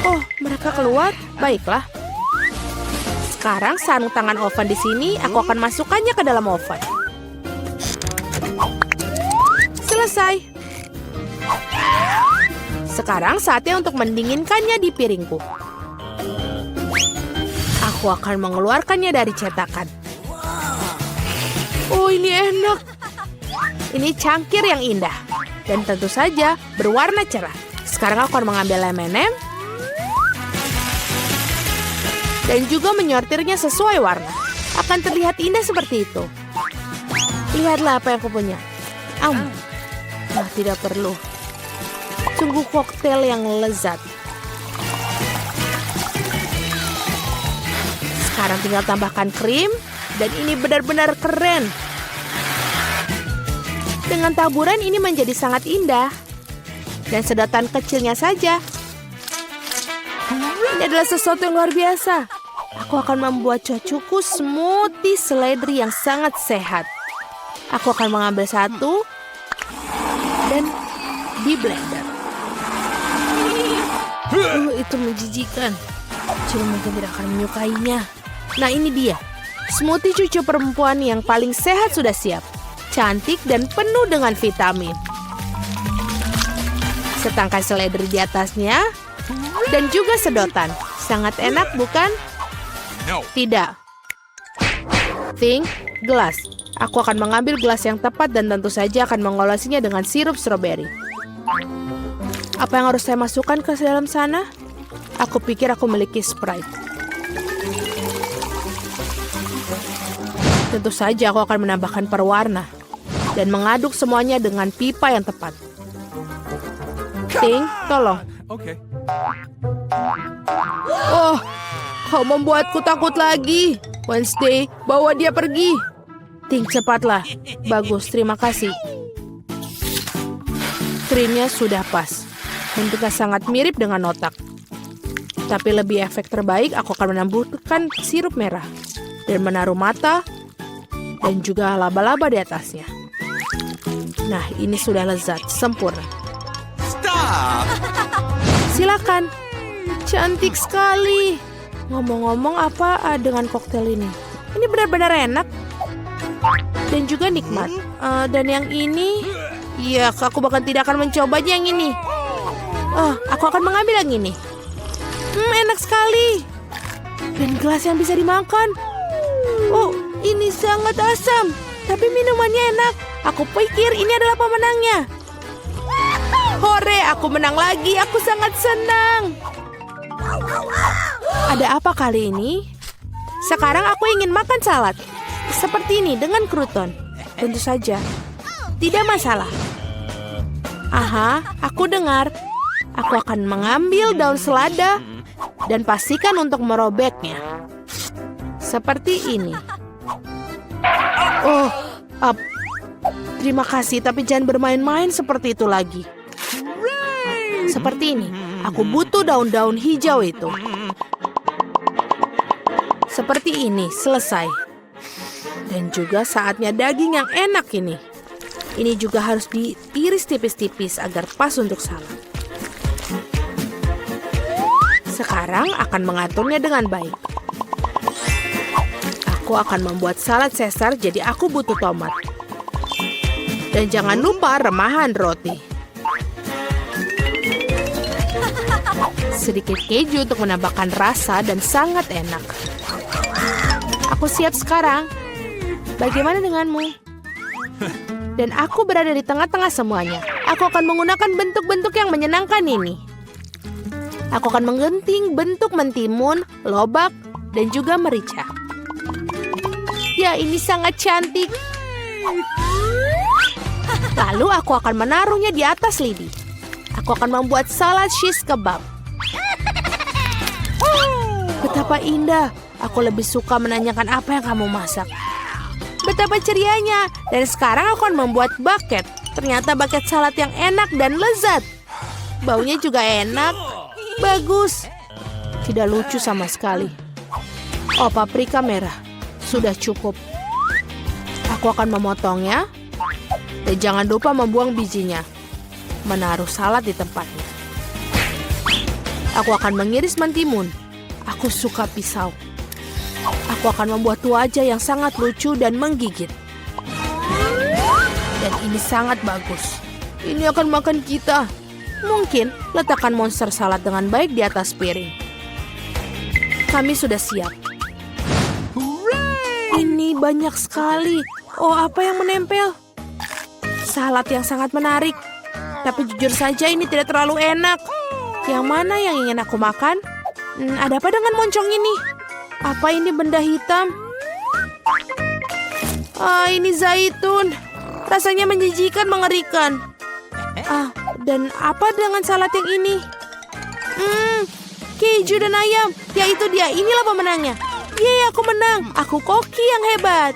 Oh, mereka keluar? Baiklah. Sekarang sarung tangan oven di sini, aku akan masukkannya ke dalam oven. Selesai. Sekarang saatnya untuk mendinginkannya di piringku. Aku akan mengeluarkannya dari cetakan. Oh, ini enak. Ini cangkir yang indah. Dan tentu saja berwarna cerah. Sekarang aku akan mengambil M&M. Dan juga menyortirnya sesuai warna. Akan terlihat indah seperti itu. Lihatlah apa yang aku punya. Tidak perlu. Sungguh koktail yang lezat. Sekarang tinggal tambahkan krim. Dan ini benar-benar keren. Dengan taburan ini menjadi sangat indah. Dan sedotan kecilnya saja. Ini adalah sesuatu yang luar biasa. Aku akan membuat cucuku smoothie seledri yang sangat sehat. Aku akan mengambil satu dan di blender. Itu menjijikan. Cuma mungkin tidak akan menyukainya. Nah, ini dia. Smoothie cucu perempuan yang paling sehat sudah siap. Cantik dan penuh dengan vitamin. Setangkai seledri di atasnya. Dan juga sedotan. Sangat enak, bukan? No. Tidak. Ting, gelas. Aku akan mengambil gelas yang tepat dan tentu saja akan mengolesinya dengan sirup stroberi. Apa yang harus saya masukkan ke dalam sana? Aku pikir aku memiliki Sprite. Tentu saja aku akan menambahkan perwarna dan mengaduk semuanya dengan pipa yang tepat. Ting, tolong. Okay. Oh, kau membuatku takut lagi. Wednesday, bawa dia pergi. Ting, cepatlah. Bagus, terima kasih. Krimnya sudah pas. Bentuknya sangat mirip dengan otak. Tapi lebih efek terbaik, aku akan menambahkan sirup merah. Dan menaruh mata. Dan juga laba-laba di atasnya. Nah, ini sudah lezat, sempurna. Stop! Silakan. Cantik sekali. Ngomong-ngomong apa dengan koktail ini? Ini benar-benar enak. Dan juga nikmat. Dan yang ini... Ya, aku bahkan tidak akan mencobanya yang ini. Aku akan mengambil yang ini. Enak sekali. Dan gelas yang bisa dimakan. Oh, ini sangat asam. Tapi minumannya enak. Aku pikir ini adalah pemenangnya. Hore, aku menang lagi. Aku sangat senang. Ada apa kali ini? Sekarang aku ingin makan salad. Seperti ini dengan kruton. Tentu saja. Tidak masalah. Aha, aku dengar. Aku akan mengambil daun selada dan pastikan untuk merobeknya. Seperti ini. Oh, terima kasih, tapi jangan bermain-main seperti itu lagi. Seperti ini. Aku butuh daun-daun hijau itu. Seperti ini, selesai. Dan juga saatnya daging yang enak ini. Ini juga harus diiris tipis-tipis agar pas untuk salad. Sekarang akan mengaturnya dengan baik. Aku akan membuat salad Caesar, jadi aku butuh tomat. Dan jangan lupa remahan roti. Sedikit keju untuk menambahkan rasa dan sangat enak. Aku siap sekarang. Bagaimana denganmu? Dan aku berada di tengah-tengah semuanya. Aku akan menggunakan bentuk-bentuk yang menyenangkan ini. Aku akan menggenting bentuk mentimun, lobak, dan juga merica. Ya, ini sangat cantik. Lalu aku akan menaruhnya di atas lidi. Aku akan membuat salad shish kebab. Betapa indah. Aku lebih suka menanyakan apa yang kamu masak. Betapa cerianya. Dan sekarang aku akan membuat bucket. Ternyata bucket salad yang enak dan lezat. Baunya juga enak. Bagus. Tidak lucu sama sekali. Oh, paprika merah. Sudah cukup. Aku akan memotongnya. Dan jangan lupa membuang bijinya. Menaruh salad di tempatnya. Aku akan mengiris mentimun. Aku suka pisau. Aku akan membuat wajah yang sangat lucu dan menggigit. Dan ini sangat bagus. Ini akan makan kita. Mungkin letakkan monster salad dengan baik di atas piring. Kami sudah siap. Ini banyak sekali. Oh, apa yang menempel? Salad yang sangat menarik. Tapi jujur saja ini tidak terlalu enak. Yang mana yang ingin aku makan? Ada apa dengan moncong ini? Apa ini benda hitam? Ini zaitun. Rasanya menjijikan, mengerikan. Dan apa dengan salad yang ini? Keju dan ayam. Ya itu dia, inilah pemenangnya. Yeay, aku menang. Aku koki yang hebat.